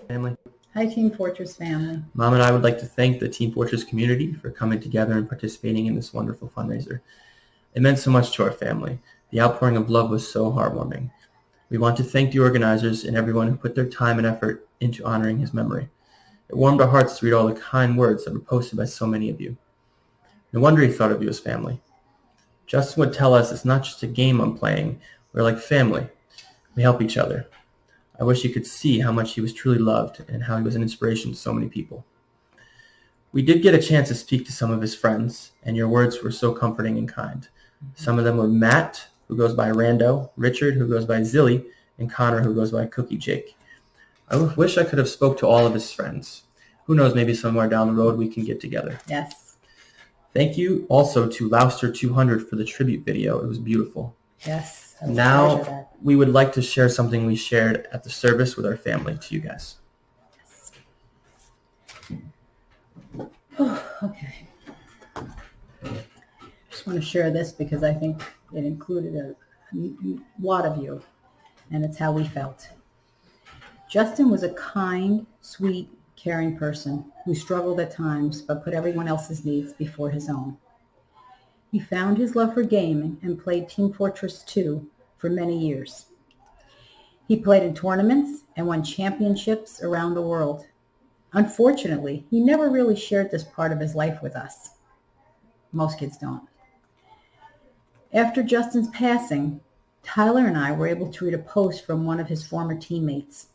family. Hi, Team Fortress family. Mom and I would like to thank the Team Fortress community for coming together and participating in this wonderful fundraiser. It meant so much to our family. The outpouring of love was so heartwarming. We want to thank the organizers and everyone who put their time and effort into honoring his memory. It warmed our hearts to read all the kind words that were posted by so many of you. No wonder he thought of you as family. Justin would tell us it's not just a game I'm playing. We're like family. We help each other. I wish you could see how much he was truly loved and how he was an inspiration to so many people. We did get a chance to speak to some of his friends, and your words were so comforting and kind. Some of them were Matt, who goes by Rando, Richard, who goes by Zilly, and Connor, who goes by Cookie Jake. I wish I could have spoke to all of his friends. Who knows, maybe somewhere down the road we can get together. Yes. Thank you also to Louster200 for the tribute video. It was beautiful. Yes. Now, we would like to share something we shared at the service with our family to you guys. Oh, okay. Just want to share this because I think it included a lot of you, and it's how we felt. Justin was a kind, sweet, caring person who struggled at times but put everyone else's needs before his own. He found his love for gaming and played Team Fortress 2 for many years. He played in tournaments and won championships around the world. Unfortunately, he never really shared this part of his life with us. Most kids don't. After Justin's passing, Tyler and I were able to read a post from one of his former teammates.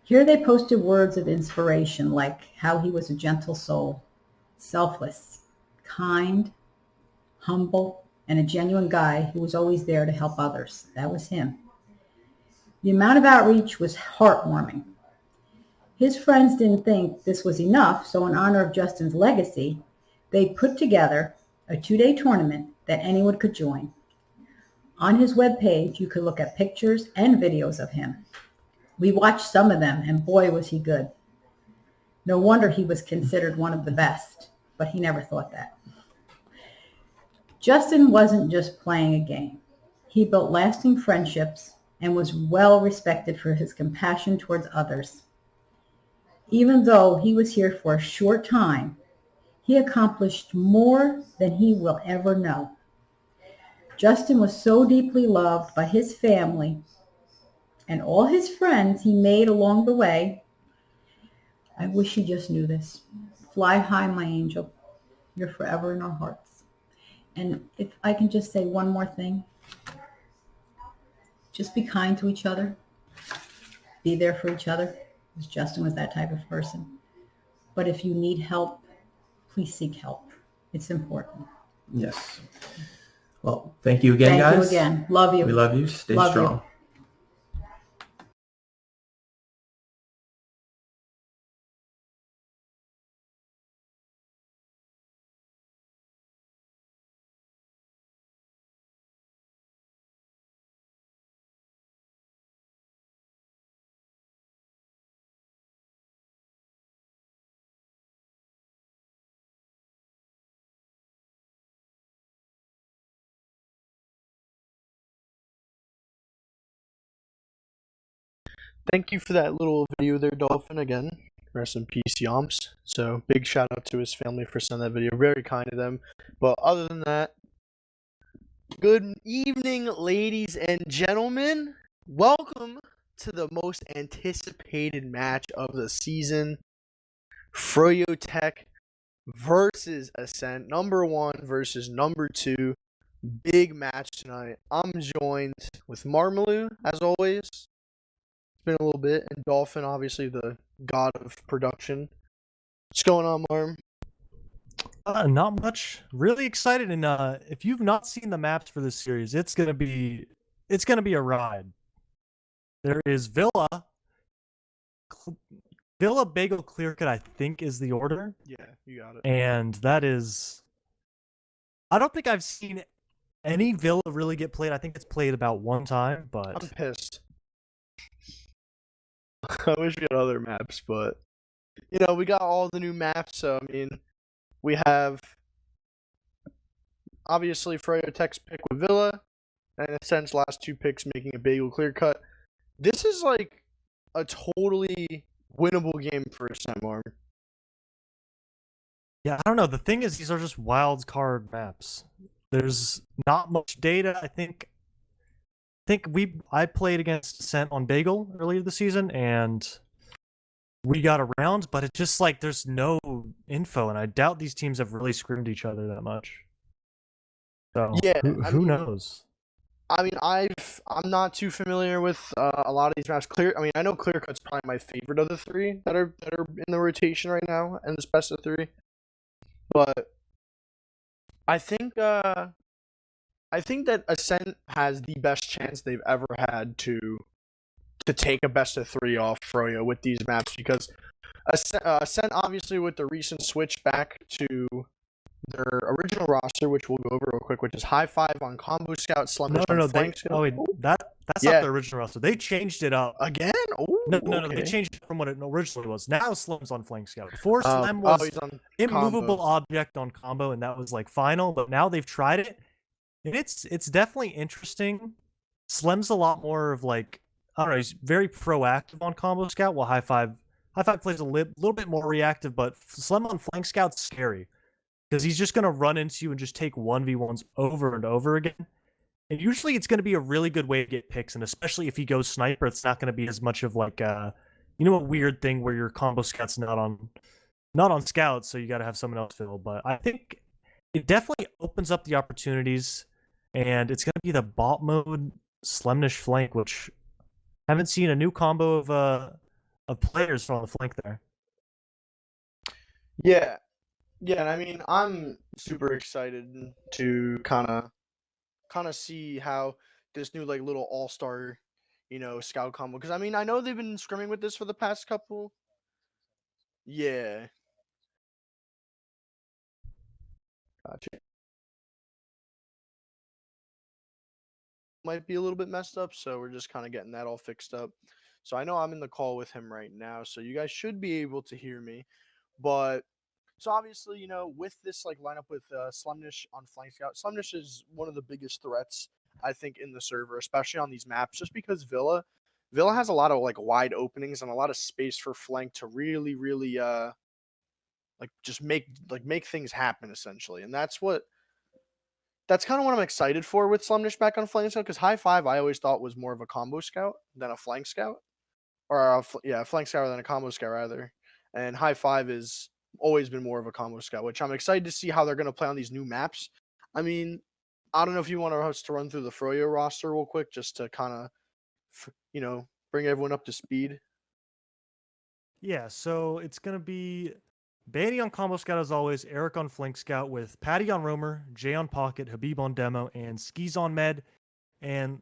Here they posted words of inspiration like how he was a gentle soul, selfless, kind, humble, and a genuine guy who was always there to help others. That was him. The amount of outreach was heartwarming. His friends didn't think this was enough, so in honor of Justin's legacy, they put together a 2-day tournament that anyone could join. On his webpage, you could look at pictures and videos of him. We watched some of them, and boy, was he good. No wonder he was considered one of the best, but he never thought that. Justin wasn't just playing a game. He built lasting friendships and was well respected for his compassion towards others. Even though he was here for a short time, he accomplished more than he will ever know. Justin was so deeply loved by his family and all his friends he made along the way. I wish he just knew this. Fly high, my angel. You're forever in our hearts. And if I can just say one more thing, just be kind to each other. Be there for each other, because Justin was that type of person. But if you need help, please seek help. It's important. Yes. Well, thank you again, guys. Thank you again. Love you. We love you. Stay Love strong. you. Thank you for that little video there, Dolphin. Again, rest in peace, Yomps. So big shout out to his family for sending that video. Very kind of them. But other than that, good evening, ladies and gentlemen. Welcome to the most anticipated match of the season. Froyotech versus Ascent. Number 1 versus number 2. Big match tonight. I'm joined with Marmaloo, as always. Been a little bit, and Dolphin, obviously the god of production. What's going on, Marm? Not much. Really excited, and if you've not seen the maps for this series, it's gonna be a ride. There is Villa, Bagel, Clear Cut, I think is the order. Yeah, you got it. And that is, I don't think I've seen any Villa really get played. I think it's played about one time, but I'm pissed. I wish we had other maps, but you know, we got all the new maps, so I mean, we have obviously Froyotech's pick with Villa, and Ascent's last 2 picks making a Bagel Clear Cut. This is like a totally winnable game for Ascent. Yeah, I don't know. The thing is, these are just wild card maps. There's not much data. I played against Ascent on Bagel earlier this season, and we got around, but it's just like there's no info, and I doubt these teams have really scrimmed each other that much. So Yeah, who knows? I mean, I'm not too familiar with a lot of these maps. I know Clear Cut's probably my favorite of the three that are in the rotation right now in this best of three. But I think that Ascent has the best chance they've ever had to take a best of three off Froyo with these maps, because Ascent obviously, with the recent switch back to their original roster, which we'll go over real quick, which is High Five on Combo Scout, Slumdish on Flank Scout. Oh wait, that's not the original roster. They changed it up again. No, they changed it from what it originally was. Now Slim's on Flank Scout. Before Slim was he's on immovable combo. object on combo, and that was like final. But now they've tried it, and it's definitely interesting. Slim's a lot more of like, I don't know, he's very proactive on Combo Scout, while High Five plays a little bit more reactive. But Slim on Flank Scout's scary, because he's just gonna run into you and just take 1v1s over and over again. And usually it's going to be a really good way to get picks, and especially if he goes sniper, it's not going to be as much of like a weird thing where your combo scout's not on scout, so you got to have someone else fill. But I think it definitely opens up the opportunities, and it's going to be the bot mode Slemnish flank, which I haven't seen a new combo of players on the flank there. Yeah, and I mean, I'm super excited to kind of see how this new like little all-star, scout combo, because I mean, I know they've been scrimming with this for the past couple. Yeah. Gotcha. Might be a little bit messed up, so we're just kind of getting that all fixed up. So I know I'm in the call with him right now, so you guys should be able to hear me. But so obviously, with this like lineup with Slumdish on Flank Scout, Slumdish is one of the biggest threats, I think, in the server, especially on these maps, just because Villa has a lot of like wide openings and a lot of space for flank to really like just make things happen, essentially. And that's kind of what I'm excited for with Slumdish back on Flank Scout, because High Five I always thought was more of a combo scout than a flank scout, or a flank scout than a combo scout rather. And High Five is always been more of a combo scout, which I'm excited to see how they're going to play on these new maps. I mean, I don't know if you want us to run through the Froyo roster real quick, just to kind of, bring everyone up to speed. Yeah, so it's going to be Baity on Combo Scout as always, Eric on Flank Scout, with Patty on Roamer, Jay on Pocket, Habib on Demo, and Skis on Med. And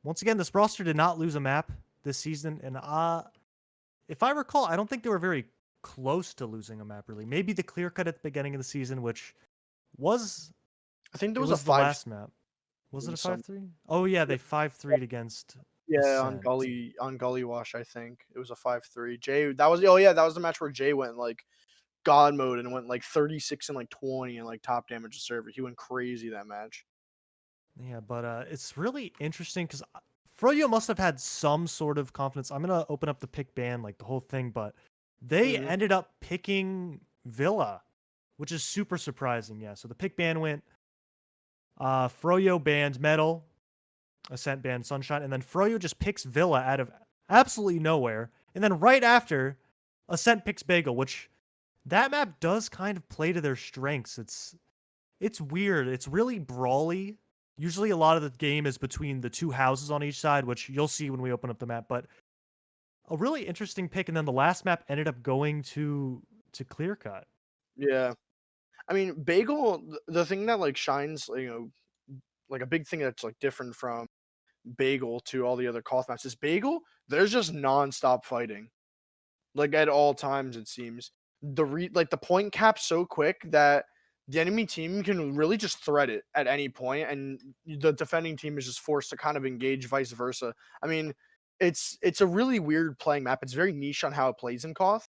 once again, this roster did not lose a map this season. And if I recall, I don't think they were very close to losing a map, really. Maybe the Clear Cut at the beginning of the season, which was... I think there was a the last map. Was it a 5-3? Oh, yeah, they 5-3'd against... Yeah, Ascent. on Gully Wash, I think. It was a 5-3. Jay, that was the match where Jay went like God mode and went like 36 and like 20 and like top damage to server. He went crazy that match. Yeah, but it's really interesting because Froyo must have had some sort of confidence. I'm going to open up the pick ban, like the whole thing, but they ended up picking Villa, which is super surprising. Yeah, so the pick ban went Froyo banned Metal, Ascent banned Sunshine, and then Froyo just picks Villa out of absolutely nowhere. And then right after, Ascent picks Bagel, which that map does kind of play to their strengths. It's weird. It's really brawly. Usually a lot of the game is between the two houses on each side, which you'll see when we open up the map. But a really interesting pick, and then the last map ended up going to Clear Cut. Yeah. I mean, Bagel, the thing that like shines, like a big thing that's like different from Bagel to all the other Koth maps is Bagel, there's just non-stop fighting. Like at all times, it seems. The point cap's so quick that the enemy team can really just thread it at any point, and the defending team is just forced to kind of engage vice versa. I mean, it's a really weird playing map. It's very niche on how it plays in Koth.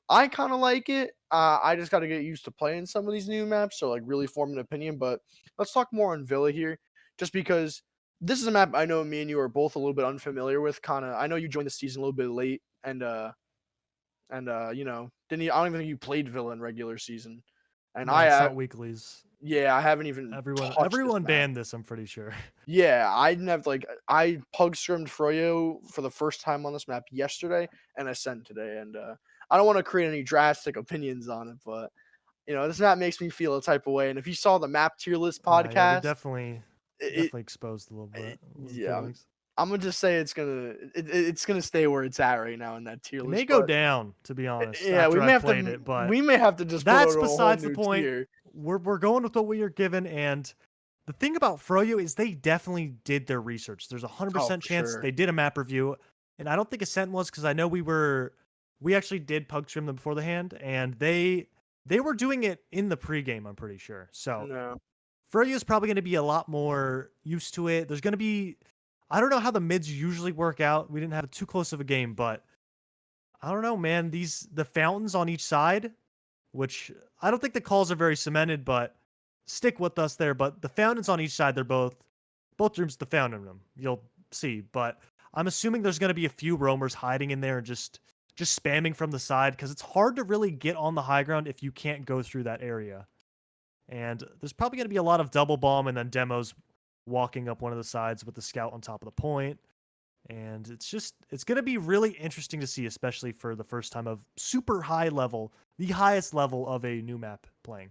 I kind of like it. I just got to get used to playing some of these new maps, so like really form an opinion. But let's talk more on Villa here, just because this is a map I know me and you are both a little bit unfamiliar with. Kind of, I know you joined the season a little bit late, and you know, didn't you, I don't even think you played Villa in regular season, and No, it's not weeklies. yeah, I haven't even touched this Everyone map. banned this, I'm pretty sure. Yeah, I didn't have like I pug scrimmed Froyo for the first time on this map yesterday and Ascent today, and I don't want to create any drastic opinions on it, but you know, this map makes me feel a type of way. And if you saw the map tier list Yeah, we podcast, definitely it, exposed a little bit those yeah, feelings. I'm gonna just say it's gonna stay where it's at right now in that tier It list. may go down, to be honest, Yeah, after I played it, but we may have to just put it that's on a whole besides the new point. tier. We're going with what we are given, and the thing about Froyo is they definitely did their research. There's a 100% chance Sure. they did a map review, and I don't think Ascent was, because I know we actually did pug trim them before the hand, and they were doing it in the pregame, I'm pretty sure. So No. Froyo is probably going to be a lot more used to it. There's going to be, I don't know how the mids usually work out. We didn't have too close of a game, but I don't know, man. The fountains on each side, which I don't think the calls are very cemented, but stick with us there. But the fountains on each side, they're both rooms with the fountain in them. You'll see, but I'm assuming there's going to be a few roamers hiding in there and just spamming from the side, because it's hard to really get on the high ground if you can't go through that area. And there's probably going to be a lot of double bomb and then demos walking up one of the sides with the scout on top of the point. And it's going to be really interesting to see, especially for the first time of super high level, the highest level of a new map playing.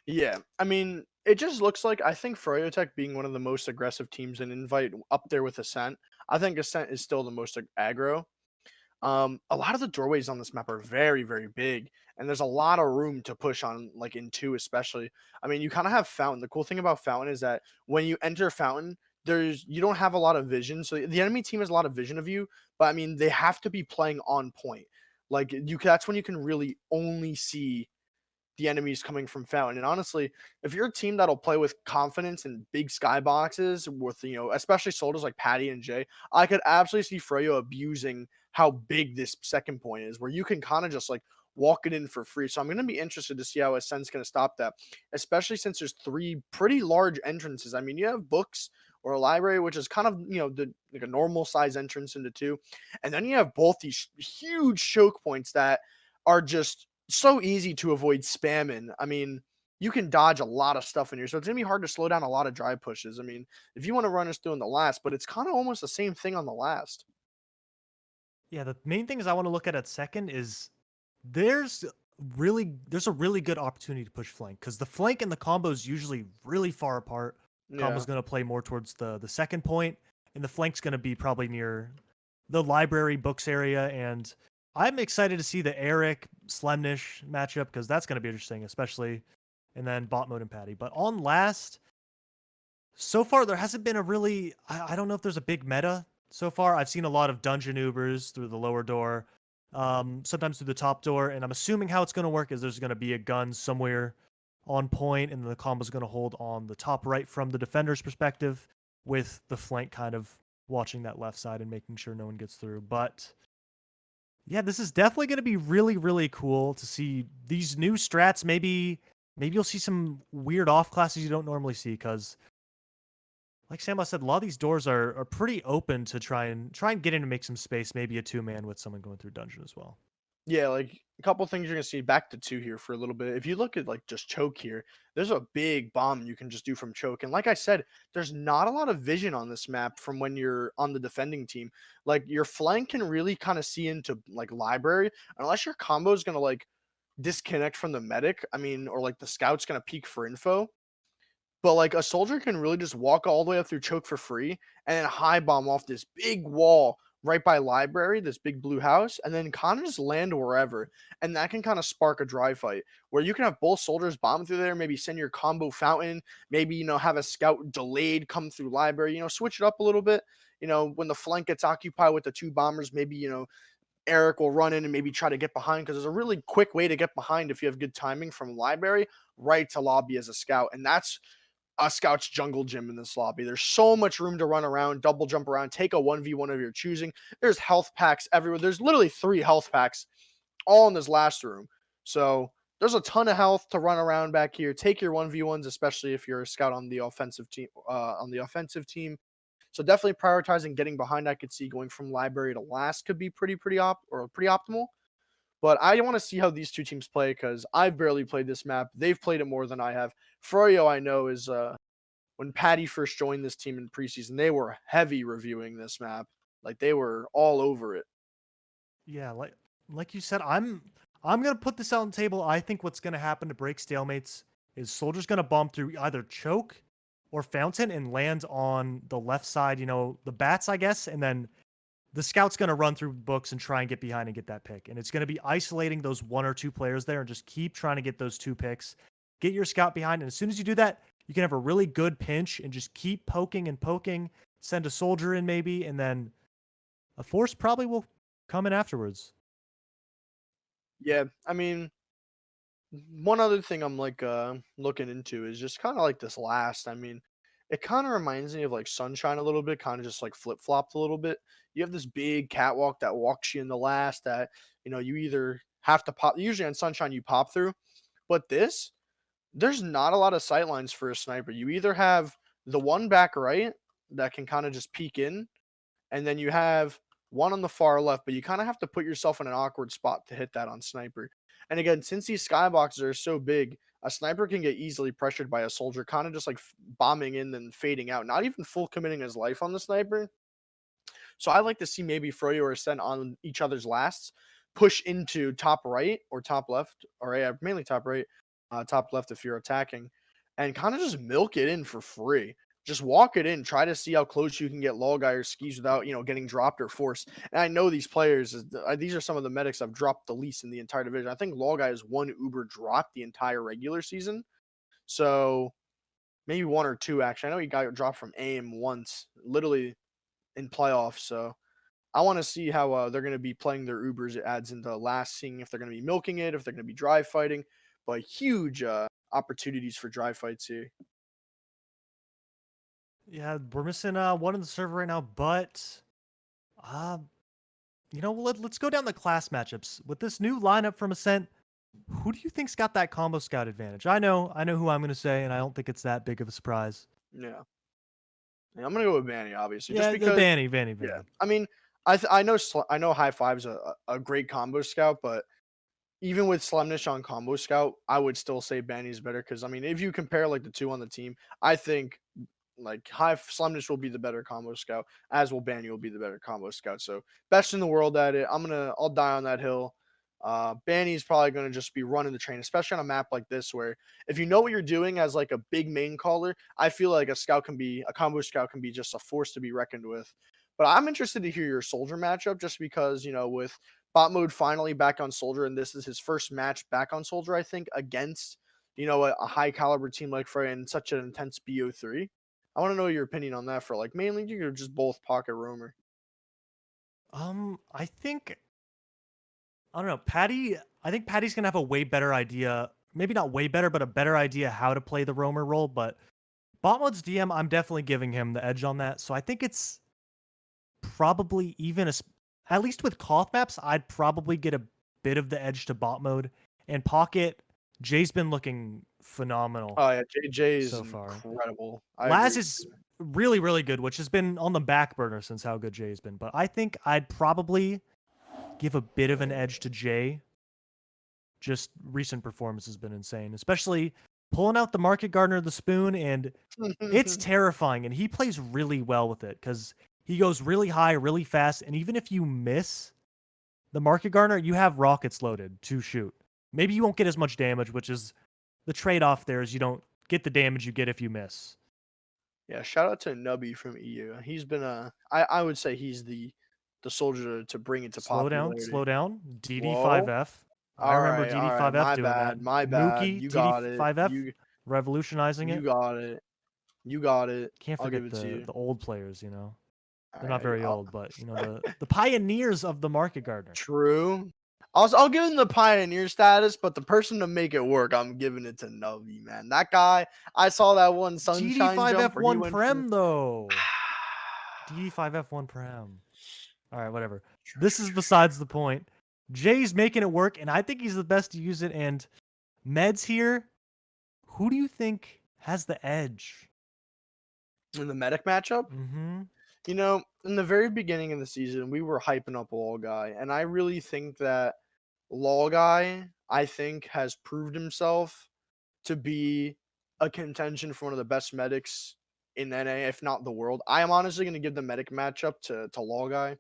Yeah, I mean, it just looks like, I think Froyotech being one of the most aggressive teams in Invite up there with Ascent, I think Ascent is still the most aggro. A lot of the doorways on this map are very, very big, and there's a lot of room to push on, like in 2 especially. I mean, you kind of have Fountain. The cool thing about Fountain is that when you enter Fountain, you don't have a lot of vision. So the enemy team has a lot of vision of you, but I mean, they have to be playing on point. Like that's when you can really only see the enemies coming from Fountain. And honestly, if you're a team that'll play with confidence in big skyboxes with, you know, especially soldiers like Patty and Jay, I could absolutely see Froyo abusing how big this second point is, where you can kind of just like walk it in for free. So I'm going to be interested to see how Ascent's going to stop that, especially since there's 3 pretty large entrances. I mean, you have books or a library, which is kind of, you know, like a normal size entrance into 2. And then you have both these huge choke points that are just so easy to avoid spamming. I mean, you can dodge a lot of stuff in here, so it's gonna be hard to slow down a lot of drive pushes. I mean, if you want to run us through in the last, but it's kind of almost the same thing on the last. Yeah, the main thing is I want to look at second is there's a really good opportunity to push flank, because the flank and the combo is usually really far apart. Combo's going to play more towards the second point, and the flank's going to be probably near the library books area. And I'm excited to see the Eric Slemnish matchup, because that's going to be interesting, especially, and then bot mode and Patty. But on last, so far there hasn't been a really, I don't know if there's a big meta so far. I've seen a lot of dungeon Ubers through the lower door, sometimes through the top door, and I'm assuming how it's going to work is there's going to be a gun somewhere on point, and the combo's going to hold on the top right from the defender's perspective, with the flank kind of watching that left side and making sure no one gets through. But yeah, this is definitely going to be really, really cool to see these new strats. Maybe you'll see some weird off classes you don't normally see, because like Samla said, a lot of these doors are pretty open to try and get in and make some space, maybe a 2-man with someone going through dungeon as well. Yeah, like a couple things you're gonna see back to 2 here for a little bit. If you look at like just choke here, there's a big bomb you can just do from choke. And like I said, there's not a lot of vision on this map from when you're on the defending team. Like your flank can really kind of see into like library, unless your combo is gonna like disconnect from the medic. I mean, or like the scout's gonna peek for info. But like a soldier can really just walk all the way up through choke for free and then high bomb off this big wall right by library, this big blue house, and then kind of just land wherever. And that can kind of spark a dry fight where you can have both soldiers bomb through there, maybe send your combo fountain, maybe, you know, have a scout delayed come through library, you know, switch it up a little bit. You know, when the flank gets occupied with the 2 bombers, maybe, you know, Eric will run in and maybe try to get behind, because there's a really quick way to get behind if you have good timing from library right to lobby as a scout. And that's a scout's jungle gym in this lobby. There's so much room to run around, double jump around, take a 1v1 of your choosing. There's health packs everywhere. There's literally 3 health packs all in this last room. So there's a ton of health to run around back here. Take your 1v1s, especially if you're a scout on the offensive team. So definitely prioritizing getting behind. I could see going from library to last could be pretty optimal. But I want to see how these two teams play because I've barely played this map. They've played it more than I have. Froyo, I know, is when Patty first joined this team in preseason, they were heavy reviewing this map. Like they were all over it. Yeah, like you said, I'm gonna put this out on the table. I think what's gonna happen to break stalemates is Soldier's gonna bomb through either choke or fountain and land on the left side, the bats, I guess, and then the scout's gonna run through books and try and get behind and get that pick. And it's gonna be isolating those 1 or 2 players there and just keep trying to get those 2 picks. Get your scout behind, and as soon as you do that, you can have a really good pinch and just keep poking and poking, send a soldier in maybe, and then a force probably will come in afterwards. Yeah, I mean, one other thing I'm like looking into is just kind of like this last. I mean, it kind of reminds me of like Sunshine a little bit, kind of just like flip flopped a little bit. You have this big catwalk that walks you in the last that you either have to pop. Usually on Sunshine you pop through, but there's not a lot of sight lines for a sniper. You either have the one back right that can kind of just peek in, and then you have one on the far left, but you kind of have to put yourself in an awkward spot to hit that on sniper. And again, since these skyboxes are so big, a sniper can get easily pressured by a soldier, kind of just like bombing in then fading out, not even full committing his life on the sniper. So I like to see maybe Froyo or Ascent on each other's lasts, push into top right or top left, or yeah, mainly top right, top left if you're attacking, and kind of just milk it in for free. Just walk it in, try to see how close you can get low guy or skis without getting dropped or forced. And I know these players, these are some of the medics I've dropped the least in the entire division. I think low guy is one Uber dropped the entire regular season, so maybe 1 or 2 actually. I know he got dropped from AIM once, literally in playoffs. So I want to see how they're going to be playing their Ubers. It adds into last, seeing if they're going to be milking it, if they're going to be dry fighting. But huge opportunities for dry fights here. Yeah, we're missing one in the server right now, but let's go down the class matchups. With this new lineup from Ascent, who do you think's got that combo scout advantage? I know who I'm gonna say, and I don't think it's that big of a surprise. Yeah. I'm gonna go with Vanny, obviously, just Yeah, because. Vanny. Yeah, I mean, I know High Five's a great combo scout, but even with Slemnish on combo scout, I would still say Banny's better because I mean, if you compare like the two on the team, I think like High Slemnish will be the better combo scout, as will Banny will be the better combo scout. So best in the world at it. I'll die on that hill. Banny's probably gonna just be running the train, especially on a map like this where if you know what you're doing as like a big main caller, I feel like a combo scout can be just a force to be reckoned with. But I'm interested to hear your soldier matchup just because, with bot mode finally back on soldier, and this is his first match back on soldier, I think, against, a high caliber team like Frey and such an intense BO3. I want to know your opinion on that for like mainly you or just both pocket roamer. I think I don't know, Patty. I think Patty's gonna have a way better idea. Maybe not way better, but a better idea how to play the roamer role. But bot mode's DM, I'm definitely giving him the edge on that. So I think it's probably even at least with Koth maps, I'd probably get a bit of the edge to bot mode. And pocket, Jay's been looking phenomenal. Oh yeah, JJ is so far incredible. Laz is really, really good, which has been on the back burner since how good Jay's been. But I think I'd probably give a bit of an edge to Jay. Just recent performance has been insane, especially pulling out the Market Gardener, the spoon, and it's terrifying. And he plays really well with it because he goes really high, really fast. And even if you miss the Market Gardener, you have rockets loaded to shoot. Maybe you won't get as much damage, which is the trade-off there is you don't get the damage you get if you miss. Yeah, shout out to Nubby from EU. He's been I would say he's the soldier to bring it to popularity. Slow down. DD5F. I remember DD5F doing that. My bad. Mookie, You got it. DD5F, revolutionizing it. You got it. You got it. Can't I'll forget give it to you. the old players, They're All not very old, but the pioneers of the Market Gardener. True. I'll give him the pioneer status, but the person to make it work, I'm giving it to Nubby, man. That guy, I saw that one Sunshine jump. DD5F1 Prem, though. DD5F1 Prem. All right, whatever. This is besides the point. Jay's making it work, and I think he's the best to use it. And Meds here. Who do you think has the edge? In the medic matchup, Mm-hmm. you know, in the very beginning of the season, we were hyping up Law Guy, and I really think that Law Guy, I think, has proved himself to be a contention for one of the best medics in NA, if not the world. I am honestly going to give the medic matchup to Law Guy,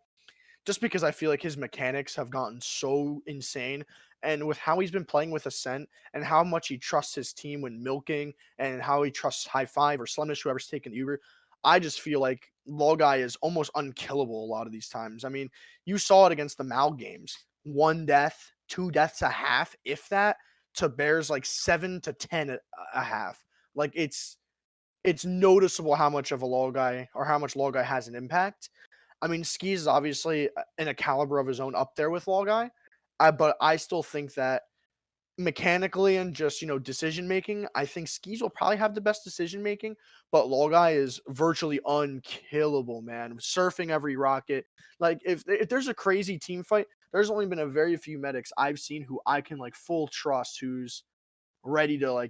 just because I feel like his mechanics have gotten so insane. And with how he's been playing with Ascent and how much he trusts his team when milking and how he trusts High Five or Slemish, whoever's taking Uber, I just feel like Law Guy is almost unkillable a lot of these times. I mean, you saw it against the Mal games. 1 death, 2 deaths a half, if that, to Bears like 7 to 10 a half. Like it's noticeable how much of a Law Guy or how much Law Guy has an impact. I mean, Skis is obviously in a caliber of his own up there with Law Guy, but I still think that mechanically and just, decision making, I think Skis will probably have the best decision making, but Law Guy is virtually unkillable, man. Surfing every rocket. Like if there's a crazy team fight, there's only been a very few medics I've seen who I can like full trust, who's ready to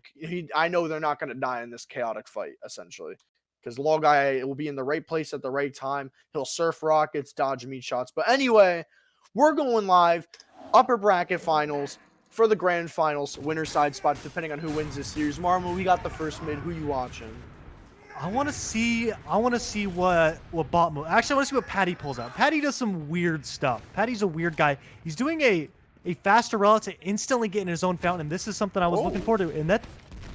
I know they're not going to die in this chaotic fight essentially. Because Law Guy will be in the right place at the right time. He'll surf rockets, dodge meat shots. But anyway, we're going live. Upper bracket finals for the grand finals. Winner side spot, depending on who wins this series. Marmo, we got the first mid. Who you watching? I want to see what bot mode. Actually, I want to see what Patty pulls out. Patty does some weird stuff. Patty's a weird guy. He's doing a faster relic to instantly get in his own fountain. And this is something I was looking forward to. And that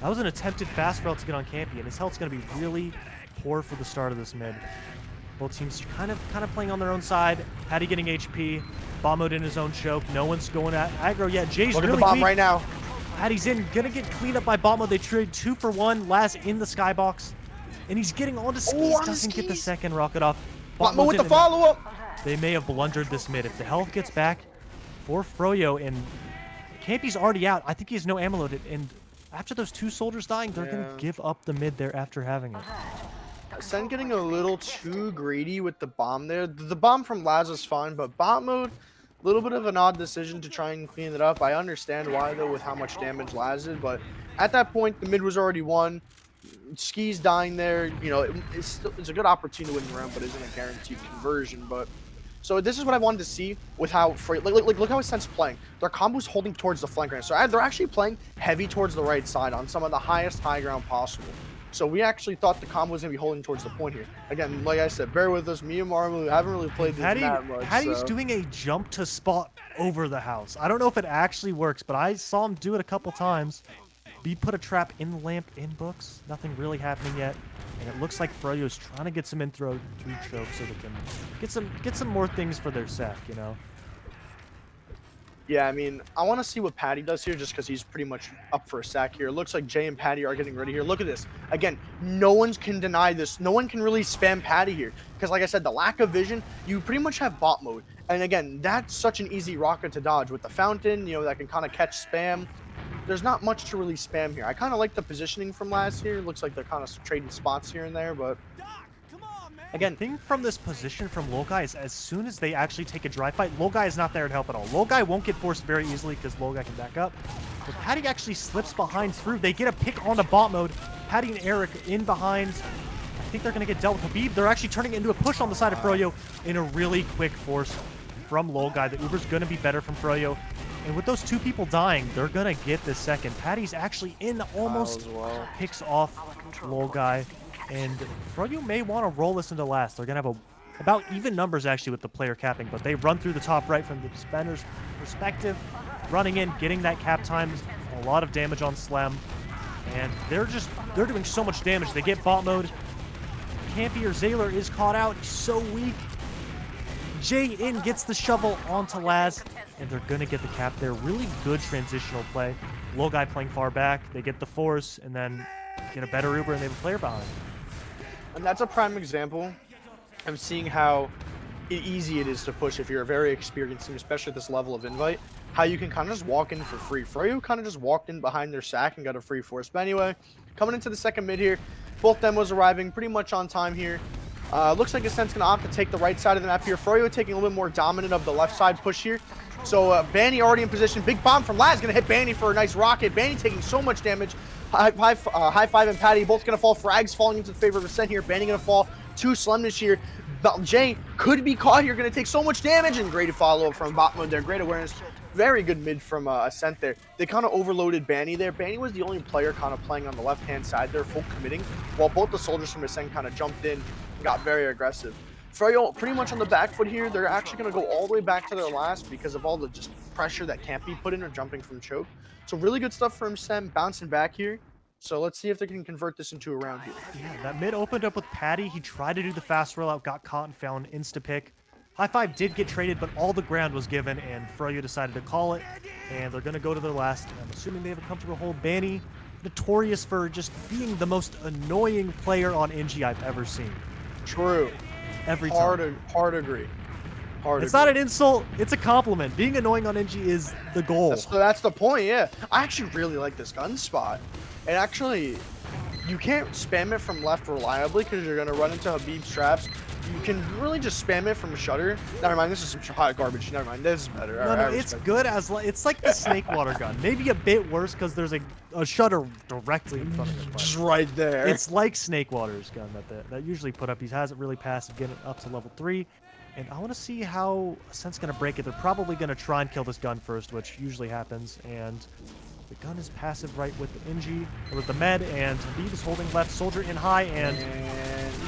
was an attempted fast relic to get on Campy. And his health's going to be really poor for the start of this mid. Both teams kind of playing on their own side. Patty getting HP. Bot mode in his own choke. No one's going at aggro yet. Jay's Look really at the bomb weak. right now. Patty's in. Gonna get cleaned up by bot mode. They trade 2 for 1. Laz in the skybox. And he's getting onto Skis. Doesn't get the second rocket off. Bot mode with the follow-up. They may have blundered this mid. If the health gets back for Froyo and Campy's already out, I think he has no ammo loaded. And after those 2 soldiers dying, they're going to give up the mid there after having it. Ascent getting a little too greedy with the bomb there. The bomb from Laz is fine, but bot mode, a little bit of an odd decision to try and clean it up. I understand why, though, with how much damage Laz did, but at that point, the mid was already won. Skis dying there, it's a good opportunity to win the round, but isn't a guaranteed conversion. But so this is what I wanted to see with how look how Ascent's playing. Their combo's holding towards the flank right, so they're actually playing heavy towards the right side on some of the highest high ground possible. So we actually thought the combo was gonna be holding towards the point here. Again, like I said, bear with us. Me and Marmu haven't really played this that much. Patty's doing a jump to spot over the house. I don't know if it actually works, but I saw him do it a couple times. B put a trap in the lamp in books. Nothing really happening yet. And it looks like Froyo's trying to get some intro through choke so they can get some more things for their sack, Yeah, I mean, I want to see what Patty does here just because he's pretty much up for a sack here. It looks like Jay and Patty are getting ready here. Look at this. Again, no one can deny this. No one can really spam Patty here because, like I said, the lack of vision, you pretty much have bot mode. And again, that's such an easy rocket to dodge with the fountain, that can kind of catch spam. There's not much to really spam here. I kind of like the positioning from last year. Looks like they're kind of trading spots here and there, but again, thing from this position from Logai is as soon as they actually take a dry fight, Logai is not there to help at all. Logai won't get forced very easily because Logai can back up. But Patty actually slips behind through. They get a pick onto bot mode. Patty and Eric in behind. I think they're going to get dealt with Habib. They're actually turning it into a push on the side of Froyo in a really quick force from Logai. The Uber's going to be better from Froyo. And with those 2 people dying, they're going to get the second. Patty's actually in, almost picks off Logai. And Froyo may want to roll this into last. They're going to have about even numbers actually with the player capping, but they run through the top right from the defender's perspective, running in, getting that cap time, a lot of damage on Slem. And they're doing so much damage. They get bot mode. Campy or Zaylor is caught out. He's so weak. Jay in gets the shovel onto Laz, and they're going to get the cap there. Really good transitional play. Logai playing far back. They get the force, and then get a better Uber, and they have a player behind. And that's a prime example of seeing how easy it is to push if you're a very experienced team, especially at this level of invite. How you can kind of just walk in for free. Froyo kind of just walked in behind their sack and got a free force. But anyway, coming into the second mid here, both demos arriving pretty much on time here. Looks like Ascent's going to opt to take the right side of the map here. Froyo taking a little bit more dominant of the left side push here. So Banny already in position. Big bomb from Laz gonna hit Banny for a nice rocket. Banny taking so much damage. High Five and Patty both gonna fall. Frags falling into the favor of Ascent here. Banny gonna fall. 2 Slemnish here. Jay could be caught here. Gonna take so much damage, and great follow-up from bot mode there. Great awareness. Very good mid from Ascent there. They kind of overloaded Banny there. Banny was the only player kind of playing on the left-hand side there, full committing, while both the soldiers from Ascent kind of jumped in and got very aggressive. Froyo pretty much on the back foot here. They're actually going to go all the way back to their last because of all the just pressure that can't be put in or jumping from choke. So really good stuff from Sem, bouncing back here. So let's see if they can convert this into a round here. Yeah, that mid opened up with Patty. He tried to do the fast rollout, got caught and found insta-pick. High Five did get traded, but all the ground was given, and Froyo decided to call it, and they're going to go to their last. I'm assuming they have a comfortable hold. Banny, notorious for just being the most annoying player on NG I've ever seen. True. Every time. Hard agree. It's not an insult, it's a compliment. Being annoying on NG is the goal. That's the point, yeah. I actually really like this gun spot. And actually, you can't spam it from left reliably because you're going to run into Habib's traps. You can really just spam it from Shutter. Never mind, this is some hot garbage. Never mind, this is better. No, it's good as it's like the snake water gun. Maybe a bit worse because there's a Shutter directly in front of it. Just right there. It's like snake water's gun that usually put up. He hasn't really passed getting up to level 3. And I want to see how Ascent's going to break it. They're probably going to try and kill this gun first, which usually happens. And the gun is passive right with the NG, or with the med, and Habib is holding left soldier in high, and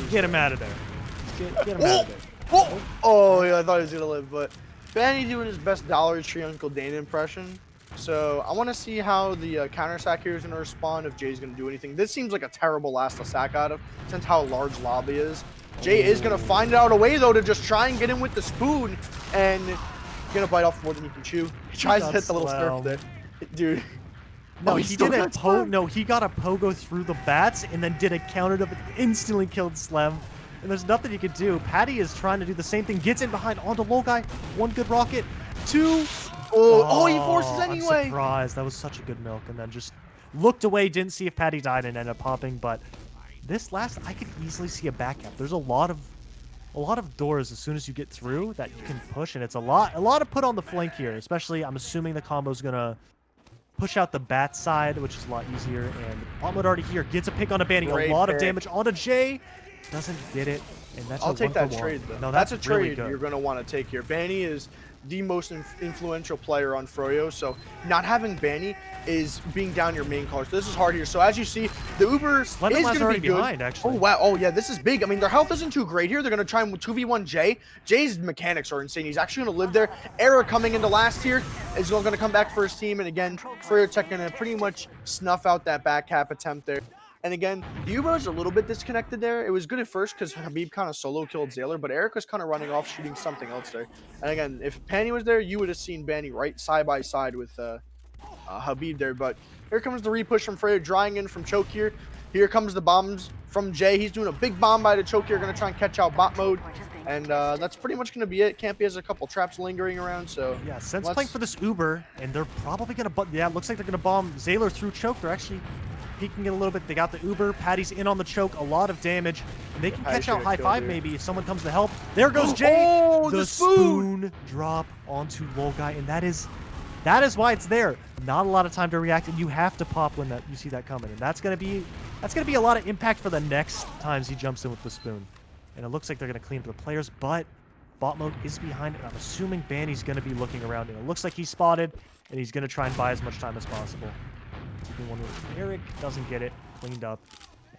get him out of there. Get him out of there. Oh, yeah, I thought he was going to live, but Banny doing his best Dollar Tree Uncle Dane impression. So I want to see how the counter sack here is going to respond, if Jay's going to do anything. This seems like a terrible last to sack out of, since how large lobby is. Jay is going to find out a way, though, to just try and get in with the spoon, and going to bite off more than he can chew. He tries to hit the little surf there. Dude. No, he did a No, he got a pogo through the bats, and then did a counter to instantly killed Slem. And there's nothing you can do. Patty is trying to do the same thing. Gets in behind onto low guy. 1 good rocket. 2. Oh, he forces anyway. I'm surprised. That was such a good milk. And then just looked away, didn't see if Patty died, and ended up popping. But this last, I could easily see a back cap. There's a lot of doors as soon as you get through that you can push, and it's a lot to put on the flank here. Especially, I'm assuming the combo's gonna push out the bat side, which is a lot easier. And Bomblet already here gets a pick on a Banny. A lot of damage onto Jay. Doesn't get it, and that's I'll take that trade, though. No, that's a really trade you're going to want to take here. Banny is the most influential player on Froyo, so not having Banny is being down your main card. So this is hard here. So as you see, the Uber is going to be good. Behind, actually. Oh, wow. Oh, yeah, this is big. I mean, their health isn't too great here. They're going to try and 2v1 Jay. Jay's mechanics are insane. He's actually going to live there. Era coming into last here is going to come back for his team, and again, Froyotech going to pretty much snuff out that back cap attempt there. And again, the Uber is a little bit disconnected there. It was good at first because Habib kind of solo killed Zaylor, but Eric was kind of running off, shooting something else there. And again, if Panny was there, you would have seen Banny right side by side with Habib there. But here comes the repush from Froyo, drawing in from choke here. Here comes the bombs from Jay. He's doing a big bomb by the choke here, going to try and catch out bot mode. And that's pretty much going to be it. Campy has a couple traps lingering around, so... Yeah, Sense playing for this Uber, and they're probably going to... Yeah, it looks like they're going to bomb Zaylor through choke. They're actually peeking it a little bit. They got the Uber. Patty's in on the choke. A lot of damage. And they can catch out high five maybe if someone comes to help. There goes Jay. Oh, the spoon drop onto low guy, and that is why it's there. Not a lot of time to react, and you have to pop when you see that coming. And that's gonna be a lot of impact for the next times he jumps in with the spoon. And it looks like they're gonna clean up the players, but bot mode is behind it. I'm assuming Banny's gonna be looking around, and it looks like he's spotted, and he's gonna try and buy as much time as possible. Keeping one with Eric, doesn't get it, cleaned up.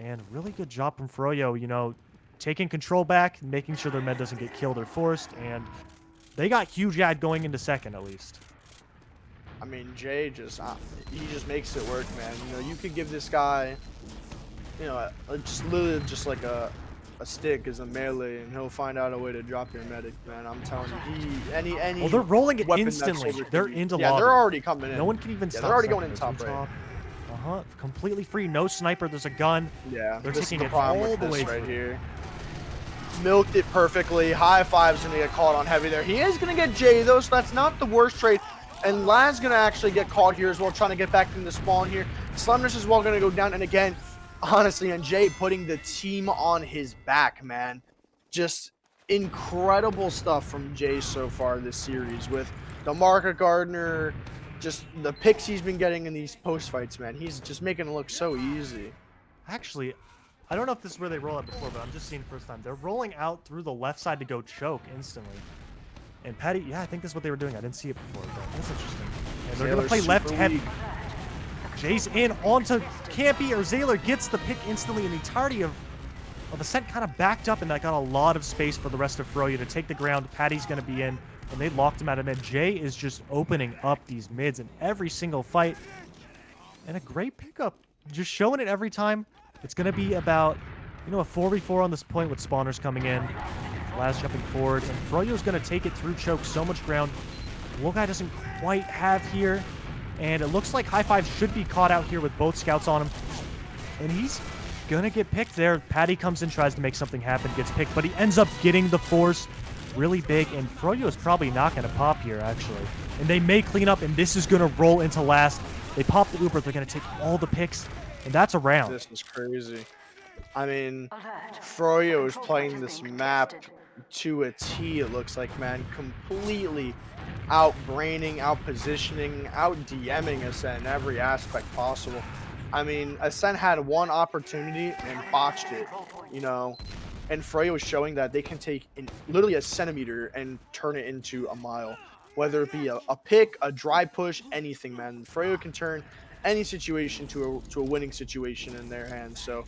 And really good job from Froyo, you know, taking control back, making sure their med doesn't get killed or forced, and they got huge ad going into second at least. I mean, Jay he just makes it work, man. You know, you could give this guy, you know, just literally just like a stick as a melee, and he'll find out a way to drop your medic, man. I'm telling you, any well, they're rolling it instantly. They're into lobby. They're already coming in. No one can even stop. They're already going in top right. Completely free. No sniper. There's a gun. Yeah, they're taking it all the way right here. Milked it perfectly. High five's gonna get caught on heavy there. He is gonna get Jay though, so that's not the worst trade. And Lad's gonna actually get caught here as well, trying to get back into spawn here. Slemness as well gonna go down, and again, honestly, and Jay putting the team on his back, man. Just incredible stuff from Jay so far this series, with the Market Gardener, just the picks he's been getting in these post fights, man. He's just making it look so easy. Actually, I don't know if this is where they roll out before, but I'm just seeing it first time. They're rolling out through the left side to go choke instantly. And Patty, yeah, I think that's what they were doing. I didn't see it before, but that's interesting. And they're going to play left heavy. Jay's in onto Campy, or Zayler gets the pick instantly, and the entirety of Ascent kind of backed up, and that got a lot of space for the rest of Froyo to take the ground. Patty's going to be in, and they locked him out of mid. Jay is just opening up these mids in every single fight. And a great pickup. Just showing it every time. It's going to be about, a 4v4 on this point with spawners coming in. Laz jumping forward, and Froyo's going to take it through choke. So much ground. Logai doesn't quite have here. And it looks like High Five should be caught out here with both scouts on him. And he's going to get picked there. Patty comes in, tries to make something happen, gets picked, but he ends up getting the force really big. And Froyo is probably not going to pop here, actually. And they may clean up, and this is going to roll into last. They pop the Uber. They're going to take all the picks, and that's a round. This is crazy. I mean, Froyo is playing this map to a T, it looks like, man. Completely out-braining, out-positioning, out-DMing Ascent in every aspect possible. I mean, Ascent had one opportunity and botched it, and Froyo is showing that they can take literally a centimeter and turn it into a mile. Whether it be a pick, a dry push, anything, man. Froyo can turn any situation to a winning situation in their hands. So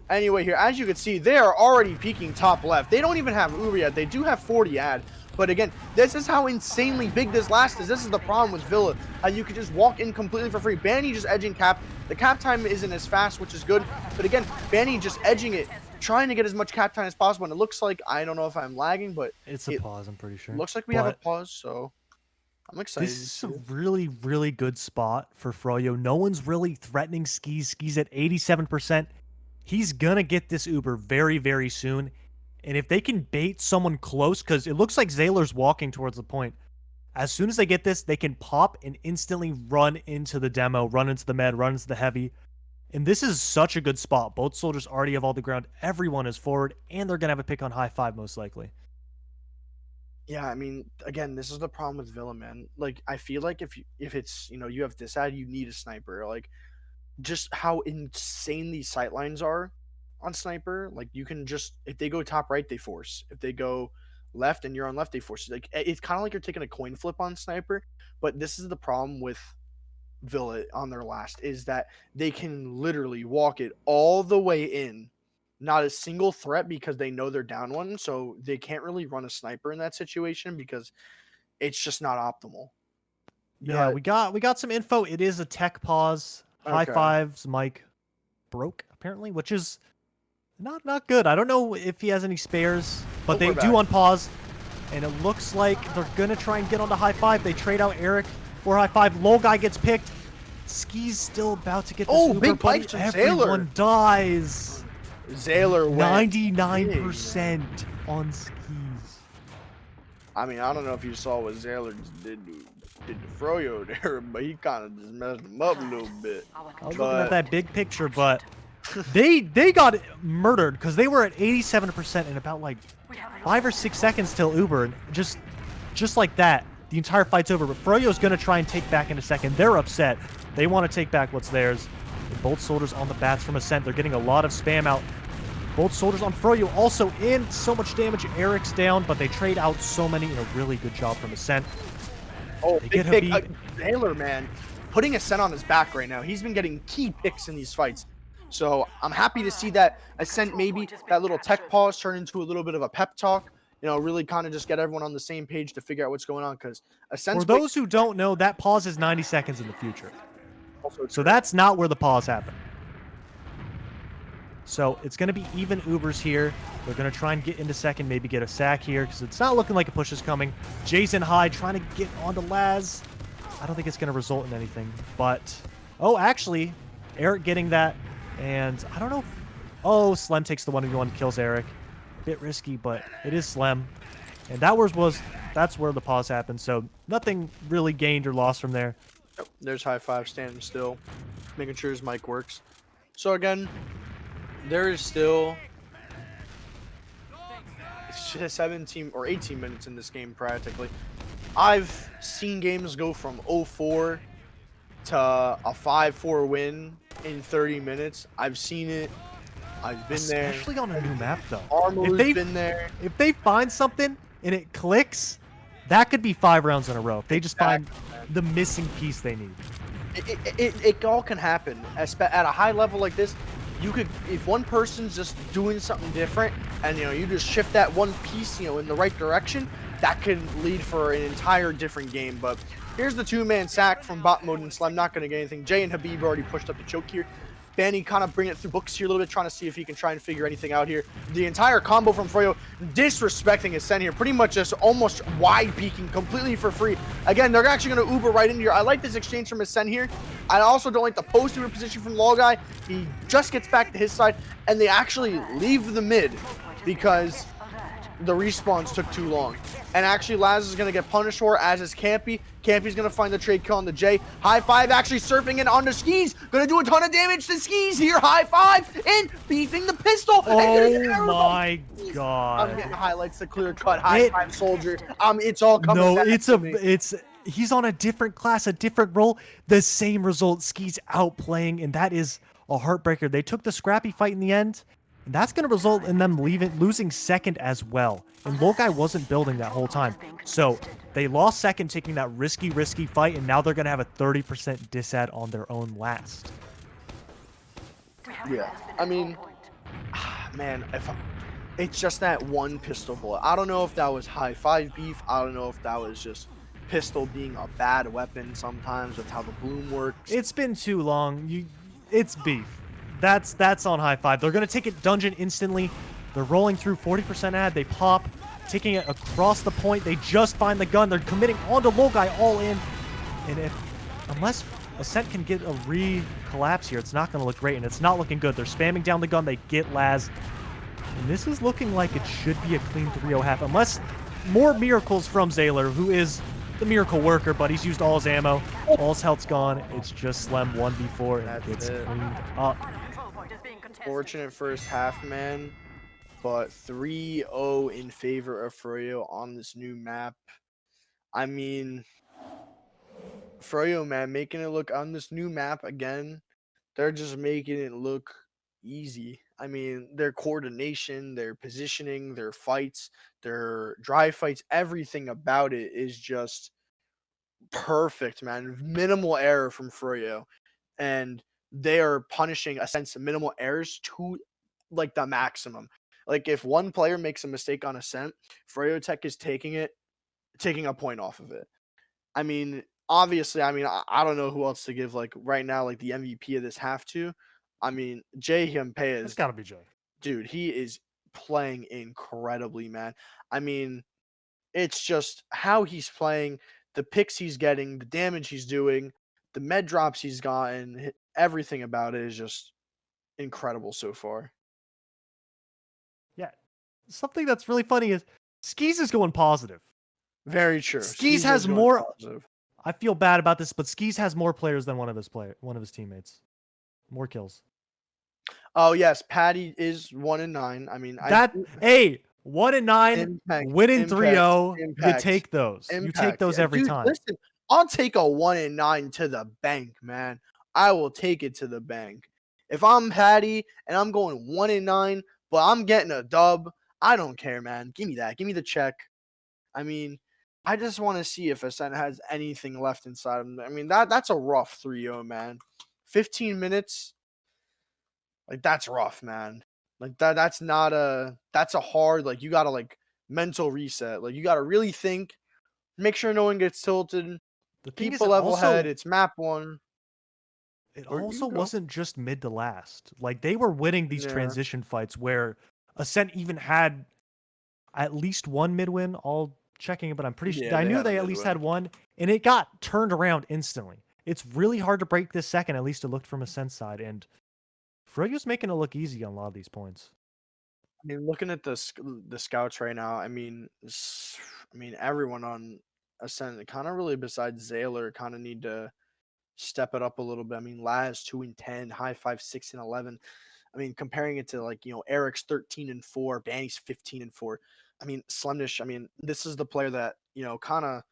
anyway, here, as you can see, they are already peaking top left. They don't even have Uber yet. They do have 40 ad. But again, this is how insanely big this last is. This is the problem with Villa. You could just walk in completely for free. Banny just edging cap. The cap time isn't as fast, which is good. But again, Banny just edging it, trying to get as much cap time as possible. And it looks like, I don't know if I'm lagging, but it's a pause, I'm pretty sure. Looks like we have a pause, so I'm excited. This is a really, really good spot for Froyo. No one's really threatening Skis. Skis at 87%. He's going to get this Uber very, very soon. And if they can bait someone close, because it looks like Zayler's walking towards the point. As soon as they get this, they can pop and instantly run into the demo, run into the med, run into the heavy. And this is such a good spot. Both soldiers already have all the ground. Everyone is forward, and they're going to have a pick on High Five most likely. Yeah, I mean, again, this is the problem with Villa, man. Like, I feel like if it's, you have this ad, you need a sniper. Like, just how insane these sightlines are on sniper. Like, you can just, if they go top right, they force. If they go left and you're on left, they force. Like, it's kind of like you're taking a coin flip on sniper. But this is the problem with Villa on their last, is that they can literally walk it all the way in. Not a single threat because they know they're down one, so they can't really run a sniper in that situation because it's just not optimal. Yeah, we got some info. It is a tech pause. High Five's mic broke apparently, which is not good. I don't know if he has any spares, but they do unpause, and it looks like they're gonna try and get onto High Five. They trade out Eric for High Five. Low guy gets picked. Ski's still about to get this Uber, big pipes from everyone Zayler. Dies. Zayler went 99% on Skis. I mean, I don't know if you saw what Zayler did to Froyo there, but he kind of just messed him up a little bit. I was looking at that big picture, but they got murdered because they were at 87% in about like 5 or 6 seconds till Uber, and just like that, the entire fight's over. But Froyo's gonna try and take back in a second. They're upset. They want to take back what's theirs. And both soldiers on the bats from Ascent. They're getting a lot of spam out. Both soldiers on Froyo also in. So much damage. Eric's down, but they trade out so many. A really good job from Ascent. Oh, big pick. Zayler, man, putting Ascent on his back right now. He's been getting key picks in these fights. So I'm happy to see that Ascent, maybe that little tech pause turn into a little bit of a pep talk. Really kind of just get everyone on the same page to figure out what's going on. Because Ascent. For those who don't know, that pause is 90 seconds in the future. So that's not where the pause happened. So it's going to be even Ubers here. They're going to try and get into second, maybe get a sack here, because it's not looking like a push is coming. Jason High trying to get onto Laz. I don't think it's going to result in anything. But, oh, actually, Eric getting that. And I don't know if... Oh, Slem takes the 1v1, kills Eric. Bit risky, but it is Slem. And that's where the pause happened. So nothing really gained or lost from there. There's High Five standing still, making sure his mic works. So again, there is still 17 or 18 minutes in this game practically. I've seen games go from 0-4 to a 5-4 win in 30 minutes. I've seen it. I've been there. Especially on a new map, though. Armalu's been there. If they find something and it clicks, that could be 5 rounds in a row. If they just find the missing piece they need. It all can happen. At a high level like this, you could, if one person's just doing something different, and you just shift that one piece, in the right direction, that can lead for an entire different game. But here's the 2-man sack from bot mode, and Slem not going to get anything. Jay and Habib already pushed up the choke here. Banny kind of bringing it through books here a little bit, trying to see if he can try and figure anything out here. The entire combo from Froyo disrespecting Ascent here, pretty much just almost wide peeking completely for free. Again, they're actually going to Uber right in here. I like this exchange from Ascent here. I also don't like the post-Uber position from RGLgg. He just gets back to his side, and they actually leave the mid because the respawns took too long. And actually, Laz is going to get punished for, as is Campy. Campy's going to find the trade kill on the J. High five actually surfing in on the skis. Going to do a ton of damage to skis here. High five and beefing the pistol. Oh my god. I'm getting highlights, the clear cut. High five soldier. It's all coming back to me. He's on a different class, a different role. The same result. Skis outplaying, and that is a heartbreaker. They took the scrappy fight in the end. And that's going to result in them losing second as well. And RGLgg wasn't building that whole time. So they lost second taking that risky fight, and now they're going to have a 30% disad on their own last. Yeah, I mean, man, it's just that one pistol bullet. I don't know if that was high five beef. I don't know if that was just pistol being a bad weapon sometimes with how the bloom works. It's been too long. It's beef. That's on high five. They're going to take it dungeon instantly. They're rolling through 40% ad. They pop, taking it across the point. They just find the gun. They're committing onto RGLgg all in. And unless Ascent can get a re-collapse here, it's not going to look great, and it's not looking good. They're spamming down the gun. They get Laz. And this is looking like it should be a clean 3-0 half, unless more miracles from Zaylor, who is the miracle worker, but he's used all his ammo. All his health's gone. It's just Slem 1v4, and it gets cleaned up. Fortunate first half, man, but 3-0 in favor of Froyo on this new map. I mean, Froyo, man, making it look on this new map again. They're just making it look easy. I mean, their coordination, their positioning, their fights, their dry fights, everything about it is just perfect, man. Minimal error from Froyo. And they are punishing Ascent's minimal errors to like the maximum. Like if one player makes a mistake on Ascent, Froyotech is taking a point off of it. I mean, obviously, I don't know who else to give like right now, like the MVP of this half to. I mean, Jay Himpei is, it's gotta be Jay. Dude, he is playing incredibly, man. I mean, it's just how he's playing, the picks he's getting, the damage he's doing, the med drops he's gotten, everything about it is just incredible so far. Yeah. Something that's really funny is Skis is going positive. Very true. Skis has more positive. I feel bad about this, but Skis has more players than one of his teammates. More kills. Oh yes, Patty is 1-9. I mean, 1-9, winning 3-0. You take those. You take those every time. Listen, I'll take a 1-9 to the bank, man. I will take it to the bank. If I'm Patty and I'm going 1-9, but I'm getting a dub, I don't care, man. Give me that. Give me the check. I mean, I just want to see if Ascent has anything left inside of them. I mean, that's a rough 3-0, man. 15 minutes. Like, that's rough, man. Like, that's a hard, like, you got to, like, mental reset. Like, you got to really think, make sure no one gets tilted. Keep a level head. It's map 1. It also wasn't just mid to last. Like, they were winning these transition fights where Ascent even had at least one mid win. All checking it, but I'm pretty sure I knew they at least had one, and it got turned around instantly. It's really hard to break this second, at least it looked from Ascent's side, and Froyo's making it look easy on a lot of these points. I mean, looking at the scouts right now, I mean, everyone on Ascent, kind of really besides Zaylor, kind of need to step it up a little bit. I mean, Laz 2-10, High Five 6-11. I mean, comparing it to like, Eric's 13-4, Banny's 15-4. I mean, Slemnish, this is the player that, kind of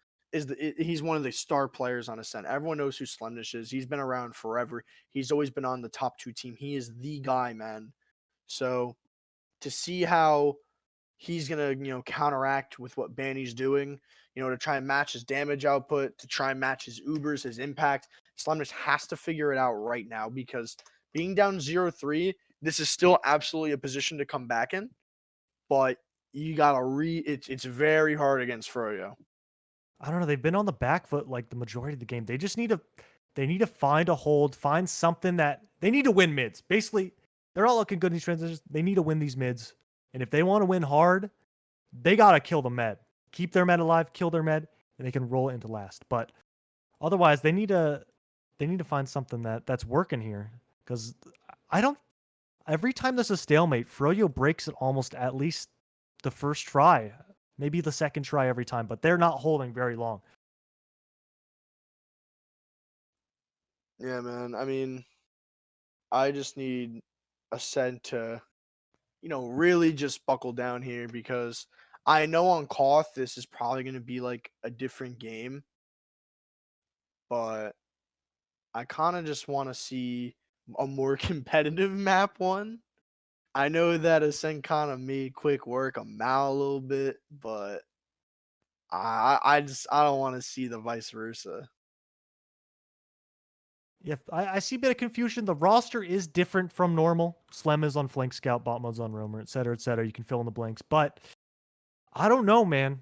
he's one of the star players on Ascent. Everyone knows who Slemnish is. He's been around forever. He's always been on the top 2 team. He is the guy, man. So to see how he's gonna, counteract with what Banny's doing, to try and match his damage output, to try and match his Ubers, his impact, Slemnish has to figure it out right now, because being down 0-3, this is still absolutely a position to come back in, but you gotta it's very hard against Froyo. I don't know. They've been on the back foot like the majority of the game. They just need to find a hold, find something that they need to win mids. Basically, they're all looking good in these transitions. They need to win these mids, and if they want to win hard, they gotta kill the med, keep their med alive, kill their med, and they can roll it into last. But otherwise, they need to find something that's working here, because I don't. Every time there's a stalemate, Froyo breaks it almost at least the first try. Maybe the second try every time, but they're not holding very long. Yeah, man. I mean, I just need Ascent to, really just buckle down here, because I know on Koth this is probably going to be like a different game, but I kind of just want to see a more competitive map one. I know that Ascent kind of made quick work of Mal a little bit, but I don't want to see the vice versa. Yeah, I see a bit of confusion. The roster is different from normal. Slem is on Flank Scout, bot mode's on Roamer, etc., etc. You can fill in the blanks, but I don't know, man.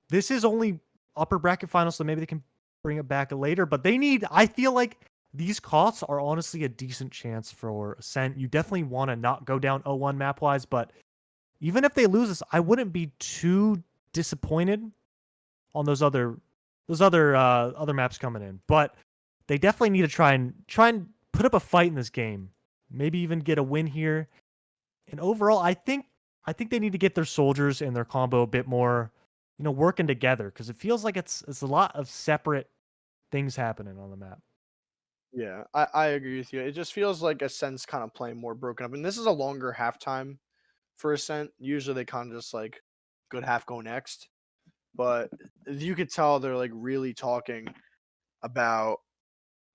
This is only upper bracket finals, so maybe they can bring it back later. But I feel like these Koths are honestly a decent chance for Ascent. You definitely want to not go down 0-1 map-wise, but even if they lose this, I wouldn't be too disappointed on those other maps coming in. But they definitely need to try and put up a fight in this game. Maybe even get a win here. And overall, I think they need to get their soldiers and their combo a bit more, working together, because it feels like it's a lot of separate things happening on the map. Yeah, I agree with you. It just feels like Ascent's kind of playing more broken up. And this is a longer halftime for Ascent. Usually they kind of just like, good half, go next. But you could tell they're like really talking about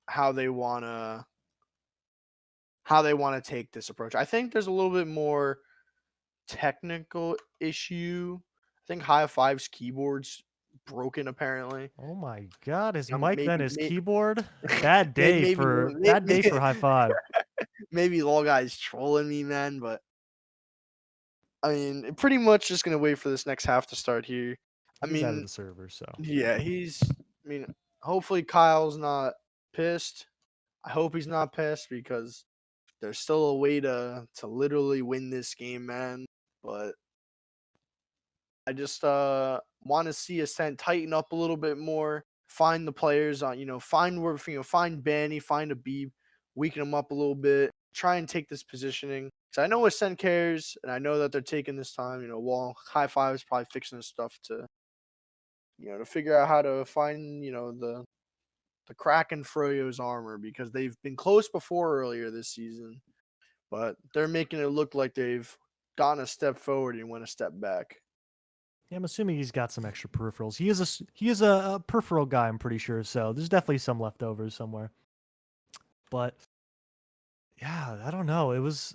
how they wanna take this approach. I think there's a little bit more technical issue. I think High Five's keyboard's broken apparently. Oh my god, his mic maybe- then his may- keyboard. Bad day for High Five. Maybe Lol Guy's trolling me, man, but I mean, pretty much just gonna wait for this next half to start here. He's out of the server, so Yeah, hopefully Kyle's not pissed. I hope he's not pissed, because there's still a way to literally win this game, man. But I just want to see Ascent tighten up a little bit more, find the players on, find Banny, find a Beeb, weaken them up a little bit, try and take this positioning. Because I know Ascent cares, and I know that they're taking this time. While High Five is probably fixing this stuff to, to figure out how to find, the crack in Froyo's armor, because they've been close before earlier this season, but they're making it look like they've gotten a step forward and went a step back. yeah, I'm assuming he's got some extra peripherals. He is a peripheral guy, I'm pretty sure. So there's definitely some leftovers somewhere. But yeah, I don't know. It was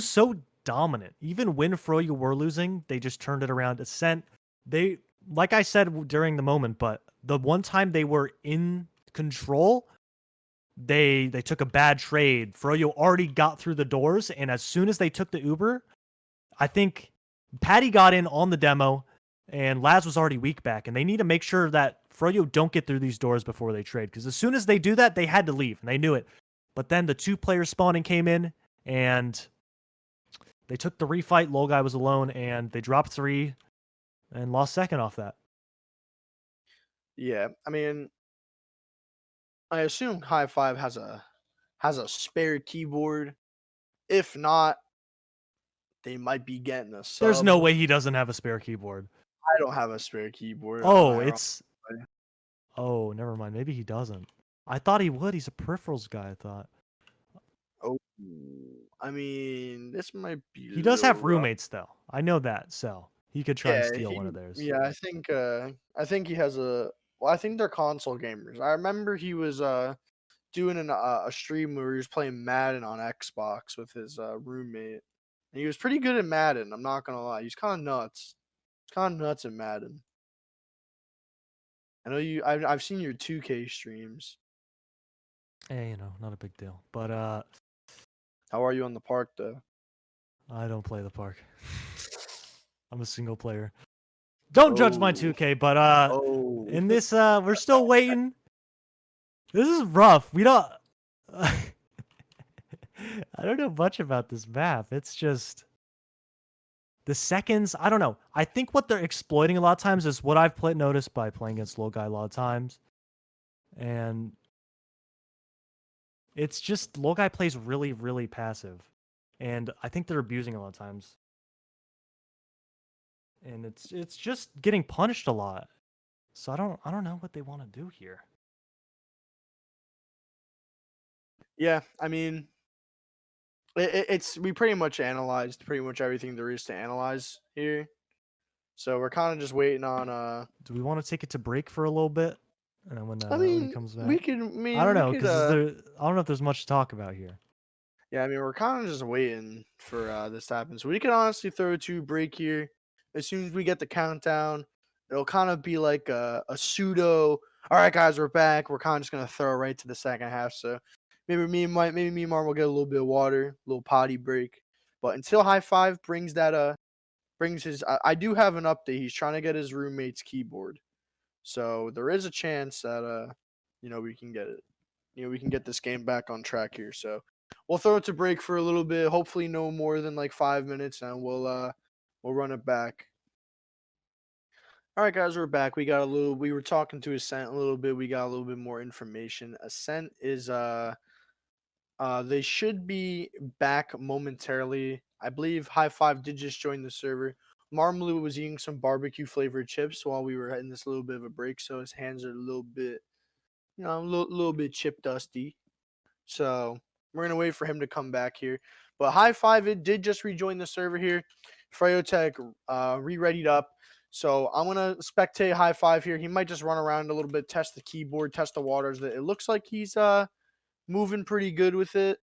so dominant. Even when Froyo were losing, they just turned it around. Ascent, they, like I said during the moment, but the one time they were in control, they took a bad trade. Froyo already got through the doors, and as soon as they took the Uber, I think Patty got in on the demo, and Laz was already weak back, and they need to make sure that Froyo don't get through these doors before they trade, because as soon as they do that, they had to leave, and they knew it. But then the 2 players spawning came in, and they took the refight. Lol Guy was alone, and they dropped 3 and lost second off that. Yeah, I mean, I assume High Five has a spare keyboard. If not, they might be getting a sub. There's no way he doesn't have a spare keyboard. I don't have a spare keyboard. Oh, oh, never mind. Maybe he doesn't. I thought he would. He's a peripherals guy, I thought. Oh, I mean, this might be. He does have rough. roommates, though. I know that, so he could try and Yeah, steal one of theirs. yeah, I think he has a well, I think they're console gamers. I remember he was doing a stream where he was playing Madden on Xbox with his roommate. And he was pretty good at Madden, I'm not gonna lie. He's kind of nuts. He's kind of nuts at Madden. I know I've seen your 2K streams. Hey, you know, not a big deal. But How are you on the park though? I don't play the park. I'm a single player. Don't judge my Oh. 2K, but Oh. in this we're still waiting. This is rough. We don't I don't know much about this map. It's just the seconds, I don't know. I think what they're exploiting a lot of times is what I've noticed by playing against low guy a lot of times. And it's just low guy plays really, really passive. And I think they're abusing a lot of times. And it's just getting punished a lot. So I don't know what they want to do here. Yeah, I mean, it's we pretty much analyzed pretty much everything there is to analyze here. So we're kind of just waiting on Do we want to take it to break for a little bit? And then when I when he mean, comes back. we could. I mean, I don't we know, could, because I don't know if there's much to talk about here. yeah, I mean, we're kind of just waiting for this to happen. So we can honestly throw it to break here. As soon as we get the countdown, it'll kind of be like a pseudo. All right, guys, we're back. We're kind of just gonna throw it right to the second half. So maybe me and Martin will get a little bit of water, a little potty break. But until High Five brings that brings his, I do have an update. He's trying to get his roommate's keyboard. So there is a chance that we can get it. We can get this game back on track here. So we'll throw it to break for a little bit. Hopefully no more than like 5 minutes, and we'll run it back. All right, guys, we're back. We were talking to Ascent a little bit. We got a little bit more information. Ascent is they should be back momentarily. I believe High Five did just join the server. Marmalou was eating some barbecue flavored chips while we were in this little bit of a break, so his hands are a little bit, a little bit chip dusty. So we're gonna wait for him to come back here. But High Five, it did just rejoin the server here. Froyotech re-readied up. So I'm gonna spectate High Five here. He might just run around a little bit, test the keyboard, test the waters. It looks like he's moving pretty good with it.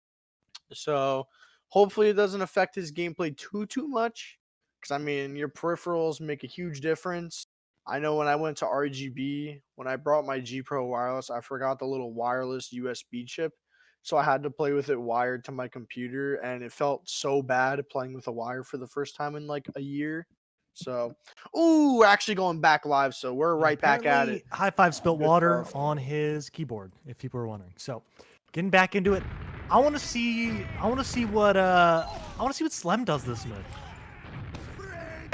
So hopefully it doesn't affect his gameplay too much. Because, I mean, your peripherals make a huge difference. I know when I went to RGB, when I brought my G Pro wireless, I forgot the little wireless USB chip. So I had to play with it wired to my computer. And it felt so bad playing with a wire for the first time in like a year. So, ooh, actually going back live. So we're right back at it. High Five spilled Good water stuff. on his keyboard, if people were wondering. So getting back into it. I want to see what Slem does this mid.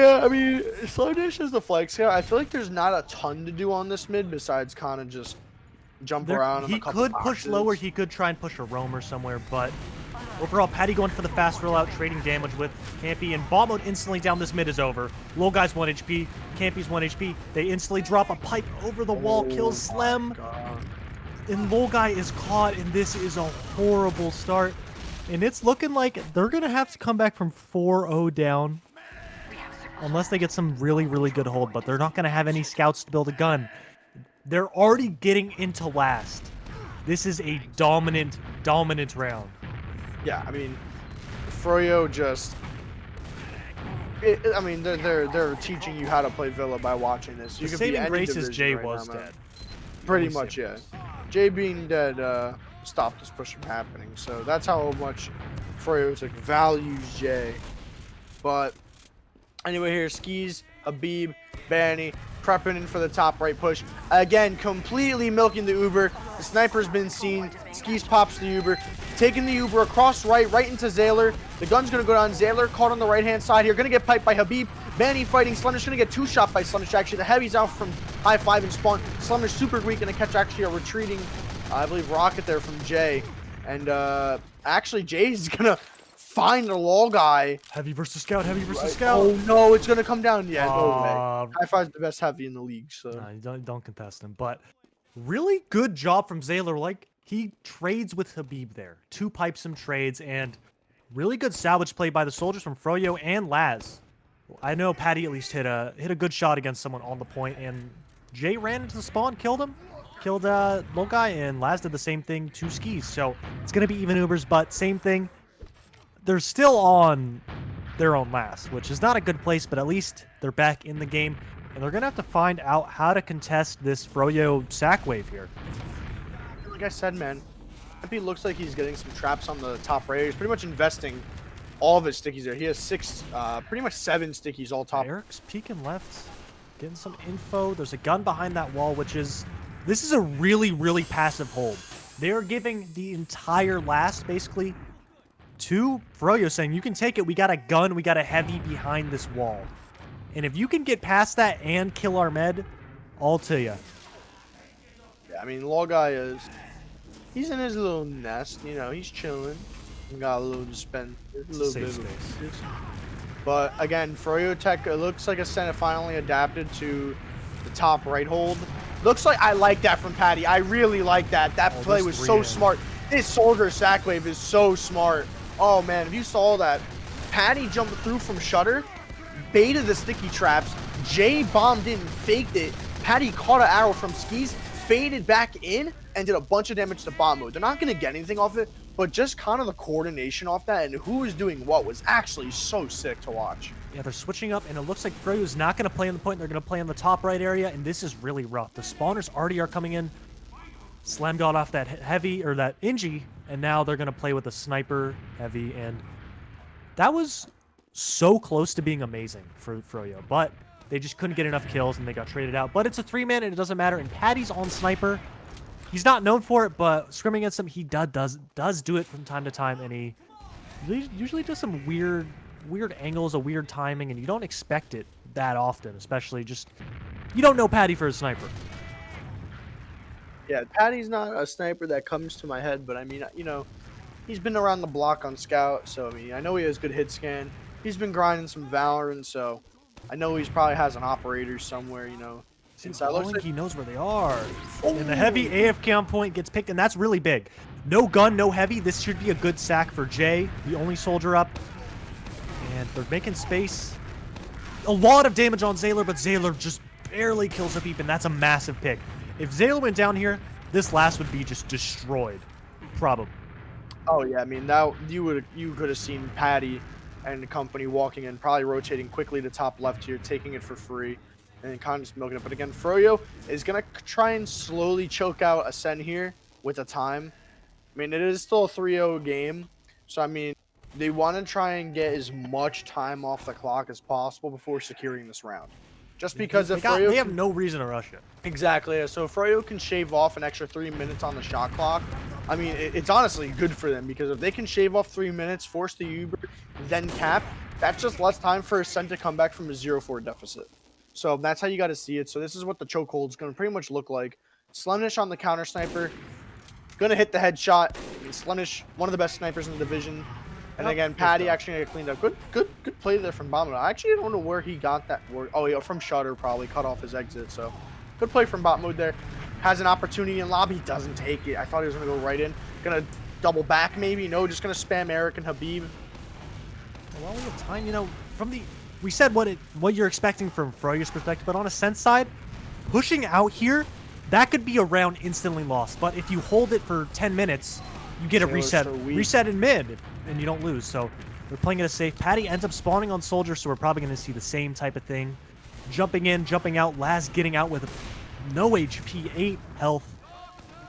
Yeah, I mean, Slow Dish is the flex here. I feel like there's not a ton to do on this mid besides kind of just jump around. He could push lower. He could try and push a roamer somewhere, but overall, Patty going for the fast rollout, trading damage with Campy, and bomb mode instantly down. This mid is over. Low guy's 1 HP, Campy's 1 HP. They instantly drop a pipe over the wall, kills Slem, and Low guy is caught, and this is a horrible start. And it's looking like they're gonna have to come back from 4-0 down. Unless they get some really, really good hold, but they're not going to have any scouts to build a gun. They're already getting into last. This is a dominant round. Yeah, I mean, Froyo just... I mean, they're teaching you how to play Villa by watching this. You The could be saving any grace is division Jay right was now, man. dead. Pretty much, yeah. Jay being dead stopped this push from happening. So that's how much Froyotech values Jay. But... anyway, here, Skis, Habib, Banny, prepping in for the top right push. Again, completely milking the Uber. The sniper's been seen. Skis pops the Uber. Taking the Uber across right into Zayler. The gun's going to go down. Zayler caught on the right-hand side here. Going to get piped by Habib. Banny fighting. Slender's going to get 2 shot by Slender. Actually, the heavy's out from High Five and Spawn. Slender's super weak. Going to catch actually a retreating, I believe, rocket there from Jay. And actually, Jay's going to find the Lol guy. Heavy versus scout, heavy versus scout. Oh no, it's gonna come down. Yeah, no way. High Five's the best heavy in the league. So no, you don't contest him. But really good job from Zayler. Like, he trades with Habib there. 2 pipes, some trades, and really good salvage play by the soldiers from Froyo and Laz. I know Patty at least hit a good shot against someone on the point, and Jay ran into the spawn, killed him, killed low guy, and Laz did the same thing to Skis. So it's gonna be even Ubers, but same thing. They're still on their own last, which is not a good place, but at least they're back in the game, and they're gonna have to find out how to contest this Froyo sack wave here. Like I said, man, MP looks like he's getting some traps on the top right. He's pretty much investing all of his stickies there. He has pretty much 7 stickies all top. Eric's peeking left, getting some info. There's a gun behind that wall, this is a really, really passive hold. They're giving the entire last, basically, to Froyo, saying, you can take it, we got a gun, we got a heavy behind this wall. And if you can get past that and kill our med, all to you. Yeah, I mean, Law Guy he's in his little nest, you know, he's chilling. Got a little to spend, a little bit of space. But again, Froyotech, it looks like Ascent finally adapted to the top right hold. Looks like I like that from Patty. I really like that. That play was so smart. This soldier sack wave is so smart. Oh man, if you saw that, Patty jumped through from Shutter, baited the sticky traps, Jay bombed in, faked it, Patty caught an arrow from Skis, faded back in, and did a bunch of damage to bomb mode. They're not going to get anything off it, but just kind of the coordination off that and who is doing what was actually so sick to watch. Yeah, they're switching up, and it looks like Froyo's not going to play on the point. They're going to play on the top right area, and this is really rough. The spawners already are coming in. Slam got off that heavy, or that Ingy, and now they're going to play with a sniper heavy, and that was so close to being amazing for Froyo, but they just couldn't get enough kills, and they got traded out. But it's a 3-man, and it doesn't matter, and Patty's on sniper. He's not known for it, but scrimming against him, he does do it from time to time, and he usually does some weird angles, a weird timing, and you don't expect it that often, especially just, you don't know Patty for a sniper. Yeah, Patty's not a sniper that comes to my head, but I mean, you know, he's been around the block on Scout, so I mean, I know he has good hit scan. He's been grinding some Valorant, so I know he's probably has an operator somewhere, you know. Since I think he knows where they are. And the heavy AFK on point gets picked, and that's really big. No gun, no heavy. This should be a good sack for Jay, the only soldier up. And they're making space. A lot of damage on Zaylor, but Zaylor just barely kills a peep, and that's a massive pick. If Zaylor went down here, this last would be just destroyed. Probably. Oh yeah, I mean, that you could have seen Patty and the company walking in, probably rotating quickly to top left here, taking it for free, and then kind of just milking it. But again, Froyo is going to try and slowly choke out Ascent here with the time. I mean, it is still a 3-0 game, so I mean, they want to try and get as much time off the clock as possible before securing this round. Just because they have no reason to rush it. Exactly. So if Froyo can shave off an extra 3 minutes on the shot clock, I mean, it's honestly good for them, because if they can shave off 3 minutes, force the Uber, then cap, that's just less time for Ascent to come back from a 0-4 deficit. So that's how you got to see it. So this is what the chokehold's going to pretty much look like. Slemnish on the counter sniper, going to hit the headshot. Slemnish, one of the best snipers in the division. And again, Patty actually got cleaned up. Good play there from Bottom. I actually don't know where he got that word. Oh yeah, from Shutter, probably cut off his exit. So good play from bot mode there. Has an opportunity in lobby, doesn't take it. I thought he was gonna go right in. Gonna double back maybe. No, just gonna spam Eric and Habib. Well, we have time, you know, we said what you're expecting from Froyo's perspective, but on Ascent's side, pushing out here, that could be a round instantly lost. But if you hold it for 10 minutes, you get a reset in mid, and you don't lose. So they're playing it safe. Patty ends up spawning on Soldier, so we're probably going to see the same type of thing. Jumping in, jumping out, Laz getting out with no HP, 8 health.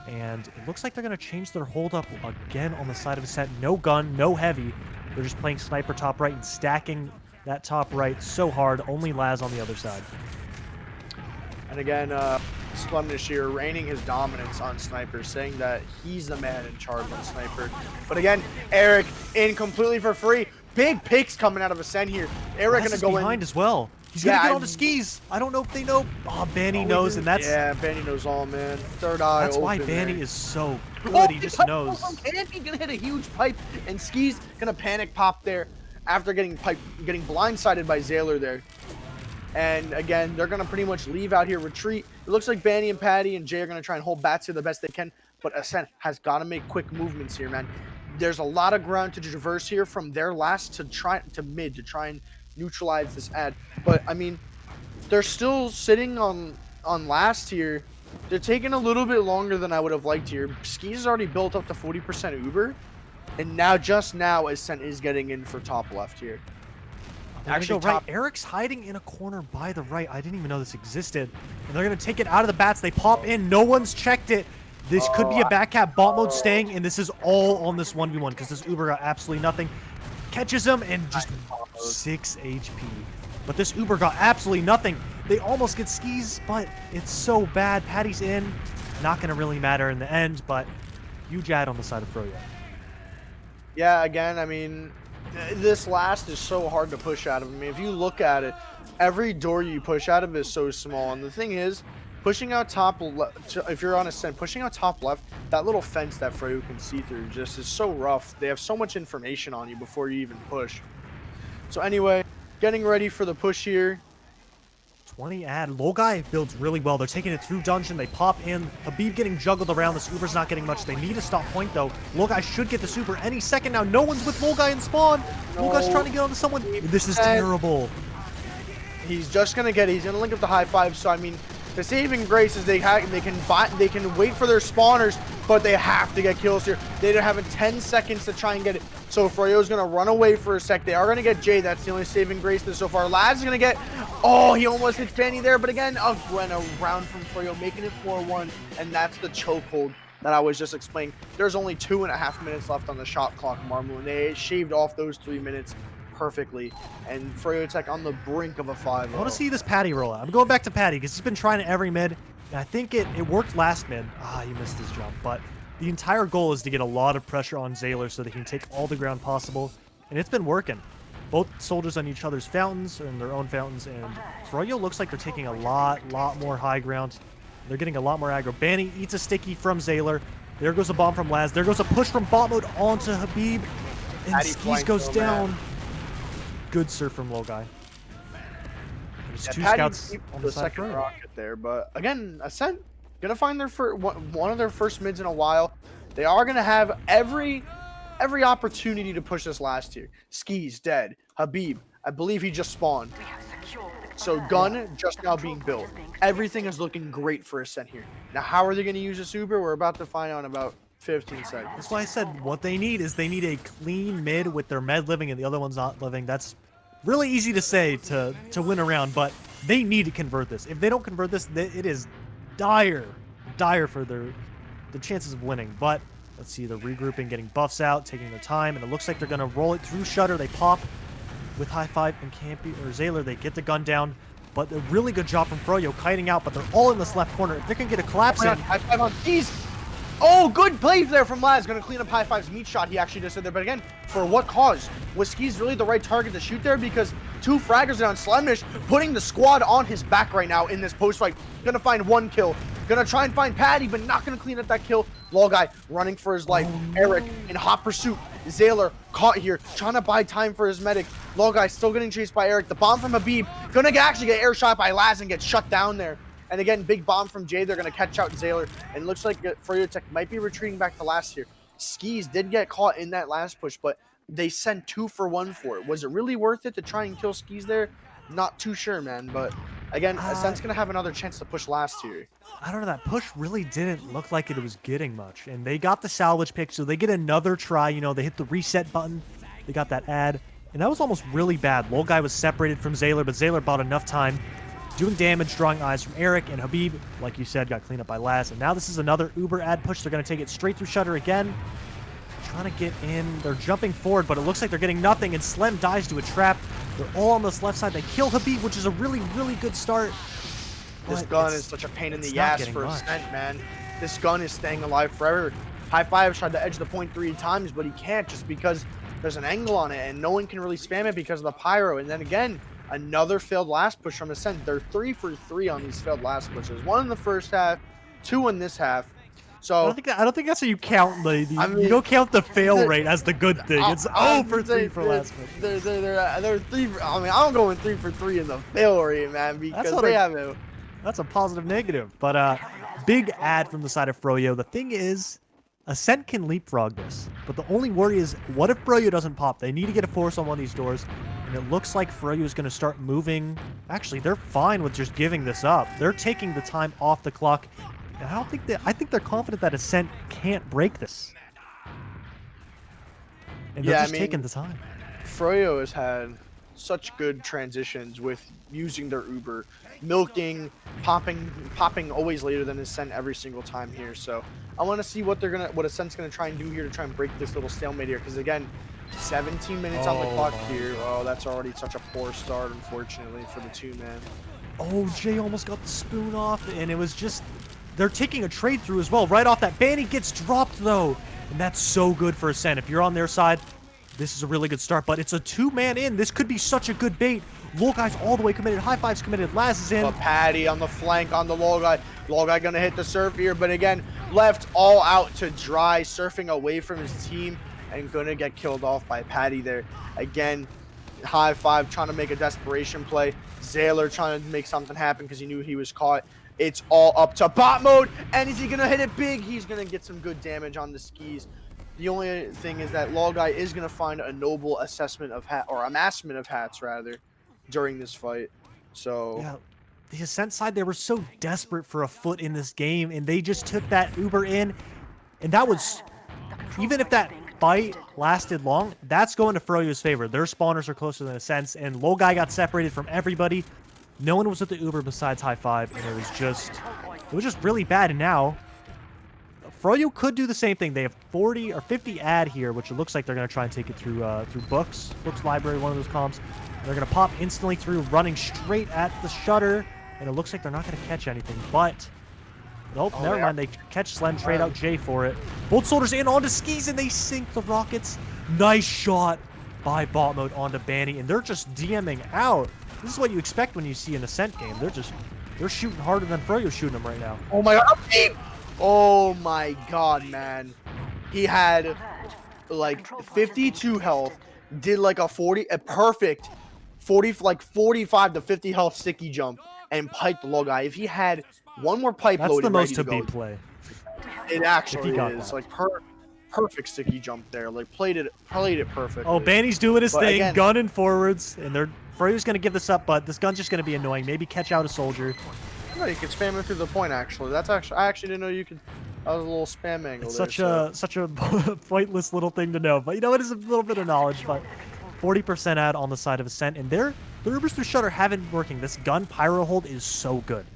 And it looks like they're going to change their hold up again on the side of Ascent. No gun, no heavy. They're just playing sniper top right and stacking that top right so hard. Only Laz on the other side. And again, Slemnish here reigning his dominance on Sniper, saying that he's the man in charge on Sniper. But again, Eric in completely for free. Big picks coming out of Ascent here. Eric gonna go behind as well. He's gonna get on the Skis. I don't know if they know. Oh, Banny knows, and that's... Yeah, Banny knows all, man. Third eye. That's why Banny is so good. He just knows. Banny gonna hit a huge pipe, and Skis gonna panic pop there after getting blindsided by Zaylor there. And again, they're going to pretty much leave out here, retreat. It looks like Banny and Patty and Jay are going to try and hold Bats here the best they can. But Ascent has got to make quick movements here, man. There's a lot of ground to traverse here from their last to mid to try and neutralize this ad. But I mean, they're still sitting on last here. They're taking a little bit longer than I would have liked here. Skis has already built up to 40% Uber, and just now Ascent is getting in for top left here. Actually, right. Eric's hiding in a corner by the right. I didn't even know this existed. And they're going to take it out of the bats. They pop in. No one's checked it. This could be a back cap. Bot mode staying, and this is all on this 1v1 because this Uber got absolutely nothing. Catches him and just 6 HP. But this Uber got absolutely nothing. They almost get skis, but it's so bad. Patty's in. Not going to really matter in the end, but huge ad on the side of Froyo. Yeah, again, I mean, this last is so hard to push out of. I mean, if you look at it, every door you push out of is so small. And the thing is, pushing out top left, if you're on Ascent, pushing out top left, that little fence that Froyo can see through just is so rough. They have so much information on you before you even push. So anyway, getting ready for the push here. 20 ad. Lolgai builds really well. They're taking it through dungeon. They pop in. Habib getting juggled around. This Uber's not getting much. They need a stop point, though. Lolgai should get the super any second now. No one's with Lolgai in spawn. No. Lolgai's trying to get onto someone. This is terrible. He's just going to get it. He's going to link up the high five. So, I mean, the saving grace is they can wait for their spawners, but they have to get kills here. They're having 10 seconds to try and get it. So Froyo's going to run away for a sec. They are going to get Jay. That's the only saving grace so far. Laz is going to get... Oh, he almost hits Fanny there. But again, went around from Froyo, making it 4-1. And that's the chokehold that I was just explaining. There's only 2.5 minutes left on the shot clock, Marmu. And they shaved off those 3 minutes perfectly. And Froyotech on the brink of a 5-0. I want to see this Patty roll out. I'm going back to Patty because he's been trying it every mid. And I think it worked last mid. He missed his jump. But the entire goal is to get a lot of pressure on Zaylor so they can take all the ground possible. And it's been working. Both soldiers on each other's fountains, or in their own fountains. And Froyo looks like they're taking a lot more high ground. They're getting a lot more aggro. Banny eats a sticky from Zaylor. There goes a bomb from Laz. There goes a push from bot mode onto Habib. And Skis goes down. Good serve from Lolgai. There's two scouts on the second rocket there, but again, Ascent gonna find their one of their first mids in a while. They are gonna have every opportunity to push this last tier. Skis dead. Habib, I believe he just spawned. So gun just now being built. Everything is looking great for Ascent here. Now, how are they gonna use this Uber? We're about to find out in about 15 seconds. That's why I said what they need is they need a clean mid with their med living and the other one's not living. That's really easy to say to win a round, but they need to convert this. If they don't convert this, it is dire for the chances of winning. But let's see, they're regrouping, getting buffs out, taking their time, and it looks like they're gonna roll it through Shutter. They pop with high five and Campy or Zaylor. They get the gun down, but a really good job from Froyo kiting out. But they're all in this left corner. If they can get a collapse in, high five on Skis. Oh, good play there from Laz. Going to clean up high five's meat shot. He actually just did there. But again, for what cause? Was Skis really the right target to shoot there? Because 2 fraggers down. Slemish putting the squad on his back right now in this post fight. Going to find 1 kill. Going to try and find Patty, but not going to clean up that kill. Lolgai running for his life. Eric in hot pursuit. Zaylor caught here, trying to buy time for his medic. Lolgai still getting chased by Eric. The bomb from Habib. Going to actually get air shot by Laz and get shut down there. And again, big bomb from Jay. They're going to catch out Zaylor. And it looks like Froyotech might be retreating back to last year. Skis did get caught in that last push, but they sent 2 for 1 for it. Was it really worth it to try and kill Skis there? Not too sure, man. But again, Ascent's going to have another chance to push last year. I don't know. That push really didn't look like it was getting much. And they got the salvage pick, so they get another try. You know, they hit the reset button. They got that ad. And that was almost really bad. Lolgai was separated from Zaylor, but Zaylor bought enough time. Doing damage, drawing eyes from Eric, and Habib, like you said, got cleaned up by Laz. And now this is another Uber ad push. They're going to take it straight through Shutter again. Trying to get in. They're jumping forward, but it looks like they're getting nothing, and Slem dies to a trap. They're all on this left side. They kill Habib, which is a really, really good start. This gun is such a pain in the ass for Ascent, man. This gun is staying alive forever. High Five tried to edge the point 3 times, but he can't just because there's an angle on it, and no one can really spam it because of the pyro. And then again, another failed last push from Ascent. They're 3 for 3 on these failed last pushes. 1 in the first half, 2 in this half. So I don't think that's how you count the I mean, you don't count the fail rate as the good thing. It's 0 for 3 for last push. They're 3 for, I mean, I don't go in 3 for 3 in the fail rate, man, because they have it. That's a positive negative. But big ad from the side of Froyo. The thing is, Ascent can leapfrog this, but the only worry is, what if Froyo doesn't pop? They need to get a force on one of these doors. And it looks like Froyo is going to start moving. Actually, they're fine with just giving this up. They're taking the time off the clock. And I think they're confident that Ascent can't break this. And they're just taking the time. Froyo has had such good transitions with using their Uber, milking, popping always later than Ascent every single time here. So I want to see what Ascent's gonna try and do here to try and break this little stalemate here. Because again, 17 minutes on the clock here. Oh, that's already such a poor start, unfortunately, for the two-man. Oh, Jay almost got the spoon off, and it was just... They're taking a trade through as well. Right off that. Banny gets dropped, though. And that's so good for Ascent. If you're on their side, this is a really good start. But it's a two-man in. This could be such a good bait. Lol-Guy's all the way committed. High Five's committed. Laz is in. But Patty on the flank on the Lol-Guy. Lol-Guy gonna hit the surf here, but again, left all out to dry, surfing away from his team, and gonna get killed off by Patty there. Again, High Five trying to make a desperation play. Zayler trying to make something happen because he knew he was caught. It's all up to bot mode, and is he gonna hit it big? He's gonna get some good damage on the skis. The only thing is that Lol-Guy is gonna find a noble assessment of amassment of hats rather, during this fight. So yeah, the Ascent side, they were so desperate for a foot in this game, and they just took that Uber in, and that was, even if that fight lasted long, that's going to Froyo's favor. Their spawners are closer than Ascent's, and Lol-Guy got separated from everybody. No one was at the Uber besides High Five, and it was just really bad. And now Froyo could do the same thing. They have 40 or 50 ad here, which it looks like they're going to try and take it through books library, one of those comms. They're going to pop instantly through, running straight at the shutter, and it looks like they're not going to catch anything. But nope, never mind. They catch Slem, trade out Jay for it. Both soldiers in onto skis, and they sink the rockets. Nice shot by bot mode onto Banny, and they're just DMing out. This is what you expect when you see an Ascent game. They're shooting harder than Froyo's shooting them right now. Oh my god! Oh my god, man. He had like 52 health, did like a perfect 45 to 50 health sticky jump, and piped the Lol-Guy. If he had one more pipe loaded, that's the most to beat play. It actually is like perfect sticky jump there. Like played it perfectly. Oh, Banny's doing his thing, again, gunning forwards, and Froyo's gonna give this up, but this gun's just gonna be annoying. Maybe catch out a soldier. No, you can spam it through the point. Actually, I actually didn't know you could. That was a little spam angle. It's there, such a pointless little thing to know, but you know it is a little bit of knowledge. But 40% ad on the side of Ascent, and the Ubers through shutter haven't been working. This gun pyro hold is so good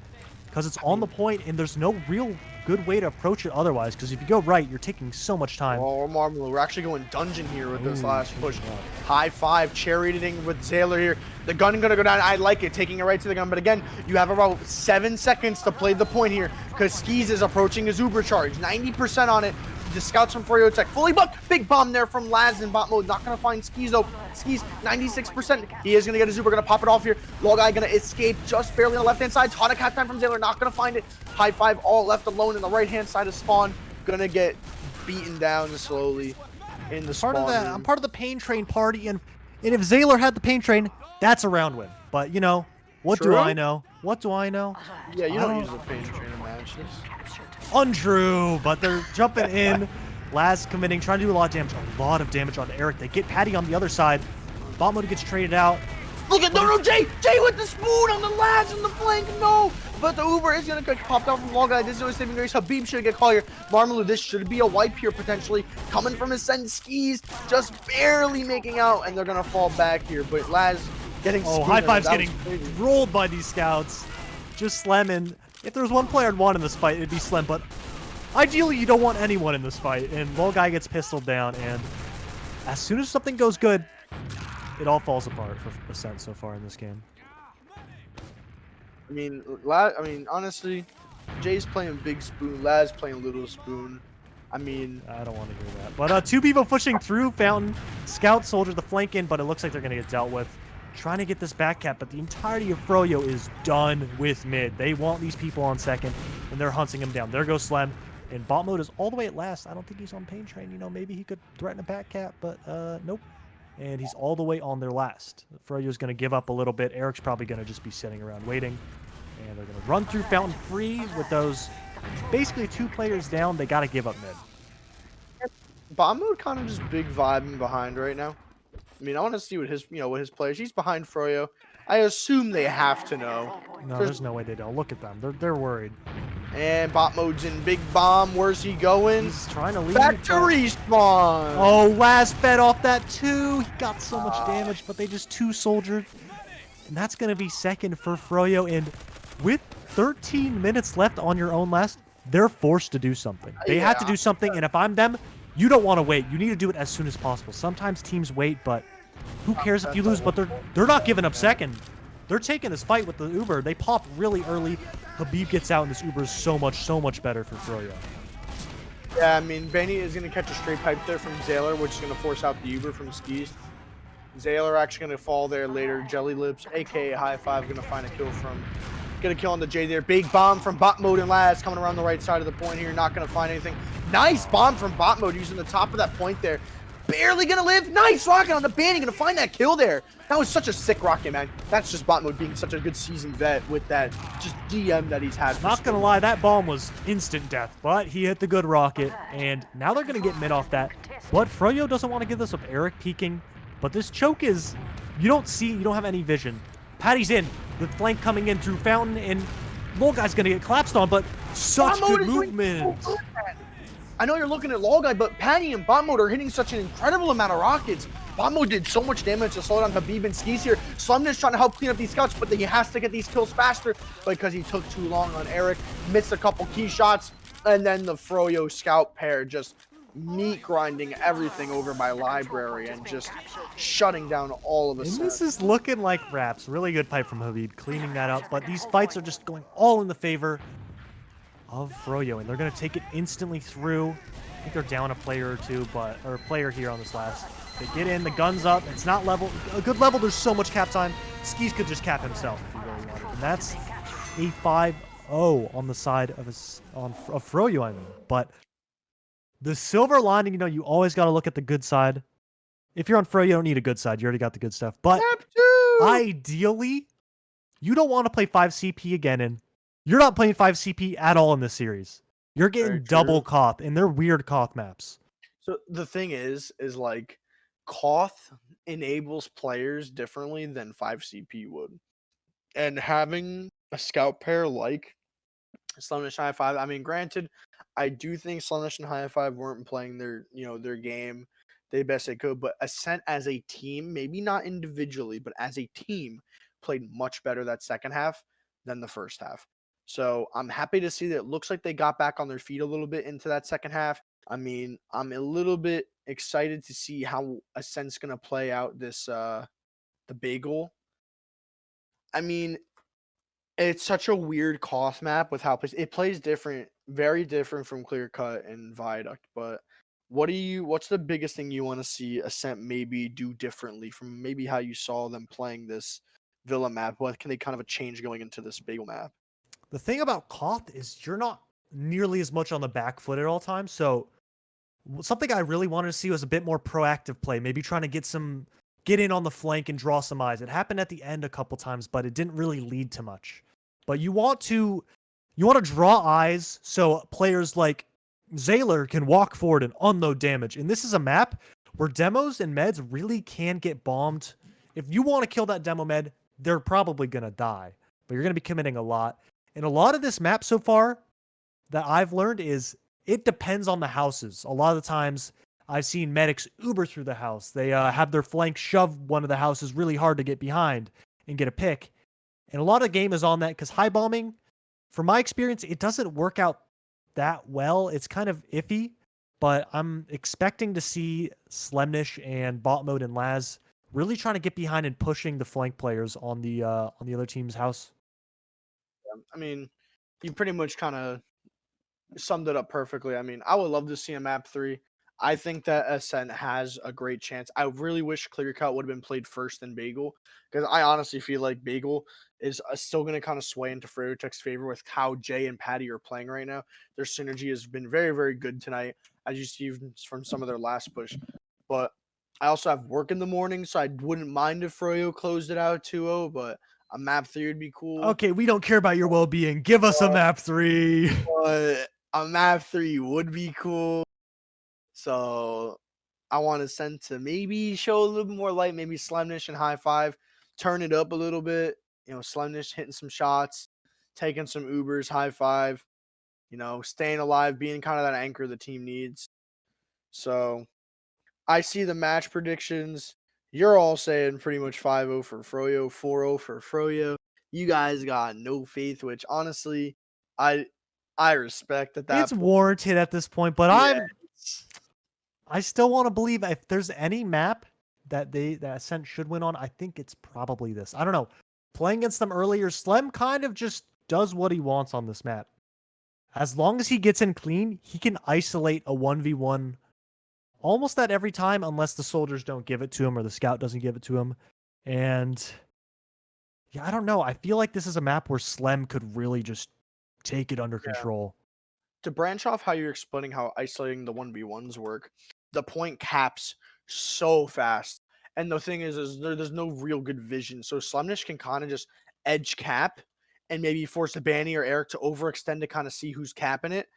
because it's on the point, and there's no real good way to approach it otherwise. Because if you go right, you're taking so much time. Oh, Marmalou, we're actually going dungeon here with this last push. High Five, charioting with Zayler here. The gun gonna go down. I like it, taking it right to the gun. But again, you have about 7 seconds to play the point here because Skis is approaching his Uber charge. 90% on it. The scouts from Froyotech fully booked. Big bomb there from Laz in bot mode. Not gonna find Skis though. Skis 96%. He is gonna get his Uber. Gonna pop it off here. Lol-Guy gonna escape just barely on the left hand side. Tonic half time from Zayler. Not gonna find it. High Five all left alone in the right hand side of spawn. Gonna get beaten down slowly in the spawn. I'm part of the pain train party, and if Zayler had the pain train, that's a round win. But you know, what do I know? What do I know? Yeah, you don't use the pain train in matches. Untrue, but they're jumping in. Laz committing, trying to do a lot of damage on Eric. They get Patty on the other side. Bot mode gets traded out. Look at no, Jay with the spoon on the Laz in the flank. No, but the Uber is gonna get popped out from Lol-Guy. This is a saving grace. Habib should get caught here. Marmalou, this should be a wipe here potentially. Coming from Ascent, Skis just barely making out, and they're gonna fall back here. But Laz getting High Five's getting rolled by these scouts. Just slamming. If there was one player I'd want in this fight, it'd be Slem, but ideally you don't want anyone in this fight, and Lol-Guy gets pistoled down, and as soon as something goes good, it all falls apart for Ascent so far in this game. I mean, honestly, Jay's playing big spoon, Laz playing little spoon. I mean, I don't want to hear that. But two people pushing through Fountain, Scout Soldier, the flank in, but it looks like they're going to get dealt with. Trying to get this back cap, but the entirety of Froyo is done with mid. They want these people on second, and they're hunting him down. There goes Slem, and bot mode is all the way at last. I don't think he's on pain train. You know, maybe he could threaten a back cap, but nope. And he's all the way on their last. Froyo's going to give up a little bit. Eric's probably going to just be sitting around waiting, and they're going to run through Fountain free with those basically 2 players down. They got to give up mid. Bot mode kind of just big vibing behind right now. I mean, I want to see what his players. He's behind Froyo. I assume they have to know. No, there's no way they don't. Look at them. They're worried. And bot mode's in big bomb. Where's he going? He's trying to leave. Back to respawn. Oh, Laz fed off that too. He got so much damage, but they just two-soldiered. And that's going to be second for Froyo. And with 13 minutes left on your own last, they're forced to do something. They have to do something, and if I'm them, you don't want to wait. You need to do it as soon as possible. Sometimes teams wait, but who cares if you lose? But they're not giving up second. They're taking this fight with the Uber. They pop really early. Habib gets out, and this Uber is so much better for Froyo. Yeah, I mean, Benny is going to catch a straight pipe there from Zaylor, which is going to force out the Uber from Skis. Zaylor actually going to fall there later. Jelly Lips, a.k.a. High Five, going to find a kill from... Get a kill on the J there. Big bomb from bot mode and Laz coming around the right side of the point here. Not going to find anything. Nice bomb from bot mode using the top of that point there. Barely going to live. Nice rocket on the Banny. Going to find that kill there. That was such a sick rocket, man. That's just bot mode being such a good seasoned vet with that just DM that he's had. Not going to lie, that bomb was instant death, but he hit the good rocket, and now they're going to get mid off that. But Froyo doesn't want to give this up. Eric peeking, but this choke is, you don't have any vision. Patty's in, the flank coming in through Fountain, and Lolguy's going to get collapsed on, but such good movement. I know you're looking at Lolguy, but Patty and bot mode are hitting such an incredible amount of rockets. Bot mode did so much damage to slow down Habib and Skis here. Slumness trying to help clean up these scouts, but he has to get these kills faster because he took too long on Eric, missed a couple key shots, and then the Froyo scout pair just meat grinding everything over by Library and just shutting down all of us. And this is looking like Raps. Really good pipe from Habib, cleaning that up. But these fights are just going all in the favor of Froyo, and they're going to take it instantly through. I think they're down a player or two, or a player here on this last. They get in, the gun's up. It's not level. A good level, there's so much cap time. Skis could just cap himself if he really wanted. And that's a 5-0 on the side of Froyo, I mean. But the silver lining, you always got to look at the good side. If you're on Froyo, you don't need a good side. You already got the good stuff. But ideally, you don't want to play 5 CP again, and you're not playing 5 CP at all in this series. You're getting double Koth, and they're weird Koth maps. So the thing is like, Koth enables players differently than 5 CP would. And having a scout pair like Slumnish High Five, I mean, granted, I do think Slumnish and High Five weren't playing their game the best they could, but Ascent as a team, maybe not individually, but as a team, played much better that second half than the first half. So I'm happy to see that it looks like they got back on their feet a little bit into that second half. I mean, I'm a little bit excited to see how Ascent's going to play out this the Bagel. I mean, it's such a weird Koth map with how it plays different, very different from Clear Cut and Viaduct. But what's the biggest thing you want to see Ascent maybe do differently from maybe how you saw them playing this Villa map? What can they kind of a change going into this Bagel map? The thing about Koth is you're not nearly as much on the back foot at all times. So something I really wanted to see was a bit more proactive play, maybe trying to get in on the flank and draw some eyes. It happened at the end a couple times, but it didn't really lead to much. But you want to draw eyes so players like Zaylor can walk forward and unload damage. And this is a map where demos and meds really can get bombed. If you want to kill that demo med, they're probably going to die, but you're going to be committing a lot. And a lot of this map so far that I've learned is it depends on the houses. A lot of the times I've seen medics Uber through the house. They have their flank shove one of the houses really hard to get behind and get a pick. And a lot of the game is on that because high bombing, from my experience, it doesn't work out that well. It's kind of iffy, but I'm expecting to see Slemnish and bot mode and Laz really trying to get behind and pushing the flank players on the other team's house. I mean, you pretty much kind of summed it up perfectly. I mean, I would love to see a map 3. I think that Ascent has a great chance. I really wish Clear Cut would have been played first than Bagel, because I honestly feel like Bagel is still going to kind of sway into Froyotech's favor with how Jay and Patty are playing right now. Their synergy has been very, very good tonight, as you see from some of their last push. But I also have work in the morning, so I wouldn't mind if Froyo closed it out 2-0, but a map 3 would be cool. Okay, we don't care about your well-being. Give us a map 3. But a map 3 would be cool. So I want Ascent to maybe show a little bit more light, maybe Slemnish and High Five, turn it up a little bit. Slemnish hitting some shots, taking some Ubers, High Five, staying alive, being kind of that anchor the team needs. So I see the match predictions. You're all saying pretty much 5-0 for Froyo, 4-0 for Froyo. You guys got no faith, which honestly, I respect at that It's point. warranted at this point, but Yeah. I still want to believe if there's any map that Ascent should win on, I think it's probably this. I don't know. Playing against them earlier, Slem kind of just does what he wants on this map. As long as he gets in clean, he can isolate a 1v1 almost at every time, unless the soldiers don't give it to him or the scout doesn't give it to him. And yeah, I don't know. I feel like this is a map where Slem could really just take it under control. To branch off how you're explaining how isolating the 1v1s work, the point caps so fast. And the thing is there's no real good vision. So Slemnish can kind of just edge cap and maybe force Banny or Eric to overextend to kind of see who's capping it.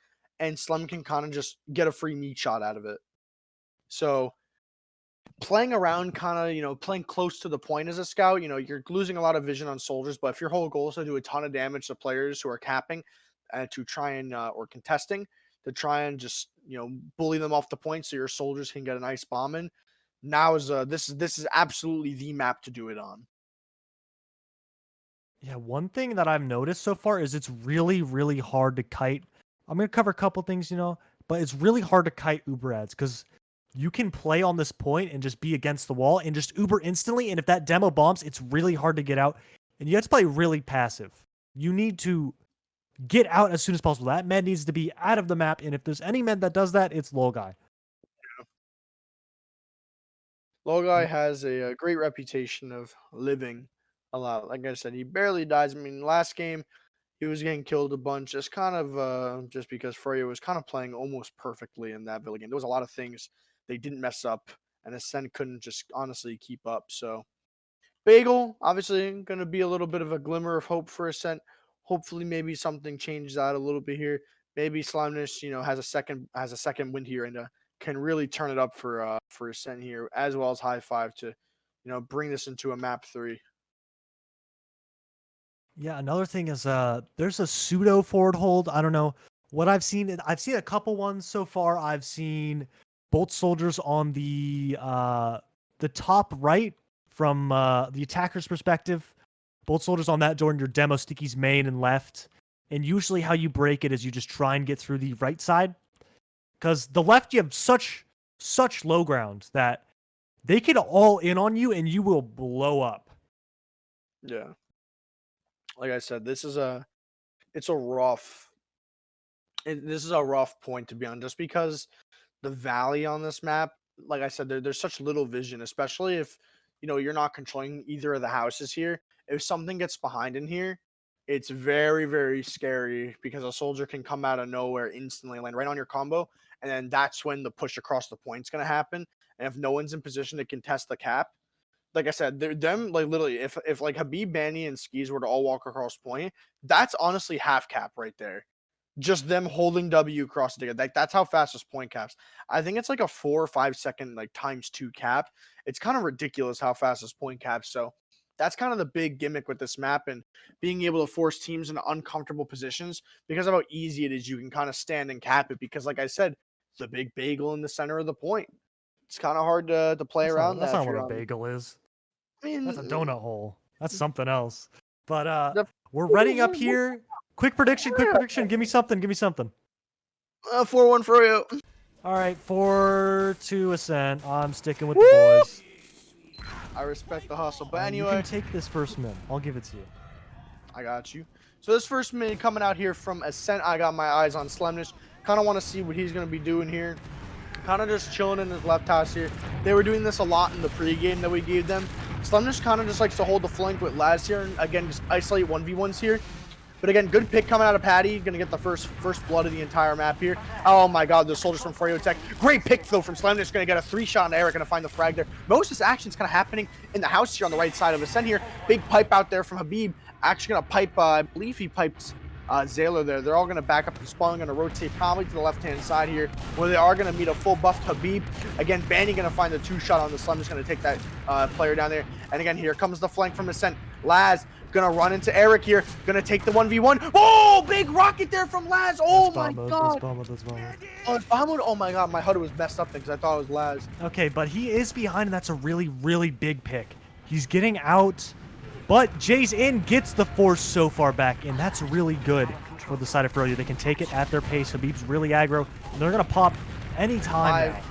And Slem can kind of just get a free meat shot out of it. So playing around kind of, playing close to the point as a scout, you're losing a lot of vision on soldiers. But if your whole goal is to do a ton of damage to players who are capping, to try and or contesting, to try and just bully them off the point so your soldiers can get a nice bomb in. Now is this is absolutely the map to do it on. Yeah, one thing that I've noticed so far is it's really, really hard to kite. I'm gonna cover a couple things, but it's really hard to kite Uber ads because you can play on this point and just be against the wall and just Uber instantly. And if that demo bombs, it's really hard to get out. And you have to play really passive. You need to get out as soon as possible. That med needs to be out of the map. And if there's any med that does that, it's Logai. Logai has a great reputation of living a lot. Like I said, he barely dies. I mean, last game, he was getting killed a bunch, just kind of just because Froyo was kind of playing almost perfectly in that Villa game. There was a lot of things they didn't mess up, and Ascent couldn't just honestly keep up. So Bagel, obviously, going to be a little bit of a glimmer of hope for Ascent. Hopefully, maybe something changes out a little bit here. Maybe Slimness, has a second win here and can really turn it up for Ascent here, as well as High Five to, bring this into a map 3. Yeah, another thing is there's a pseudo forward hold. I don't know what I've seen. I've seen a couple ones so far. I've seen both soldiers on the top right from the attacker's perspective. Both soldiers on that door in your demo stickies main and left. And usually how you break it is you just try and get through the right side. Because the left, you have such low ground that they can all in on you and you will blow up. Yeah. Like I said, this is a rough point to be on, just because the valley on this map, like I said, there's such little vision, especially if you're not controlling either of the houses here. If something gets behind in here, it's very, very scary because a soldier can come out of nowhere, instantly land right on your combo, and then that's when the push across the point's going to happen. And if no one's in position to contest the cap, like I said, literally, if like Habib, Banny, and Skis were to all walk across point, that's honestly half cap right there. Just them holding W across the ticket. That's how fast this point caps. I think it's like a 4 or 5 second ×2 cap. It's kind of ridiculous how fast this point caps. So that's kind of the big gimmick with this map, and being able to force teams into uncomfortable positions because of how easy it is. You can kind of stand and cap it because, like I said, the big bagel in the center of the point. It's kind of hard to play around. That's not what a bagel is. I mean, that's a donut hole. That's something else. But we're ready up here. Quick prediction. Give me something. 4-1 for you. All right, 4-2 Ascent. I'm sticking with the boys. I respect the hustle. But anyway, you can take this first min. I'll give it to you. I got you. So this first min coming out here from Ascent, I got my eyes on Slemnish. Kind of want to see what he's going to be doing here. Kind of just chilling in his left house here. They were doing this a lot in the pregame that we gave them. Slemnish kind of just likes to hold the flank with Laz here, and again, just isolate 1v1s here. But again, good pick coming out of Patty. Going to get the first blood of the entire map here. Oh my god, the soldiers from Froyotech. Great pick though from Slemnish. Going to get a 3-shot on Eric. Going to find the frag there. Most of this action is kind of happening in the house here on the right side of Ascent here. Big pipe out there from Habib. Actually going to pipe, I believe he piped Zayler there. They're all going to back up the spawn, going to rotate probably to the left-hand side here, where they are going to meet a full buffed Habib. Again, Banny going to find the 2-shot on the Slum, just going to take that player down there. And again, here comes the flank from Ascent. Laz going to run into Eric here, going to take the 1v1. Oh, big rocket there from Laz. Oh my god. That's bomb mode. Oh, it's bomb mode? Oh my god, my HUD was messed up because I thought it was Laz. Okay, but he is behind, and that's a really, really big pick. He's getting out, but Jay's in, gets the force so far back, and that's really good for the side of Froyo. They can take it at their pace. Habib's really aggro, and they're going to pop anytime now.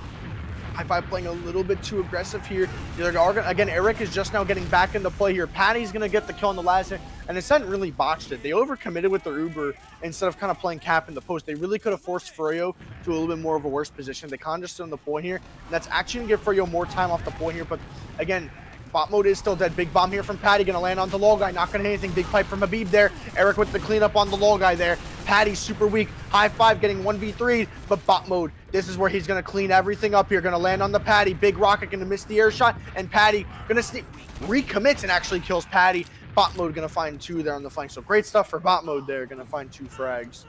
High-Five playing a little bit too aggressive here. Again, Eric is just now getting back into play here. Patty's going to get the kill on the last hit, and Ascent really botched it. They overcommitted with their Uber instead of kind of playing cap in the post. They really could have forced Froyo to a little bit more of a worse position. They kind of just stood on the point here, and that's actually going to give Froyo more time off the point here, but again, bot mode is still dead. Big bomb here from Patty, gonna land on the low guy, not gonna hit anything. Big pipe from Habib there. Eric with the cleanup on the low guy there. Patty's super weak. High-Five getting 1v3, but bot mode, this is where he's gonna clean everything up here. Gonna land on the Patty. Big rocket gonna miss the air shot, and Patty gonna recommits and actually kills Patty. Bot mode gonna find 2 there on the flank. So great stuff for bot mode there. Gonna find 2 frags.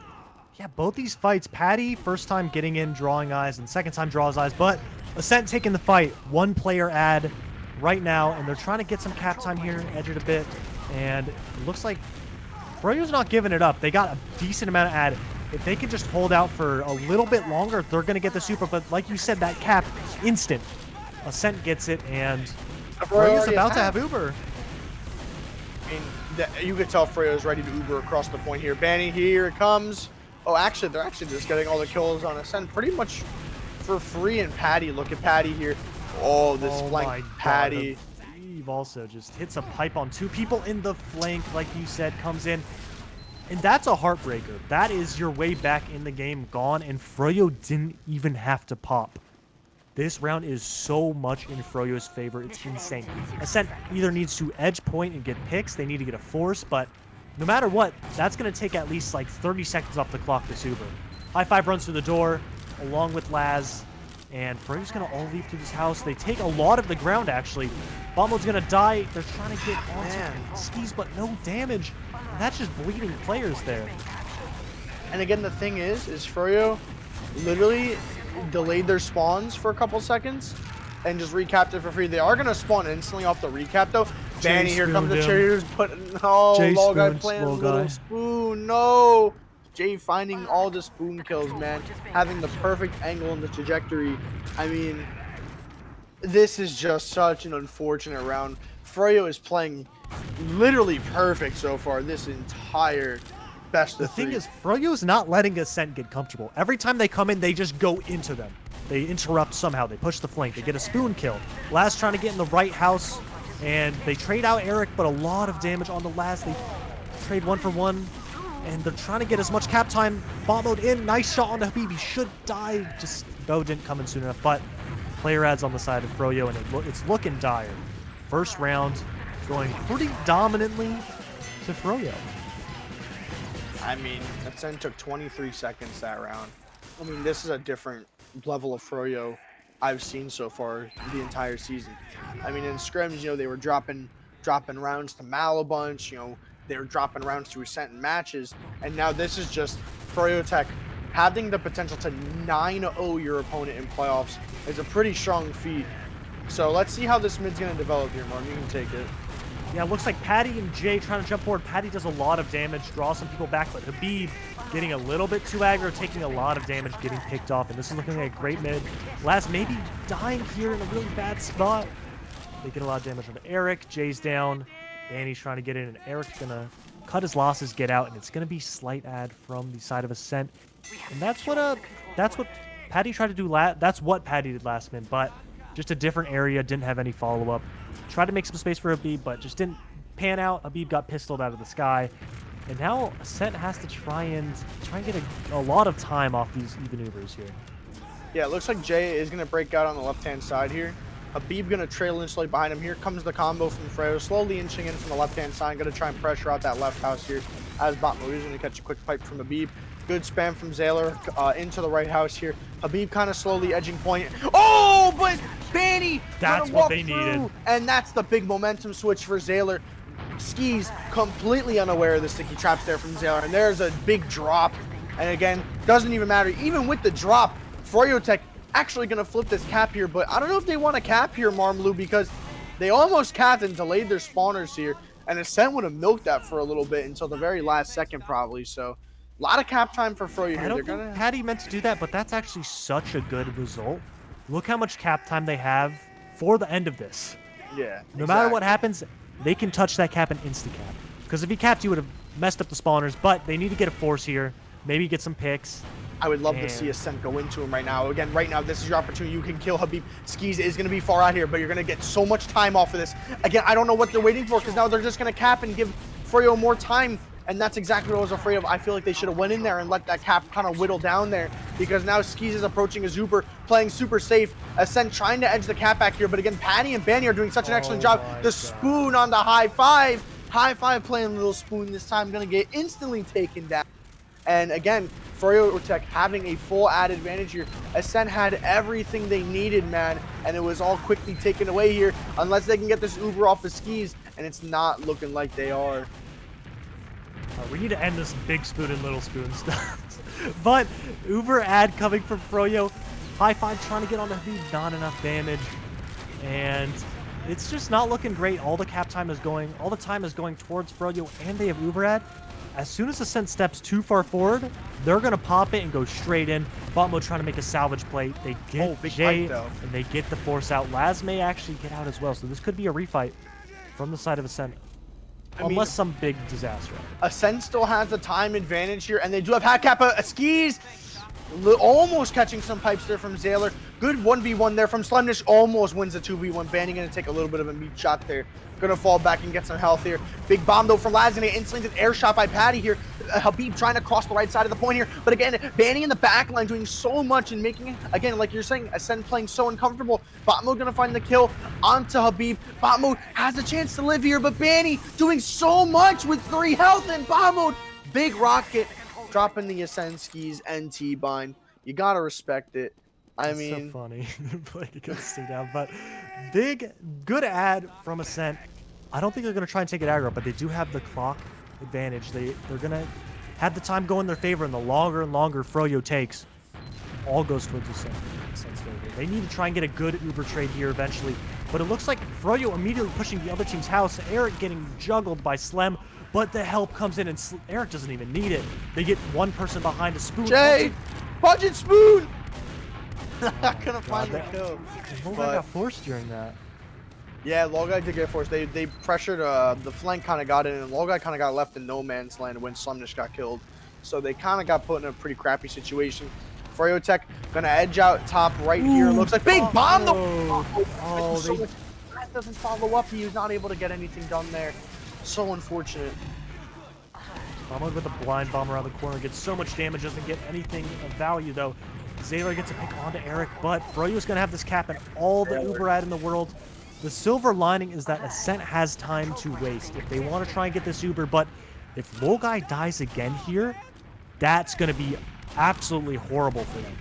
Yeah, both these fights, Patty, first time getting in, drawing eyes, and second time draws eyes, but Ascent taking the fight. 1 player ad right now, and they're trying to get some cap time here, edge it a bit, and it looks like Froyo's not giving it up. They got a decent amount of ad. If they can just hold out for a little bit longer, they're going to get the super, but like you said, that cap, instant. Ascent gets it, and Froyo's about to have Uber. I mean, you could tell Froyo's ready to Uber across the point here. Banny, here it comes. Oh, actually, they're actually just getting all the kills on Ascent pretty much for free, and Patty, look at Patty here. Oh, this flank Patty. Eve also just hits a pipe on 2 people in the flank, like you said, comes in. And that's a heartbreaker. That is your way back in the game gone, and Froyo didn't even have to pop. This round is so much in Froyo's favor. It's insane. Ascent either needs to edge point and get picks. They need to get a force, but no matter what, that's going to take at least like 30 seconds off the clock to Super. High-Five runs through the door, along with Laz. And Froyo's going to all leave through this house. They take a lot of the ground, actually. Bomb mode's going to die. They're trying to get onto skis, but no damage. And that's just bleeding players there. And again, the thing is Froyo literally delayed their spawns for a couple seconds and just recapped it for free. They are going to spawn instantly off the recap, though. Banny, here comes the cheers. Low guy playing a little spoon. No. Jay finding all the spoon kills, man. Having the perfect angle and the trajectory. I mean, this is just such an unfortunate round. Froyo is playing literally perfect so far this entire best of 3. The thing is, Froyo's not letting Ascent get comfortable. Every time they come in, they just go into them. They interrupt somehow. They push the flank. They get a spoon kill. Last trying to get in the right house, and they trade out Eric, but a lot of damage on the last. They trade 1 for 1. And they're trying to get as much cap time. Bomb mode in. Nice shot on the Habib. He should die. Just Bo didn't come in soon enough. But player ads on the side of Froyo, and it's looking dire. First round going pretty dominantly to Froyo. I mean, Ascent took 23 seconds that round. I mean, this is a different level of Froyo I've seen so far the entire season. I mean, in scrims, they were dropping rounds to Mal a bunch, they were dropping rounds to Ascent in matches, and now this is just Froyotech having the potential to 9-0 your opponent in playoffs is a pretty strong feat. So let's see how this mid's going to develop here, Martin. You can take it. Yeah, it looks like Patty and Jay trying to jump forward. Patty does a lot of damage, draws some people back, but Habib getting a little bit too aggro, taking a lot of damage, getting picked off, and this is looking like a great mid. Last maybe dying here in a really bad spot. They get a lot of damage on Eric. Jay's down. Danny's trying to get in, and Eric's going to cut his losses, get out, and it's going to be slight ad from the side of Ascent. And that's what Patty tried to do that's what Patty did last mid, but just a different area, didn't have any follow-up. Tried to make some space for Habib, but just didn't pan out. Habib got pistoled out of the sky. And now Ascent has to try and get a lot of time off these even Ubers here. Yeah, it looks like Jay is going to break out on the left-hand side here. Habib going to trail in slowly behind him. Here comes the combo from Froyo, slowly inching in from the left-hand side. Going to try and pressure out that left house here as bot mode is going to catch a quick pipe from Habib. Good spam from Zayler into the right house here. Habib kind of slowly edging point. Oh, but Banny! That's what they needed. And that's the big momentum switch for Zayler. Skis completely unaware of the sticky traps there from Zaylor, and there's a big drop. And again, doesn't even matter. Even with the drop, Froyotech actually going to flip this cap here, but I don't know if they want to cap here, Marmalou, because they almost capped and delayed their spawners here, and Ascent would have milked that for a little bit until the very last second probably. So a lot of cap time for Froyo here. I don't think Patty meant to do that, but that's actually such a good result. Look how much cap time they have for the end of this. Yeah. No matter what happens, they can touch that cap and insta-cap. Because if he capped, you would have messed up the spawners, but they need to get a force here, maybe get some picks. I would love to see Ascent go into him right now. Again, right now, this is your opportunity. You can kill Habib. Skis is going to be far out here, but you're going to get so much time off of this. Again, I don't know what they're waiting for, because now they're just going to cap and give Froyo more time. And that's exactly what I was afraid of. I feel like they should have went in there and let that cap kind of whittle down there, because now Skis is approaching a Zuber, playing super safe. Ascent trying to edge the cap back here, but again, Patty and Banny are doing such an excellent job. The Spoon on the high five. High five playing Little Spoon this time, going to get instantly taken down. And again, Froyotech having a full ad advantage here. Ascent had everything they needed, man, and it was all quickly taken away here, unless they can get this Uber off the Skis, and it's not looking like they are. We need to end this big spoon and little spoon stuff. But Uber ad coming from Froyo. High five trying to get on the Habib, not enough damage. And it's just not looking great. All the cap time is going, all the time is going towards Froyo, and they have Uber ad. As soon as Ascent steps too far forward, they're going to pop it and go straight in. Botmo trying to make a salvage play. They get Jay, and they get the force out. Laz may actually get out as well, so this could be a refight from the side of Ascent. Unless some big disaster. Ascent still has the time advantage here, and they do have Hat Kappa. Skis almost catching some pipes there from Zaylor. Good 1v1 there from Slemnish. Almost wins the 2v1. Banny going to take a little bit of a meat shot there. Going to fall back and get some health here. Big bomb, though, from Laz, and an instant air shot by Patty here. Habib trying to cross the right side of the point here. But again, Banny in the back line doing so much and making it, again, like you're saying, Ascent playing so uncomfortable. Botmo going to find the kill onto Habib. Botmo has a chance to live here, but Banny doing so much with 3 health, and Botmo, big rocket, dropping the Ascent Skis and T-bind. You got to respect it. I mean, so funny. Like it goes down, but good ad from Ascent. I don't think they're gonna try and take it aggro, but they do have the clock advantage. They're gonna have the time go in their favor, and the longer and longer Froyo takes, all goes towards Ascent's favor. They need to try and get a good Uber trade here eventually, but it looks like Froyo immediately pushing the other team's house. Eric getting juggled by Slem, but the help comes in, and Eric doesn't even need it. They get one person behind a Spoon. Jay, Budget Spoon. Not gonna find the kill. Logai got forced during that. Yeah, Logai did get forced. They pressured the flank, kind of got in, and Logai kind of got left in no man's land when Slemnish got killed. So they kind of got put in a pretty crappy situation. Froyotech gonna edge out top right here. Looks like big bomb. That doesn't follow up. He was not able to get anything done there. So unfortunate. Bomber with a blind bomb around the corner, gets so much damage, doesn't get anything of value though. Zaylor gets a pick onto Eric, but Froyo's gonna have this cap and all the Uber ad in the world. The silver lining is that Ascent has time to waste if they want to try and get this Uber, but if Logai dies again here, that's gonna be absolutely horrible for them.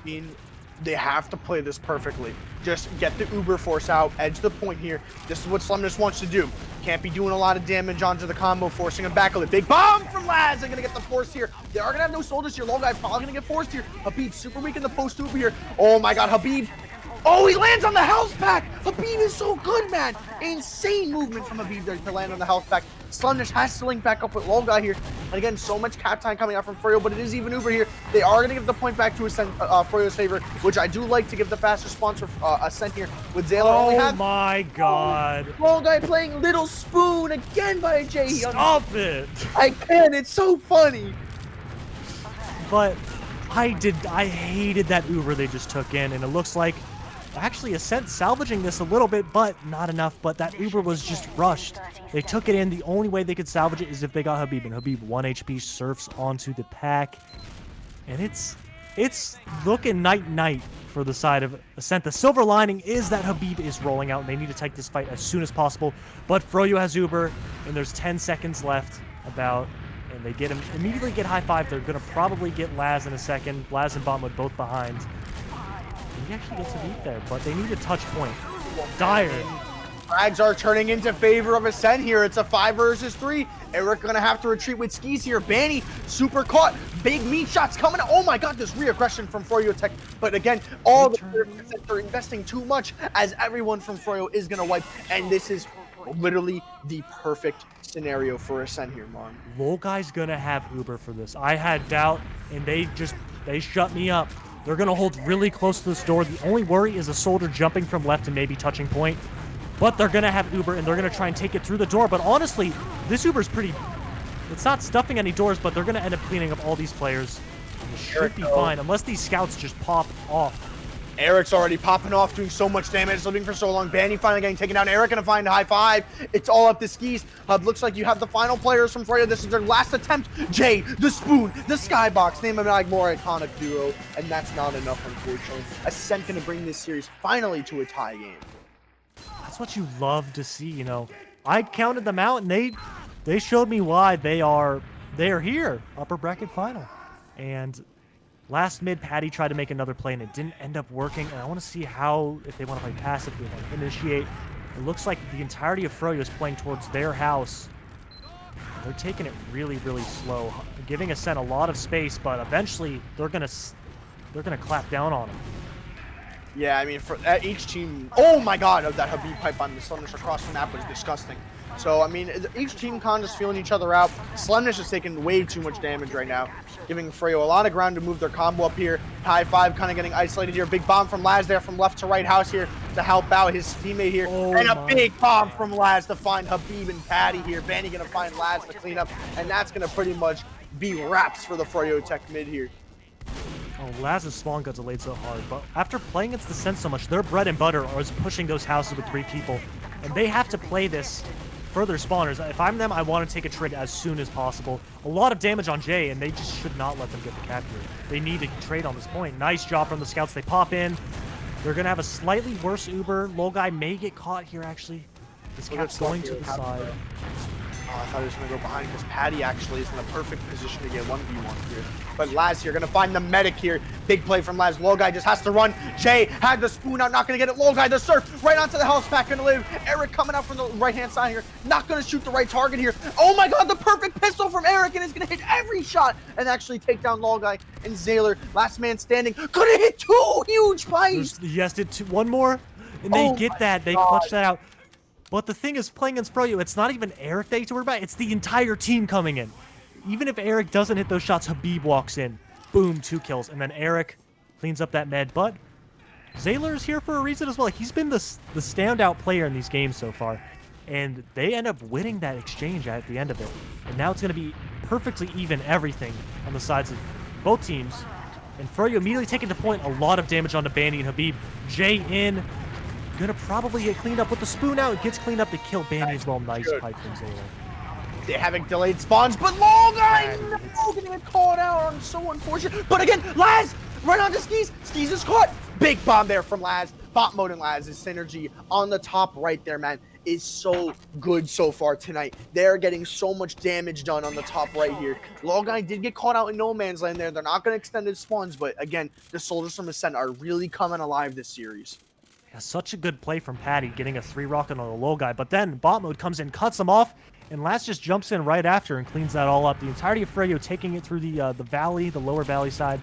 I mean, they have to play this perfectly. Just get the Uber force out, edge the point here. This is what Slemnish wants to do. Can't be doing a lot of damage onto the combo, forcing him back a little. Big bomb from Laz. They're going to get the force here. They are going to have no soldiers here. Logai's probably going to get forced here. Habib super weak in the post Uber here. Oh my god, Habib. Oh, he lands on the health pack. Habib is so good, man. Insane movement from Habib there to land on the health pack. Slemnish has to link back up with Logai here. And again, so much cap time coming out from Froyo, but it is even Uber here. They are going to give the point back to Ascent, Froyo's favor, which I do like to give the fast response for Ascent here with Zaylor. Oh my god. Logai playing Little Spoon again by Jay. Stop it. I can. It's so funny. But I hated that Uber they just took in, and it looks like actually Ascent salvaging this a little bit, but not enough. But that Uber was just rushed. They took it in. The only way they could salvage it is if they got Habib, and Habib 1 HP surfs onto the pack. And it's looking night for the side of Ascent. The silver lining is that Habib is rolling out, and they need to take this fight as soon as possible. But Froyo has Uber, and there's 10 seconds left about, and they get him immediately get high five. They're gonna probably get Laz in a second. Laz and Botwood both behind. He actually gets a beat there, but they need a touch point. Dire Frags are turning into favor of Ascent here. It's a 5 versus 3. Eric gonna have to retreat with skis here. Banny super caught. Big meat shots coming out. Oh my god, this re-aggression from Froyotech. But again, all the players are investing too much as everyone from Froyo is gonna wipe. And this is literally the perfect scenario for Ascent here, Mon. Logai's gonna have Uber for this. I had doubt, and they shut me up. They're gonna hold really close to this door. The only worry is a soldier jumping from left and maybe touching point. But they're gonna have Uber, and they're gonna try and take it through the door. But honestly, this Uber's pretty... It's not stuffing any doors, but they're gonna end up cleaning up all these players. And it should be fine, unless these scouts just pop off. Eric's already popping off, doing so much damage, living for so long. Banny finally getting taken down. Eric gonna find a high five. It's all up to skis. Looks like you have the final players from Froyo. This is their last attempt. Jay, the Spoon, the Skybox. Name a more iconic duo, and that's not enough, unfortunately. Ascent gonna bring this series finally to a tie game. That's what you love to see, you know. I counted them out, and they showed me why they are here, upper bracket final. And last mid, Patty tried to make another play, and it didn't end up working. And I want to see how, if they want to play passive, if they want to initiate. It looks like the entirety of Froyo is playing towards their house. They're taking it really, really slow, giving Ascent a lot of space, but eventually they're gonna clap down on them. Yeah, I mean, for each team... Oh my god, that Habib pipe on the Slemnish across the map was disgusting. So, I mean, each team kind of just feeling each other out. Slemnish is taking way too much damage right now, giving Froyo a lot of ground to move their combo up here. High five kind of getting isolated here. Big bomb from Laz there from left to right house here to help out his teammate here. Oh, and a big bomb from Laz to find Habib and Patty here. Banny going to find Laz to clean up, and that's going to pretty much be wraps for the Froyotech mid here. Oh, Laz's spawn got delayed so hard, but after playing against the Ascent so much, their bread and butter is pushing those houses with 3 people, and they have to play this for their spawners. If I'm them, I want to take a trade as soon as possible. A lot of damage on Jay, and they just should not let them get the cap here. They need to trade on this point. Nice job from the scouts. They pop in. They're going to have a slightly worse Uber. Logai may get caught here, actually. This cap's going to the side. Oh, I thought he was going to go behind because Patty actually is in the perfect position to get 1v1 here. But Laz here going to find the medic here. Big play from Laz. Logai just has to run. Jay had the spoon out, not going to get it. Logai, the surf, right onto the health pack, going to live. Eric coming out from the right-hand side here. Not going to shoot the right target here. Oh my god, the perfect pistol from Eric, and is going to hit every shot and actually take down Logai and Zayler. Last man standing. Could have hit 2 huge pipes. Yes, did 2, 1 more, and they get that. They clutch that out. But the thing is, playing against Froyo, it's not even Eric that you have to worry about. It's the entire team coming in. Even if Eric doesn't hit those shots, Habib walks in. Boom, 2 kills. And then Eric cleans up that med. But Zayler is here for a reason as well. He's been the standout player in these games so far. And they end up winning that exchange at the end of it. And now it's going to be perfectly even everything on the sides of both teams. And Froyo immediately taking to point a lot of damage onto Banny and Habib. Jay in. Gonna probably get cleaned up with the spoon out. It gets cleaned up to kill Banny as well. Nice pipe from Zayler. They having delayed spawns, but Logai, no, getting it caught out. So unfortunate. But again, Laz, right onto Skis. Skis is caught. Big bomb there from Laz. Bot mode and Laz's synergy on the top right there, man, is so good so far tonight. They're getting so much damage done on the top right here. Logai did get caught out in no man's land there. They're not going to extend his spawns, but again, the soldiers from Ascent are really coming alive this series. Yeah, such a good play from Patty, getting a 3 rocket on the low guy. But then bot mode comes in, cuts him off, and Laz just jumps in right after and cleans that all up. The entirety of Froyo taking it through the valley, the lower valley side.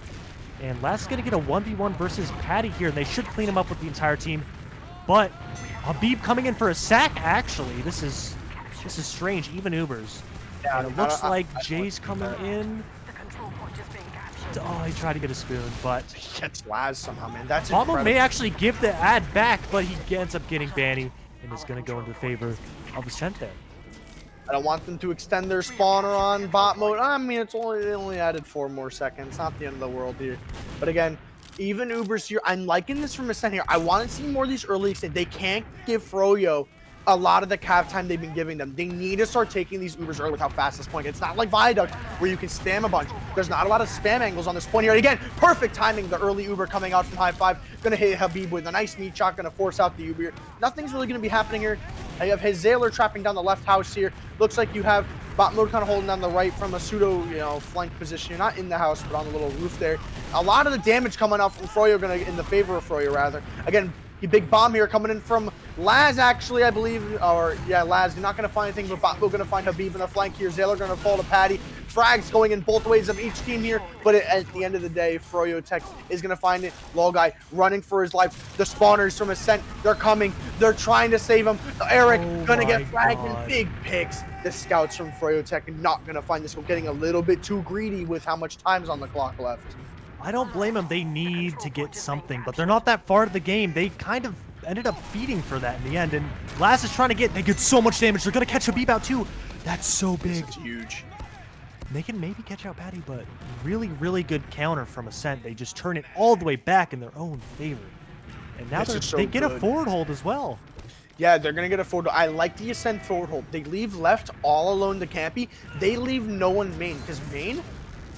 And Laz is going to get a 1v1 versus Patty here, and they should clean him up with the entire team. But Habib coming in for a sack, actually. This is strange, even Ubers. Yeah, and it looks like Jay's coming in. Oh, he tried to get a spoon, but gets Laz somehow, man. That's Pablo incredible. may actually give the ad back, but he ends up getting Banny and is going to go into favor of Ascent there. I don't want them to extend their spawner on bot mode. I mean, they only added 4 more seconds. Not the end of the world here. But again, even Ubers here. I'm liking this from Ascent here. I want to see more of these early extend. They can't give Froyo a lot of the cap time they've been giving them. They need to start taking these Ubers early with how fast this point gets. It's not like Viaduct where you can spam a bunch. There's not a lot of spam angles on this point here. And again, perfect timing. The early Uber coming out from high 5. Going to hit Habib with a nice meat shot. Going to force out the Uber here. Nothing's really going to be happening here. You have his Zayler trapping down the left house here. Looks like you have bot mode kind of holding down the right from a pseudo, flank position. You're not in the house, but on the little roof there. A lot of the damage coming out from Froyo in the favor of Froyo, rather. Again, The big bomb here coming in from Laz, actually, I believe. Or, yeah, Laz. You're not going to find anything, but Botmo going to find Habib in the flank here. Zayler going to fall to Patty. Frags going in both ways of each team here. But at the end of the day, Froyotech is going to find it. Guy running for his life. The spawners from Ascent, they're coming. They're trying to save him. Eric going to get fragged in big picks. The scouts from Froyotech not going to find this one, getting a little bit too greedy with how much time's on the clock left. I don't blame them. They need to get something, but they're not that far to the game. They kind of ended up feeding for that in the end, and Laz is trying to they get so much damage. They're going to catch a beep out too. That's so big. This is huge. They can maybe catch out Patty, but really, really good counter from Ascent. They just turn it all the way back in their own favor. And now they get a forward hold as well. Yeah, they're going to get a forward hold. I like the Ascent forward hold. They leave left all alone to Campy. They leave no one main, because main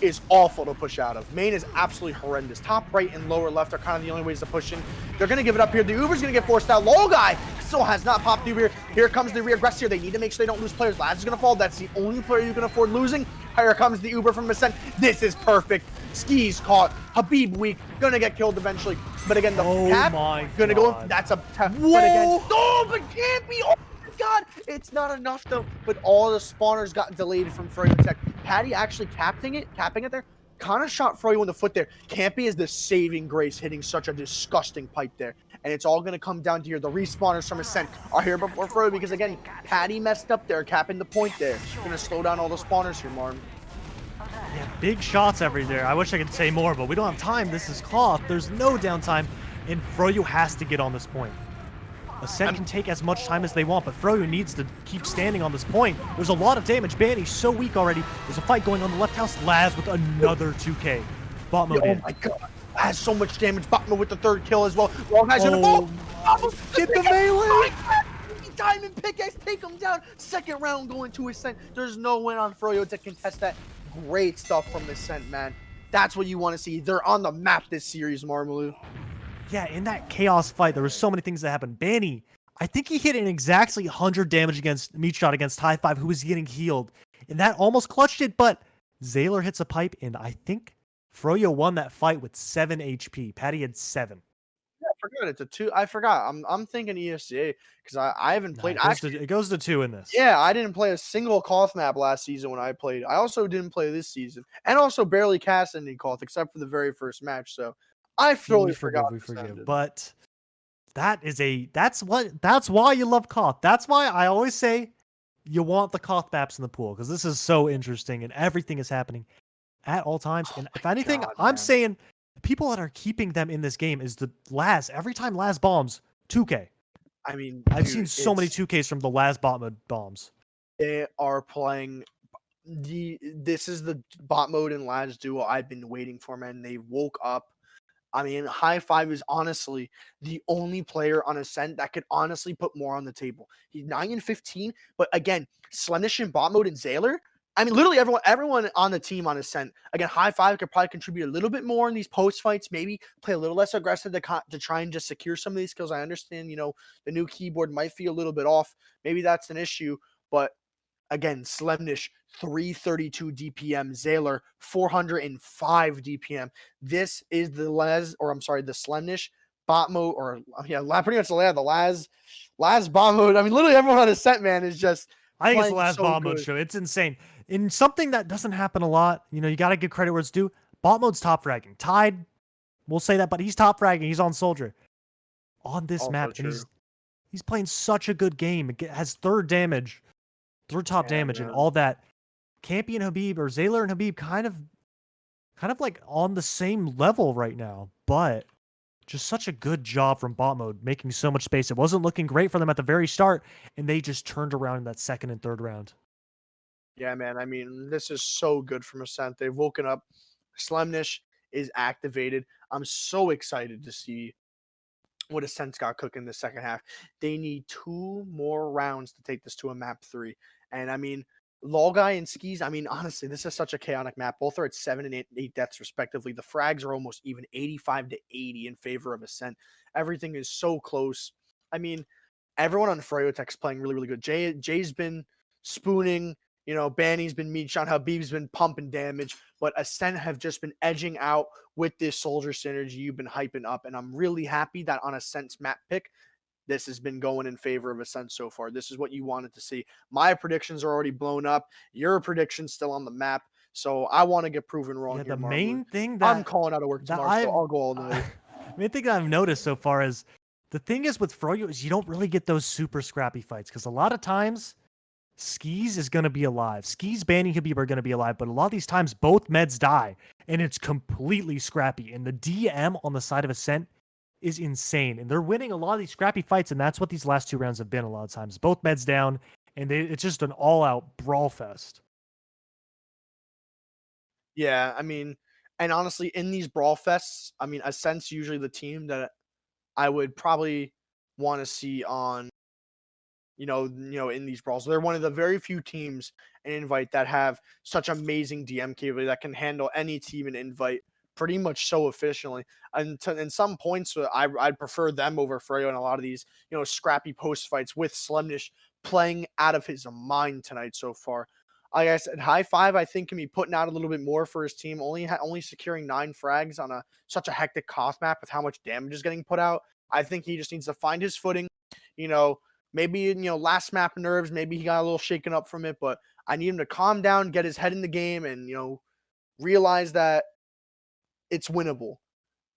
is awful to push out of. Main is absolutely horrendous. Top right and lower left are kind of the only ways to push in. They're going to give it up here. The Uber's going to get forced out. Guy still has not popped the Uber. Here comes the reaggress here. They need to make sure they don't lose players. Laz is going to fall. That's the only player you can afford losing. Here comes the Uber from Ascent. This is perfect. Skis caught. Habib weak. Gonna get killed eventually. But again, the cap gonna go. That's a tough. But again, but can't be. Oh my God, it's not enough though. But all the spawners got delayed from Froyotech. Patty actually capping it there. Kind of shot Froyo in the foot there. Campy is the saving grace, hitting such a disgusting pipe there. And it's all going to come down to here. The respawners from Ascent are here before Froyo because, again, Patty messed up there, capping the point there. Going to slow down all the spawners here, Marm. Yeah, big shots every there. I wish I could say more, but we don't have time. This is Cloth. There's no downtime, and Froyo has to get on this point. Ascent can take as much time as they want, but Froyo needs to keep standing on this point. There's a lot of damage. Banny's so weak already. There's a fight going on the left house. Laz with another 2K. Bot mode in. Oh my God. Has so much damage. Botmo with the third kill as well. Wrong guys in the ball. Get the melee. Diamond pickaxe, take him down. Second round going to Ascent. There's no win on Froyo to contest that. Great stuff from Ascent, man. That's what you want to see. They're on the map this series, Marmaloo. Yeah, in that chaos fight, there were so many things that happened. Banny, I think he hit an exactly 100 damage against meat shot against High Five, who was getting healed. And that almost clutched it, but Zayler hits a pipe, and I think Froyo won that fight with 7 HP. Patty had 7. Yeah, I forgot it's a 2. I forgot. I'm thinking ESCA because I haven't played. It goes to 2 in this. Yeah, I didn't play a single Koth map last season when I played. I also didn't play this season, and also barely cast any Koth except for the very first match. So I totally forgot. We forgive. But that's why you love Koth. That's why I always say you want the Koth maps in the pool, because this is so interesting and everything is happening at all times. And if anything, I'm saying the people that are keeping them in this game is the Laz. Every time Laz bombs, 2K. I mean, I've seen so many 2Ks from the Laz bot mode bombs. They are playing this is the bot mode and Laz duo I've been waiting for, man. They woke up. I mean, High Five is honestly the only player on Ascent that could honestly put more on the table. He's 9-15, but again, Slenish in bot mode and Zayler. I mean, literally everyone on the team on Ascent. Again, High Five could probably contribute a little bit more in these post fights. Maybe play a little less aggressive to try and just secure some of these kills. I understand, the new keyboard might feel a little bit off. Maybe that's an issue, but again, Slemnish, 332 DPM. Zayler, 405 DPM. This is the Slemnish bot mode, or pretty much the Laz bot mode. I mean, literally everyone on Ascent, man, is just. I think it's the last bot mode show. It's insane. In something that doesn't happen a lot, you got to give credit where it's due. Bot mode's top fragging. Tide, we'll say that, but he's top fragging. He's on Soldier. On this map, and he's playing such a good game. It has third top damage, and all that. Campy and Habib, or Zayler and Habib, kind of like on the same level right now, but just such a good job from bot mode, making so much space. It wasn't looking great for them at the very start, and they just turned around in that second and third round. Yeah, man. I mean, this is so good from Ascent. They've woken up. Slemnish is activated. I'm so excited to see what Ascent's got cooking in the second half. They need 2 more rounds to take this to a map 3. And I mean, Guy and Skis, I mean, honestly, this is such a chaotic map. Both are at 7 and 8 deaths, respectively. The frags are almost even, 85-80 in favor of Ascent. Everything is so close. I mean, everyone on Froyotech's playing really, really good. Jay's been spooning. You know, Banny's been meat shot, Habib's been pumping damage, but Ascent have just been edging out with this soldier synergy you've been hyping up. And I'm really happy that on Ascent's map pick, this has been going in favor of Ascent so far. This is what you wanted to see. My predictions are already blown up. Your prediction's still on the map. So I want to get proven wrong Yeah, here, the Marlon. main thing that I'm calling out of work tomorrow, so I'll go all night. main thing I've noticed so far is the thing is with Froyo is you don't really get those super scrappy fights because a lot of times Skis is going to be alive. Skis, Banning, Habib are going to be alive, but a lot of these times both meds die and it's completely scrappy. And the DM on the side of Ascent is insane. And they're winning a lot of these scrappy fights, and that's what these last 2 rounds have been a lot of times. Both meds down, and it's just an all-out brawl fest. Yeah, I mean, and honestly, in these brawl fests, I mean, Ascent's usually the team that I would probably want to see on, in these brawls. They're one of the very few teams in Invite that have such amazing DM capability that can handle any team in Invite pretty much so efficiently. And in some points, I'd prefer them over Froyo in a lot of these, scrappy post fights with Slemnish playing out of his mind tonight so far. Like I said, High Five, I think, can be putting out a little bit more for his team. Only securing 9 frags on such a hectic Koth map with how much damage is getting put out. I think he just needs to find his footing. Maybe last map nerves. Maybe he got a little shaken up from it, but I need him to calm down, get his head in the game, and realize that it's winnable.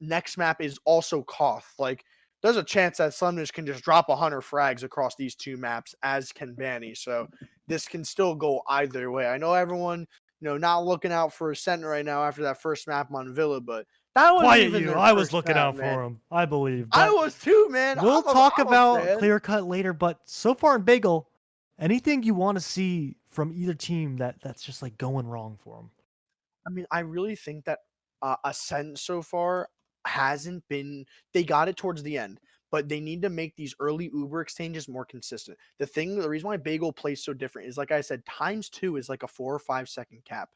Next map is also Koth. Like, there's a chance that Slemnish can just drop 100 frags across these 2 maps, as can Banny. So this can still go either way. I know everyone, not looking out for Ascent right now after that first map on Villa, but that was Quiet even you. their I was first looking map, out man. for him. I believe. I was too, man. We'll talk I'm a about fan. Clear Cut later, but so far in Bagel, anything you want to see from either team that's just like going wrong for them? I mean, I really think that Ascent so far hasn't been. They got it towards the end, but they need to make these early Uber exchanges more consistent. The reason why Bagel plays so different is, like I said, ×2 is like a 4 or 5 second cap.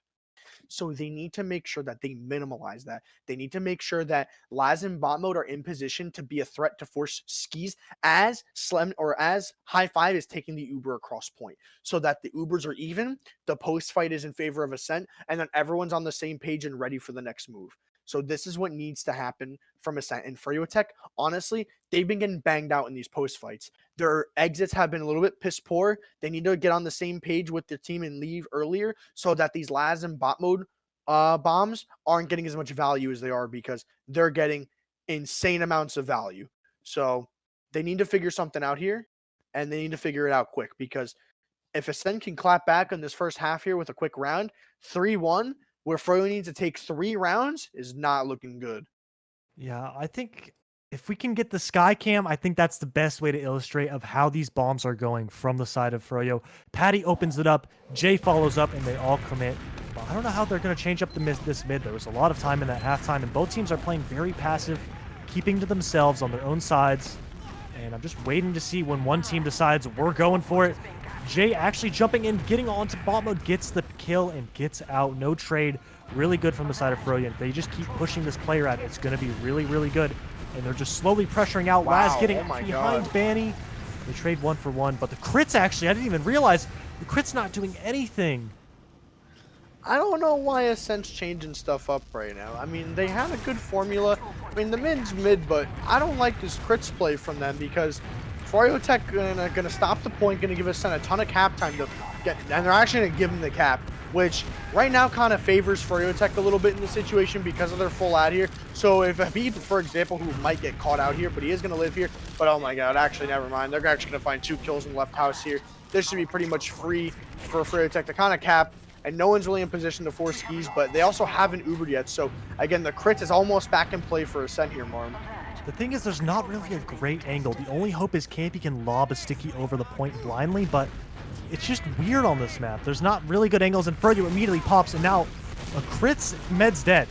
So they need to make sure that they minimize that. They need to make sure that Laz and bot mode are in position to be a threat to force Skis as High Five is taking the Uber across point, so that the Ubers are even, the post fight is in favor of Ascent, and then everyone's on the same page and ready for the next move. So this is what needs to happen from Ascent. And Froyotech, honestly, they've been getting banged out in these post fights. Their exits have been a little bit piss poor. They need to get on the same page with the team and leave earlier so that these Laz and bot mode bombs aren't getting as much value as they are, because they're getting insane amounts of value. So they need to figure something out here, and they need to figure it out quick, because if Ascent can clap back on this first half here with a quick round, 3-1, where Froyo needs to take 3 rounds, is not looking good. Yeah, I think if we can get the sky cam, I think that's the best way to illustrate of how these bombs are going from the side of Froyo. Patty opens it up, Jay follows up, and they all commit. But I don't know how they're going to change up this mid. There was a lot of time in that halftime, and both teams are playing very passive, keeping to themselves on their own sides. And I'm just waiting to see when one team decides we're going for it. Jay actually jumping in, getting onto bot mode, gets the kill and gets out. No trade. Really good from the side of Froyo. If they just keep pushing this player out, it's going to be really, really good. And they're just slowly pressuring out. Wow, Laz getting behind God. Banny. They trade 1 for 1. But the crits actually, I didn't even realize the crit's not doing anything. I don't know why Ascent's changing stuff up right now. I mean, they had a good formula. I mean, the mid's mid, but I don't like this crits play from them, because Froyotech gonna stop the point, gonna give Ascent a ton of cap time to get, and they're actually gonna give them the cap, which right now kind of favors Froyotech a little bit in the situation because of their full ad here. So if Habib, for example, who might get caught out here, but he is gonna live here, but oh my God, actually never mind. They're actually gonna find 2 kills in the left house here. This should be pretty much free for Froyotech to kind of cap, and no one's really in position to force Skis, but they also haven't Ubered yet. So again, the crit is almost back in play for Ascent here, Marm. The thing is, there's not really a great angle. The only hope is Campy can lob a sticky over the point blindly, but it's just weird on this map. There's not really good angles, and Froyo immediately pops, and now a crit's med's dead.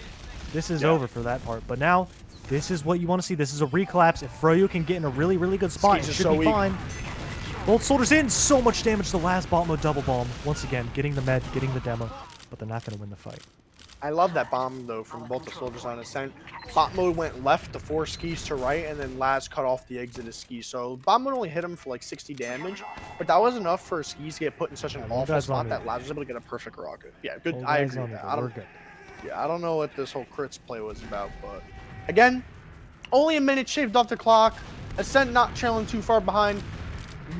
This is over for that part, but now this is what you want to see. This is a recollapse. If Froyo can get in a really, really good spot, it should be fine. Both soldiers in. So much damage to the last bot mode double bomb. Once again, getting the med, getting the demo, but they're not going to win the fight. I love that bomb, though, from both the soldiers on Ascent. Bot mode went left to force skis to right, and then Laz cut off the exit of skis. So bot mode only hit him for like 60 damage, but that was enough for skis to get put in such an awful spot that Laz was able to get a perfect rocket. Yeah, good. I agree with that. I don't know what this whole crits play was about, but again, only a minute shaved off the clock. Ascent not trailing too far behind.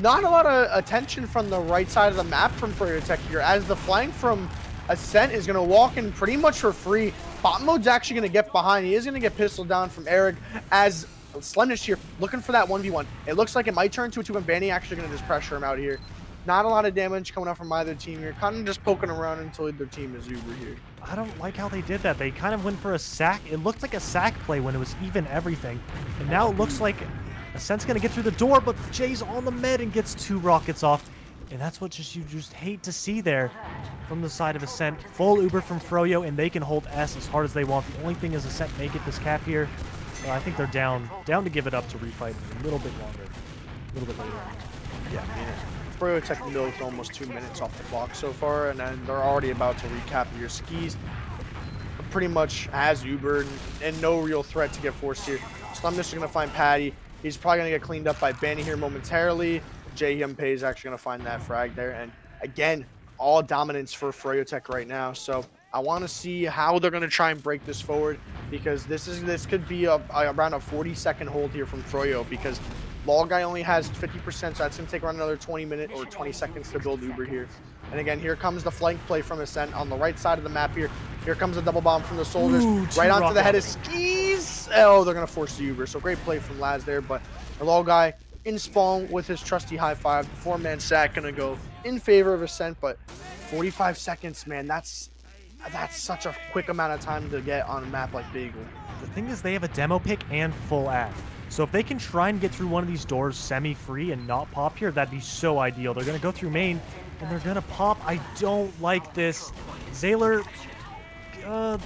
Not a lot of attention from the right side of the map from Froyotech here, as the flank from Ascent is going to walk in pretty much for free. Bot mode's actually going to get behind. He is going to get pistoled down from RGLgg, as Slendish here looking for that 1v1. It looks like it might turn to a 2, and Banny actually going to just pressure him out here. Not a lot of damage coming out from either team here. Kind of just poking around until their team is Uber here. I don't like how they did that. They kind of went for a sack. It looked like a sack play when it was even everything. And now it looks like Ascent's going to get through the door, but Jay's on the med and gets 2 rockets off. And that's what you just hate to see there from the side of Ascent. Full Uber from Froyo, and they can hold S as hard as they want. The only thing is Ascent may get this cap here. I think they're down to give it up to refight a little bit longer, a little bit later. Yeah, I mean, Froyotech milked almost 2 minutes off the clock so far, and then they're already about to recap your skis. Pretty much has Uber and no real threat to get forced here. Slumdish is going to find Patty. He's probably going to get cleaned up by Banny here momentarily. Jay Yumpei is actually going to find that frag there. And again, all dominance for Froyotech right now. So I want to see how they're going to try and break this forward, because this could be around a 40-second hold here from Froyo, because RGLgg only has 50%, so that's going to take around another 20 minutes or 20 seconds to build Uber here. And again, here comes the flank play from Ascent on the right side of the map here. Here comes a double bomb from the soldiers. Right onto the head of skis. Oh, they're going to force the Uber. So great play from Laz there, but RGLgg in spawn with his trusty high five. The 4-man sack going to go in favor of Ascent, but 45 seconds, man, that's such a quick amount of time to get on a map like Bagel. The thing is, they have a demo pick and full ad. So if they can try and get through one of these doors semi-free and not pop here, that'd be so ideal. They're going to go through main, and they're going to pop. I don't like this. Zayler,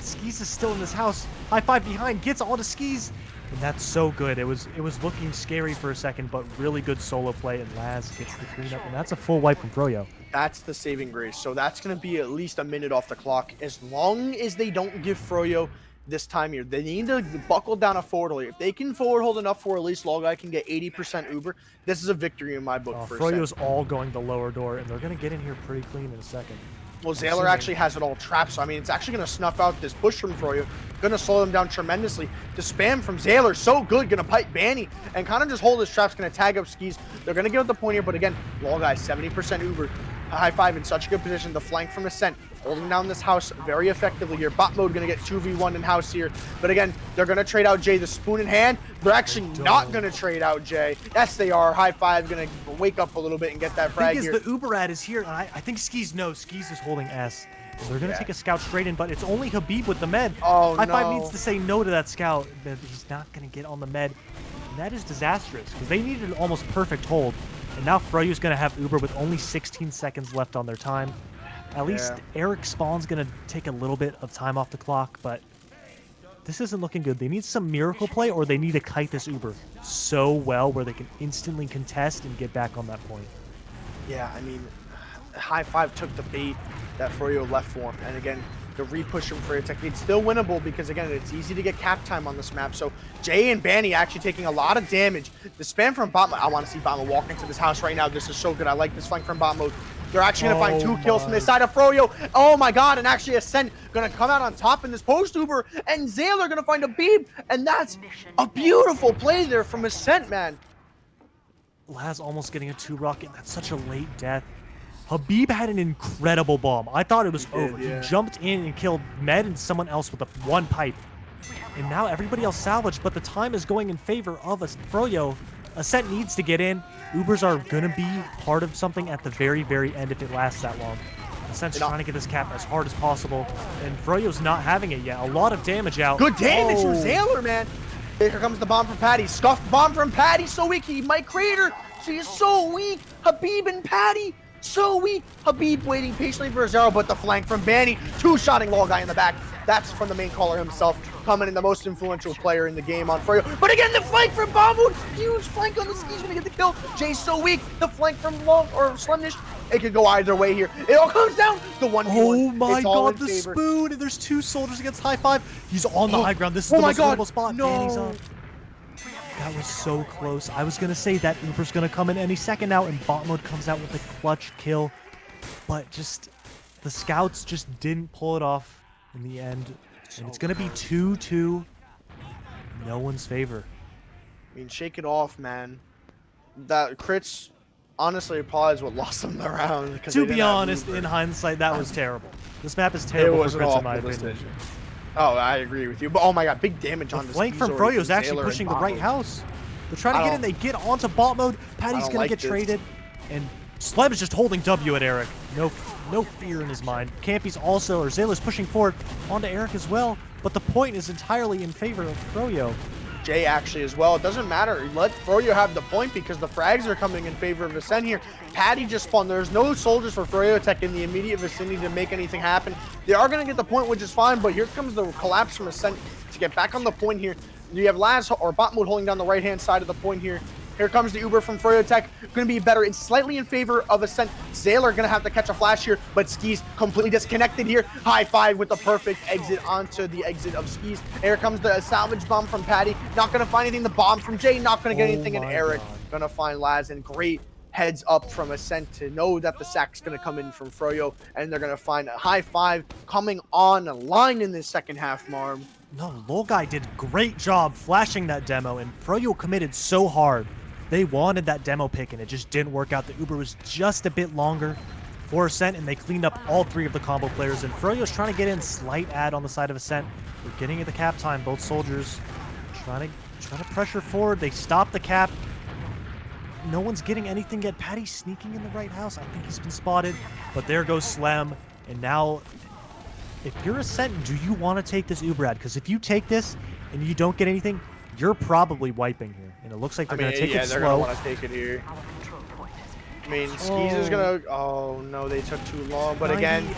Skis is still in this house. High five behind, gets onto Skis. And that's so good. It was looking scary for a second, but really good solo play, and Laz gets the cleanup, and that's a full wipe from Froyo. That's the saving grace. So that's going to be at least a minute off the clock. As long as they don't give Froyo this time here, they need to buckle down a forward hold. If they can forward hold enough for at least RGLgg can get 80% Uber, this is a victory in my book. Froyo's all going the lower door, and they're going to get in here pretty clean in a second. Well, Zayler actually has it all trapped, so I mean, it's actually going to snuff out this push from Froyo. Going to slow them down tremendously. The spam from Zayler, so good. Going to pipe Banny and kind of just hold his traps. Going to tag up Skis. They're going to give up the point here, but again, RGLgg 70% Uber. High five in such a good position. The flank from Ascent, holding down this house very effectively here. Bot mode going to get 2v1 in house here. But again, they're going to trade out Jay. The spoon in hand. They're actually not going to trade out Jay. Yes, they are. High five going to wake up a little bit and get that frag here. The Uber ad is here, and I think Skis knows. Skis is holding S. And they're going to take a scout straight in, but it's only Habib with the med. Oh, High five needs to say no to that scout, but he's not going to get on the med. And that is disastrous, because they needed an almost perfect hold. And now Froyo's going to have Uber with only 16 seconds left on their time. At least Eric Spawn's going to take a little bit of time off the clock, but this isn't looking good. They need some miracle play, or they need to kite this Uber so well where they can instantly contest and get back on that point. Yeah, I mean, High five took the bait that Froyo left for him. And again, the repush from Froyotech, it's still winnable because, again, it's easy to get cap time on this map. So Jay and Banny actually taking a lot of damage. The spam from bot mode, I want to see bot mode walk into this house right now. This is so good. I like this flank from bot mode. They're actually going to find 2 kills from this side of Froyo. Oh my god, and actually Ascent going to come out on top in this post Uber, and Zayler going to find a beep, and that's a beautiful play there from Ascent, man. Laz almost getting a 2 rocket. That's such a late death. Habib had an incredible bomb. I thought it was over. He jumped in and killed Med and someone else with a 1 pipe. And now everybody else salvaged, but the time is going in favor of us. Froyo. Ascent needs to get in. Ubers are going to be part of something at the very, very end if it lasts that long. Ascent's trying to get this cap as hard as possible, and Froyo's not having it yet. A lot of damage out. Good damage from Zayler, man. Here comes the bomb from Patty. Scuffed bomb from Patty. So weak. He might crater. She is so weak. Habib and Patty. So weak. Habib waiting patiently for a 0, but the flank from Banny. 2-shotting RGLgg in the back. That's from the main caller himself, coming in the most influential player in the game on Froyo. But again, the flank from Bombwood, huge flank on the Skis gonna get the kill. Jay's so weak. The flank from Long or Slemnish, it could go either way here. It all comes down to 1v1. Oh my It's all god, in the favor. spoon! And there's 2 soldiers against high 5. He's on the high ground. This is Oh the my most god, winnable spot. no. Danny's up. That was so close. I was gonna say that Uber's gonna come in any second now, and bot mode comes out with a clutch kill. But just the scouts just didn't pull it off in the end. And it's gonna be 2-2. No one's favor. I mean, shake it off, man. That crits, honestly, probably is what lost them the round. because To they be didn't have honest, movement. in hindsight, that was terrible. This map is terrible was for an crits, in my awful opinion. decision. Oh, I agree with you. But oh my god, big damage The on the flank Skis from already Froyo is actually Zaylor and pushing the Bot right mode. house. They're trying to I get in. They get onto bot mode. Patty's don't gonna like get this. traded, and Sleb is just holding W at Eric. No fear in his mind. Campy's also, or Zayla's pushing forward onto Eric as well. But the point is entirely in favor of Froyo. Jay actually as well. It doesn't matter. Let Froyo have the point because the frags are coming in favor of Ascent here. Patty just spawned. There's no soldiers for Froyotech in the immediate vicinity to make anything happen. They are going to get the point, which is fine, but here comes the collapse from Ascent to get back on the point here. You have Laz or bot mode holding down the right-hand side of the point here. Here comes the Uber from Froyotech. Going to be better and slightly in favor of Ascent. Zaylor going to have to catch a flash here, but Skis completely disconnected here. High 5 with the perfect exit onto the exit of Skis. Here comes the salvage bomb from Patty. Not going to find anything. The bomb from Jay. Not going to get anything. And my Eric God. going to find Laz. And great heads up from Ascent to know that the sack's going to come in from Froyo. And they're going to find a high 5 coming on line in this second half, Marv. No, Lolguy did a great job flashing that demo, and Froyo committed so hard. They wanted that demo pick, and it just didn't work out. The Uber was just a bit longer for Ascent, and they cleaned up all 3 of the combo players. And Froyo's trying to get in, slight ad on the side of Ascent. We're getting at the cap time. Both soldiers trying to pressure forward. They stop the cap. No one's getting anything yet. Patty's sneaking in the right house. I think he's been spotted, but there goes Slem. And now, if you're Ascent, do you want to take this Uber ad? Because if you take this and you don't get anything, you're probably wiping here. And it looks like they're going to take it they're going to slow. want to take it here. I mean, Skis is going to... Oh, no, they took too long. But again,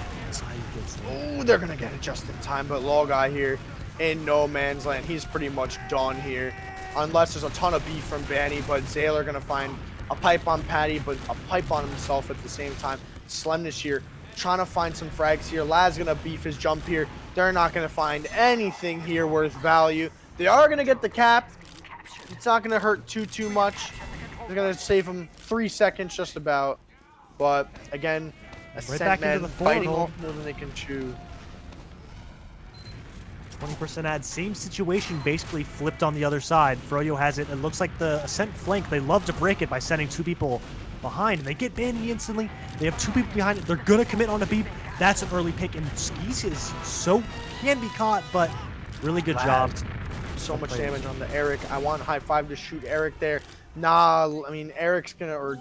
they're going to get it just in time. But Lolguy here in no man's land. He's pretty much done here. Unless there's a ton of beef from Banny. But Zaylor going to find a pipe on Patty, but a pipe on himself at the same time. Slemnish here trying to find some frags here. Laz going to beef his jump here. They're not going to find anything here worth value. They are going to get the cap. It's not going to hurt too much. They're going to save him 3 seconds just about. But again, Ascent back into men the forward fighting hole. off more than they can chew. 20% ad. Same situation basically flipped on the other side. Froyo has it. It looks like the Ascent flank, they love to break it by sending 2 people behind, and they get Banny instantly. They have 2 people behind it. They're going to commit on a beep. That's an early pick, and Skis is can be caught, but really good job. So much damage on the Eric. I want high 5 to shoot Eric there. Nah, I mean, Eric's gonna, or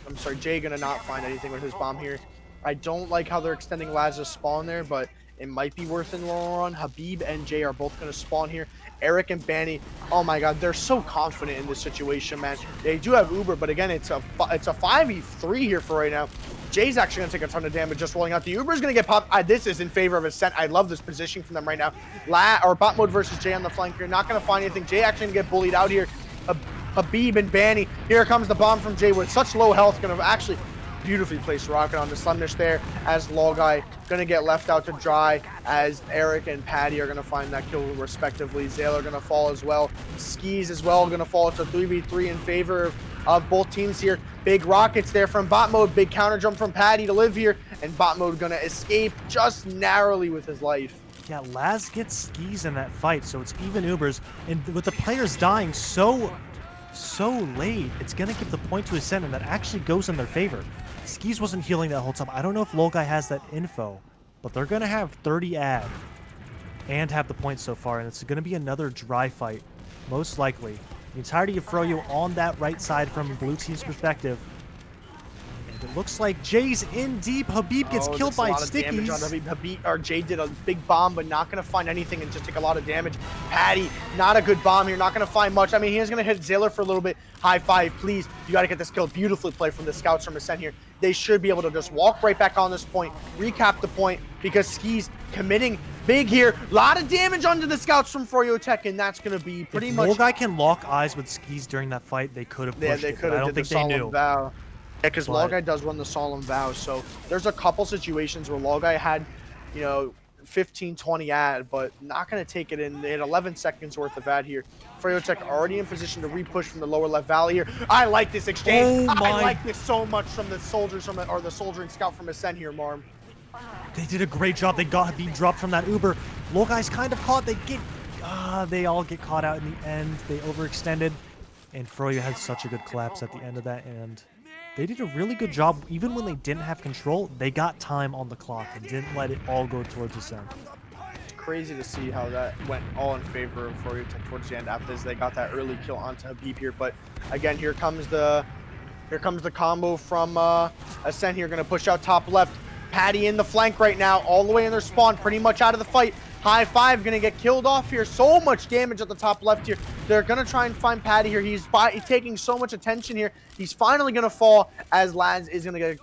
I'm sorry, Jay gonna not find anything with his bomb here. I don't like how they're extending Laz's spawn there, but it might be worth in the long run. Habib and Jay are both gonna spawn here. Eric and Banny, oh my god, they're so confident in this situation, man. They do have Uber, but again, it's a 5v3 here for right now. Jay's actually going to take a ton of damage just rolling out. The Uber's going to get popped. This is in favor of Ascent. I love this positioning from them right now. Bot mode versus Jay on the flank here. Not going to find anything. Jay actually going to get bullied out here. Habib and Banny. Here comes the bomb from Jay with such low health. Going to actually beautifully place rocket on the Slemnish there as Lolguy going to get left out to dry as Eric and Patty are going to find that kill respectively. Zaylor going to fall as well. Skis as well going to fall. It's a 3v3 in favor of both teams here. Big rockets there from bot mode. Big counter jump from Patty to live here. And bot mode going to escape just narrowly with his life. Yeah, Laz gets Skis in that fight, so it's even Ubers. And with the players dying so late, it's going to give the point to Ascent, and that actually goes in their favor. Skis wasn't healing that whole time. I don't know if Lolguy has that info, but they're going to have 30 ad and have the points so far, and it's going to be another dry fight, most likely. The entirety of Froyo on that right side from blue team's perspective. And it looks like Jay's in deep. Habib gets killed by stickies. Habib or Jay did a big bomb, but not going to find anything and just take a lot of damage. Patty, not a good bomb here. Not going to find much. I mean, he's going to hit Zaylor for a little bit. High 5, please. You got to get this kill. Beautifully played from the scouts from Ascent here. They should be able to just walk right back on this point, recap the point, because Skis committing big here. A lot of damage onto the scouts from Froyotech, and that's going to be pretty much... If Guy can lock eyes with Skis during that fight, they could have pushed Yeah, they it, could but I have don't did the think they solemn knew. vow. Yeah, because But- Guy does run the solemn vow, so there's a couple situations where Guy had, you know, 15, 20 ad, but not going to take it in. They had 11 seconds worth of ad here. Froyotech already in position to repush from the lower left valley here. I like this exchange. Oh I my- like this so much from the soldiers or the soldier and scout from Ascent here, Marm. They did a great job. They got being dropped from that Uber. Guy's kind of caught. They all get caught out in the end. They overextended, and Froyo had such a good collapse at the end of that, and they did a really good job. Even when they didn't have control, they got time on the clock and didn't let it all go towards Ascent. Crazy to see how that went all in favor of Froyotech towards the end after they got that early kill onto Habib here. But again, here comes the combo from Ascent here, gonna push out top left. Patty in the flank right now, all the way in their spawn, pretty much out of the fight. High five gonna get killed off here. So much damage at the top left here. They're gonna try and find Patty here. He's taking so much attention here. He's finally gonna fall as Laz is gonna get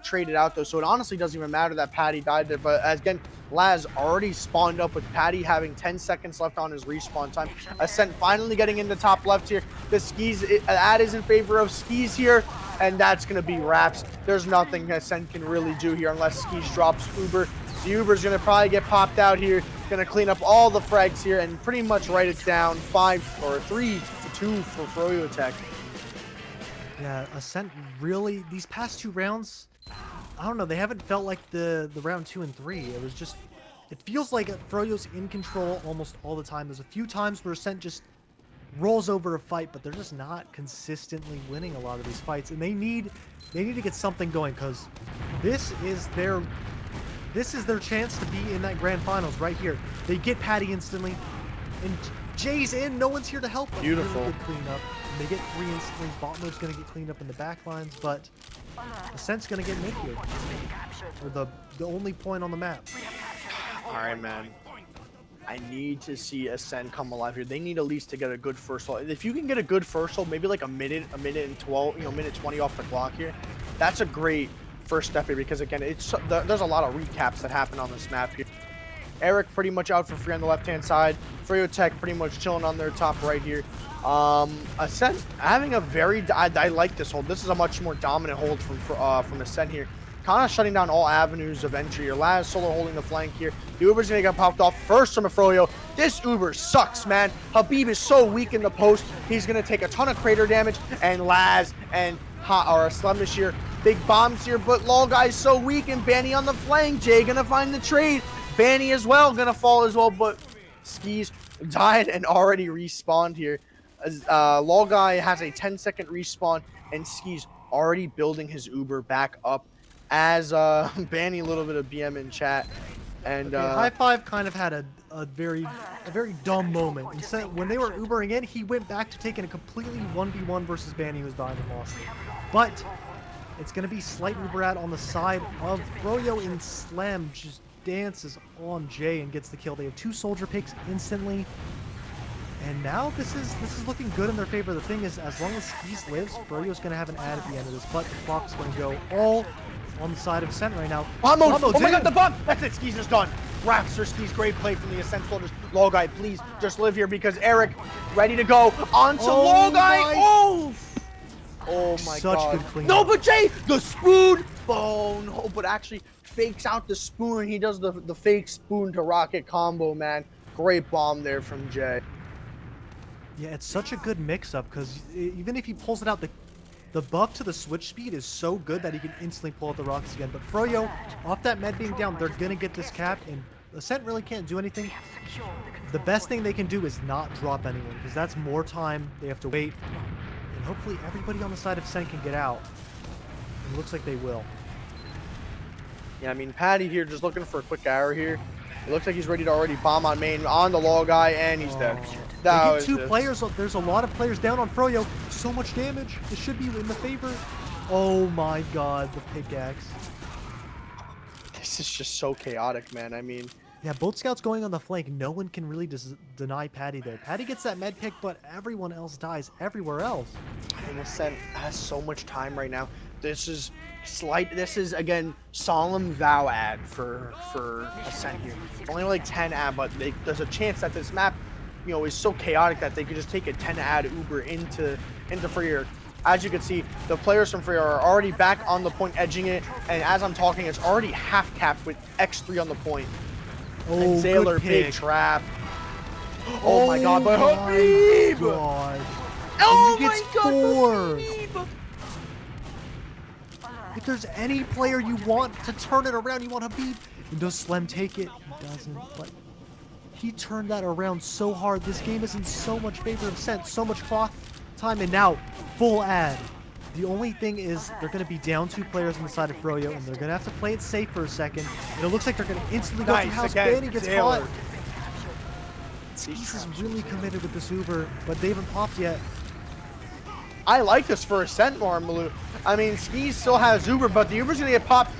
traded out though. So it honestly doesn't even matter that Patty died there. But as again, Laz already spawned up with Patty having 10 seconds left on his respawn time. Ascent finally getting into top left here. The Skis ad is in favor of Skis here, and that's gonna be wraps. There's nothing Ascent can really do here unless Skis drops Uber. The Uber's gonna probably get popped out here. Gonna clean up all the frags here and pretty much write it down 3-2 for Froyotech. Yeah, Ascent really, these past two rounds, I don't know, they haven't felt like the round 2 and 3. It was just, it feels like Froyo's in control almost all the time. There's a few times where Ascent just rolls over a fight, but they're just not consistently winning a lot of these fights, and they need to get something going, because this is their chance to be in that grand finals right here. They get Patty instantly, and Jay's in. No one's here to help. Beautiful. Really good cleanup. And they get 3 instantly. Bot mode's gonna get cleaned up in the back lines, but Ascent's gonna get mid here, or the only point on the map. All right, man. I need to see Ascent come alive here. They need at least to get a good first hold. If you can get a good first hold, maybe like a minute and 12, minute 20 off the clock here, that's a great first step here, because again, there's a lot of recaps that happen on this map here. Eric pretty much out for free on the left-hand side. Froyotech pretty much chilling on their top right here. Ascent having a very, I like this hold. This is a much more dominant hold from Ascent here. Kind of shutting down all avenues of entry. Your Laz solo holding the flank here. The Uber's gonna get popped off first from a Froyo. This Uber sucks, man. Habib is so weak in the post. He's gonna take a ton of crater damage, and Laz and Slemish here. Big bombs here, but Guy's so weak, and Banny on the flank. Jay gonna find the trade. Banny as well, gonna fall as well, but Skis died and already respawned here. Guy has a 10-second respawn, and Skis already building his Uber back up as Banny a little bit of BM in chat. And High Five kind of had a very dumb moment. Instead, when they were Ubering in, he went back to taking a completely 1v1 versus Banny, who was behind and lost it. But it's going to be slight Uber ad on the side of Froyo, and Slem just dances on Jay and gets the kill. They have 2 soldier picks instantly. And now this is looking good in their favor. The thing is, as long as Skis lives, Froyo's going to have an ad at the end of this, but the clock's going to go all on the side of Ascent right now. Oh my god, the bug! That's it, Skis is done. Wraps for Skis, great play from the Ascent soldiers. Guy, please just live here, because Eric ready to go onto Guy. Oh my god. Such good clean. No, but Jay, the spoon bone. Oh, but actually fakes out the spoon. He does the fake spoon to rocket combo, man. Great bomb there from Jay. Yeah, it's such a good mix-up, because even if he pulls it out, the buff to the switch speed is so good that he can instantly pull out the rockets again. But Froyo, off that med being down, they're going to get this cap, and Ascent really can't do anything. The best thing they can do is not drop anyone, because that's more time they have to wait. And hopefully everybody on the side of Ascent can get out. It looks like they will. Yeah, I mean, Patty here just looking for a quick arrow here. It looks like he's ready to already bomb on main on the Guy, and he's dead. They get 2 players. There's a lot of players down on Froyo. So much damage. It should be in the favor. Oh my god, the pickaxe. This is just so chaotic, man. I mean, yeah, both scouts going on the flank. No one can really deny Patty there. Patty gets that med pick, but everyone else dies everywhere else. and Ascent has so much time right now This is This is again solemn vow ad for Ascent here. It's only like 10 ad, but there's a chance that this map, is so chaotic that they could just take a 10 ad Uber into Froyotech. As you can see, the players from Froyotech are already back on the point, edging it, and as I'm talking, it's already half capped with X3 on the point. Oh, and Sailor, good big pick. trap. Oh my God! But Habib! God. Oh And he my gets God! 4. Habib! If there's any player you want to turn it around, you want Habib. And does Slem take it? He doesn't. But he turned that around so hard. This game is in so much favor of Ascent. So much clock time. And now, full ad. The only thing is they're going to be down 2 players on the side of Froyo, and they're going to have to play it safe for a second. And it looks like they're going to instantly go through house. Again, Banny gets Taylor. caught. Skis is really committed with this Uber, but they haven't popped yet. I like this for Ascent, Marmalou. I mean, Skis still has Uber, but the Uber's gonna get popped.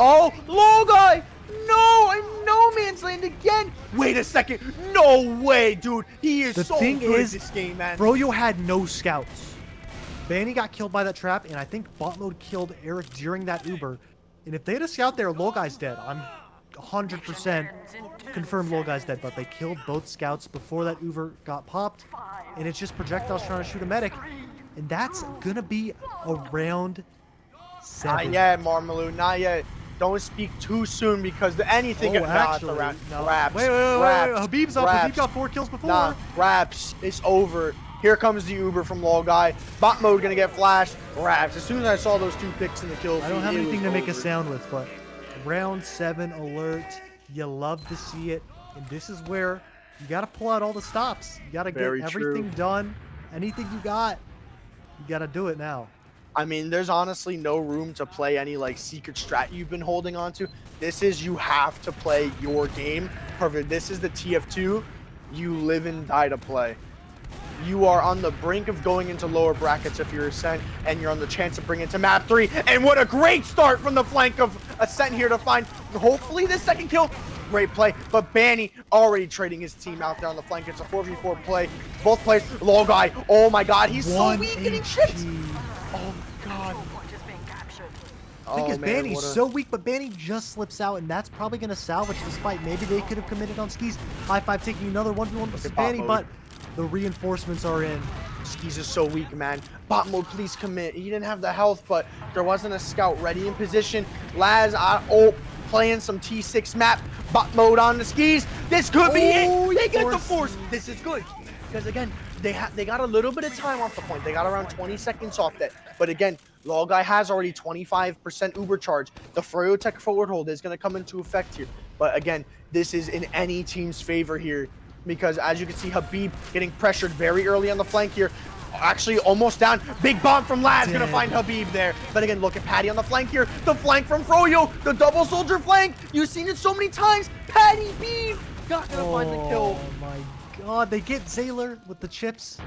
Oh, low guy! No, I'm no man's land again. Wait a second. No way, dude. He is The so thing good is, at this game, man. Froyo had no scouts. Banny got killed by that trap, and I think bot mode killed Eric during that Uber. And if they had a scout there, low guy's dead. I'm 100% confirmed low guy's dead, but they killed both scouts before that Uber got popped, and it's just projectiles trying to shoot a medic, and that's gonna be around 7. Not yet, Marmalou. Not yet. Don't speak too soon because anything Oh, actually, around. no. Raps. Wait, Habib's up. Habib got 4 kills before. Nah, Raps. It's over. Here comes the Uber from Low Guy. Bot mode gonna get flashed. Raps. As soon as I saw those 2 picks in the kill feed, I don't have it anything was to make a over. sound with, but round 7 alert. You love to see it, and this is where you got to pull out all the stops. You got to get Very everything true. done. Anything you got, you got to do it now. I mean, there's honestly no room to play any like secret strat you've been holding on to. This is, you have to play your game. Perfect. This is the TF2. You live and die to play. You are on the brink of going into lower brackets if you're Ascent, and you're on the chance of bringing it to map 3. And what a great start from the flank of Ascent here to find hopefully the second kill. Great play, but Banny already trading his team out there on the flank. It's a 4v4 play. Both players, low guy. Oh my God, he's so weak getting chipped. Oh my God. Because man, Banny's what a- so weak, but Banny just slips out, and that's probably going to salvage this fight. Maybe they could have committed on Skis. High Five taking another 1v1 versus at bot Banny, mode. but the reinforcements are in. Skis is so weak, man. Bot mode, please commit. He didn't have the health, but there wasn't a scout ready in position. Laz, playing some T6 map. Bot mode on the Skis. This could be it. They get the force. This is good. Because again, they got a little bit of time off the point. They got around 20 seconds off that. But again, Law Guy has already 25% Uber charge. The Froyotech forward hold is going to come into effect here. But again, this is in any team's favor here. Because as you can see, Habib getting pressured very early on the flank here. Actually almost down. Big bomb from Laz gonna find Habib there. But again, look at Patty on the flank here. The flank from Froyo. The double soldier flank. You've seen it so many times. Patty Beef not gonna find the kill. Oh my God, they get Sailor with the chips.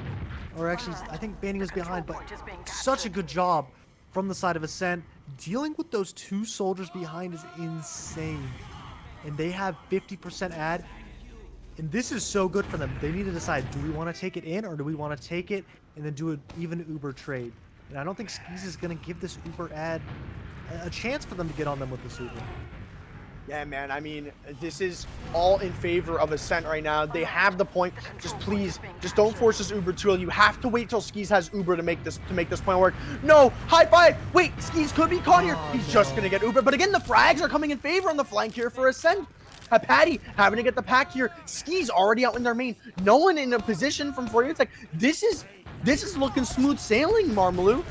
Or actually, I think Banny was behind, but such a good job from the side of Ascent. Dealing with those 2 soldiers behind is insane. And they have 50% ad. And this is so good for them. They need to decide, do we want to take it in or do we want to take it and then do an even Uber trade? And I don't think Skis is going to give this Uber ad a chance for them to get on them with this Uber. Yeah, man. I mean, this is all in favor of Ascent right now. They have the point. Just please, just don't force this Uber too early. You have to wait till Skis has Uber to make this point work. No, high five. Wait, Skis could be caught here. He's just gonna get Uber. But again, the frags are coming in favor on the flank here for Ascent. Patty having to get the pack here. Skis already out in their main. No one in a position from Froyotech. This is looking smooth sailing, Marmalou.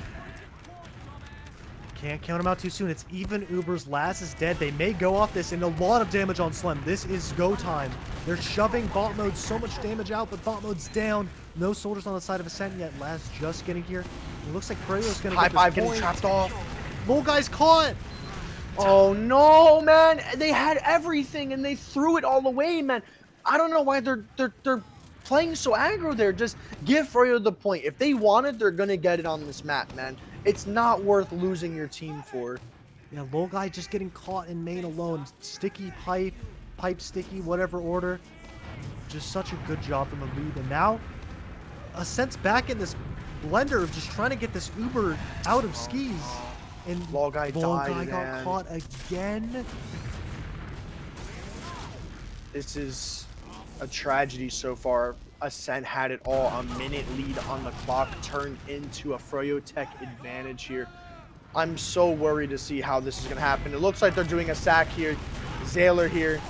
Can't count them out too soon. It's even Ubers. Laz is dead. They may go off this, and a lot of damage on Slem. This is go time. They're shoving bot mode, so much damage out, but bot mode's down. No soldiers on the side of Ascent yet. Laz just getting here. It looks like Freyo's gonna High get five this getting point. trapped off. Bull guy's caught. Oh no, man! They had everything and they threw it all away, man. I don't know why they're playing so aggro there. Just give Froyo the point. If they want it, they're gonna get it on this map, man. It's not worth losing your team for. Yeah, low guy just getting caught in main alone. Sticky pipe sticky, whatever order. Just such a good job from the lead. And now, Ascent's back in this blender of just trying to get this Uber out of Skis. And Law guy died, got man. caught again. This is a tragedy so far. Ascent had it all. A minute lead on the clock turned into a Froyotech advantage here. I'm so worried to see how this is going to happen. It looks like they're doing a sack here. Zayler here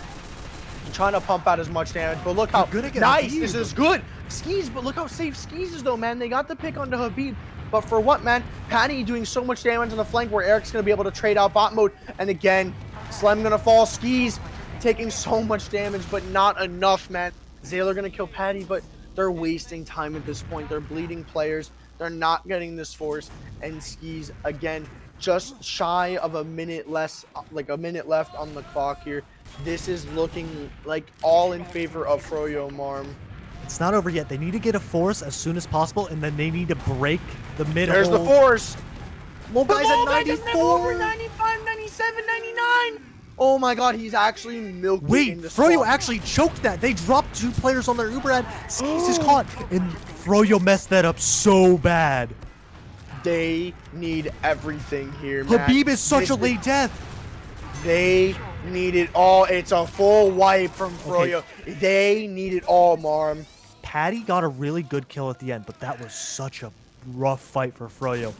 trying to pump out as much damage, but look how nice this is. Good skis, but look how safe skis is though, man. They got the pick onto Habib, but for what, man? Patty doing so much damage on the flank where Eric's going to be able to trade out bot mode, and again Slem going to fall. Skis taking so much damage, but not enough, man. Zayler going to kill Patty, but they're wasting time at this point. They're bleeding players. They're not getting this force, and skis again just shy of a minute less, like a minute left on the clock here. This is looking like all in favor of Froyo, Marm. It's not over yet. They need to get a force as soon as possible, and then they need to break the mid. There's the force. Low guy's at 94, 95, 97, 99. Oh my god, he's actually milking. Wait, Froyo actually choked that. They dropped 2 players on their Uberad. Skis is caught, and Froyo messed that up so bad. They need everything here, man. Habib is such a late death. They need it all. It's a full wipe from Froyo. Okay. They need it all, Marm. Patty got a really good kill at the end, but that was such a rough fight for Froyo.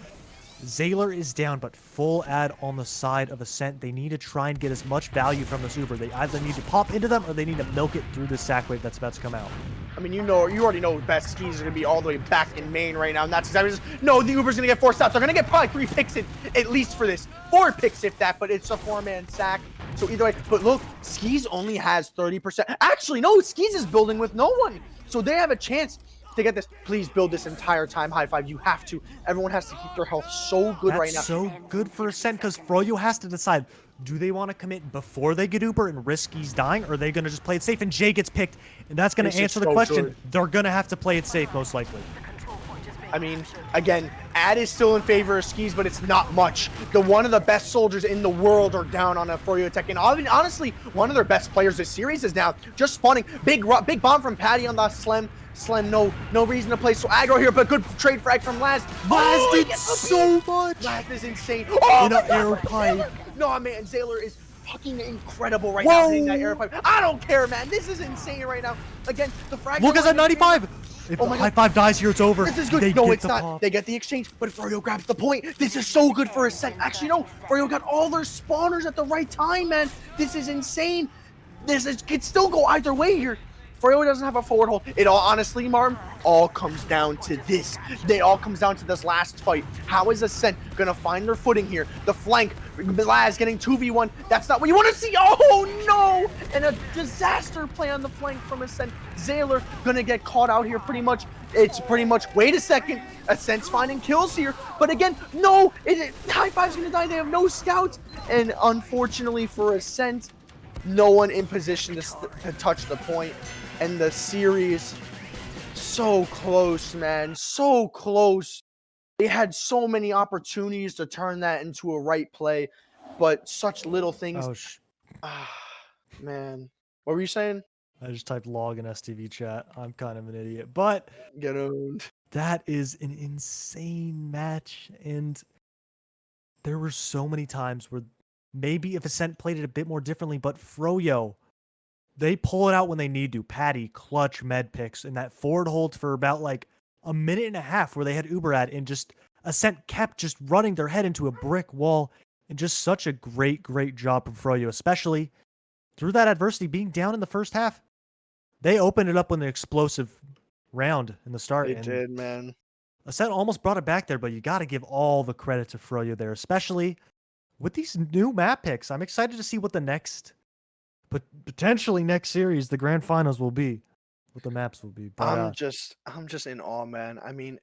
Zayler is down, but full ad on the side of Ascent. They need to try and get as much value from this Uber. They either need to pop into them or they need to milk it through the sack wave that's about to come out. I mean, you already know best skis are going to be all the way back in main right now, and that's exactly no, the Uber's going to get 4 stops. They're going to get probably 3 picks in, at least for this. 4 picks if that, but it's a 4-man sack. So either way, but look, Skis only has 30%. Actually, no, Skis is building with no one. So they have a chance to get this. Please build this entire time. High five. You have to. Everyone has to keep their health so good right now. That's so good for Ascent because Froyo has to decide, do they want to commit before they get Uber and risk Skis dying, or are they going to just play it safe and Jay gets picked? And that's going to answer the question. Good. They're going to have to play it safe, most likely. I mean, again, Ad is still in favor of Skis, but it's not much. One of the best soldiers in the world are down on a Froyotech, and honestly, one of their best players this series is down. Just spawning. Big bomb from Patty on the Slem. Slem, no reason to play so aggro here, but good trade frag from Laz. Laz did so much. Laz is insane. Oh, in an air pipe. No, man, Zayler is fucking incredible right now hitting that air pipe. I don't care, man. This is insane right now. Again, the frag. Lucas at 95. If High Five dies here, it's over. This is good. No, it's not. They get the exchange, but Froyo grabs the point. This is so good for Ascent. Actually, no. Froyo got all their spawners at the right time, man. This is insane. Could still go either way here. Froyo doesn't have a forward hold. It all, honestly, Marm, all comes down to this. It all comes down to this last fight. How is Ascent gonna find their footing here? The flank, Laz getting 2v1. That's not what you want to see. Oh no! And a disaster play on the flank from Ascent. Zayler gonna get caught out here pretty much. It's pretty much, wait a second. Ascent's finding kills here. But again, no! High Five's gonna die. They have no scouts. And unfortunately for Ascent, no one in position to touch the point. And the series, so close, man. So close. They had so many opportunities to turn that into a right play, but such little things. Man. What were you saying? I just typed log in STV chat. I'm kind of an idiot, but get owned. That is an insane match. And there were so many times where maybe if Ascent played it a bit more differently, but Froyo, they pull it out when they need to. Patty, clutch med picks, and that forward hold for about like a minute and a half where they had Uberad, and just Ascent kept just running their head into a brick wall, and just such a great job from Froyo, especially through that adversity being down in the first half. They opened it up with an explosive round in the start. They did, man. Ascent almost brought it back there, but you got to give all the credit to Froyo there, especially with these new map picks. I'm excited to see what the next, but potentially next series, the grand finals will be, what the maps will be. But, I'm just in awe, man. I mean,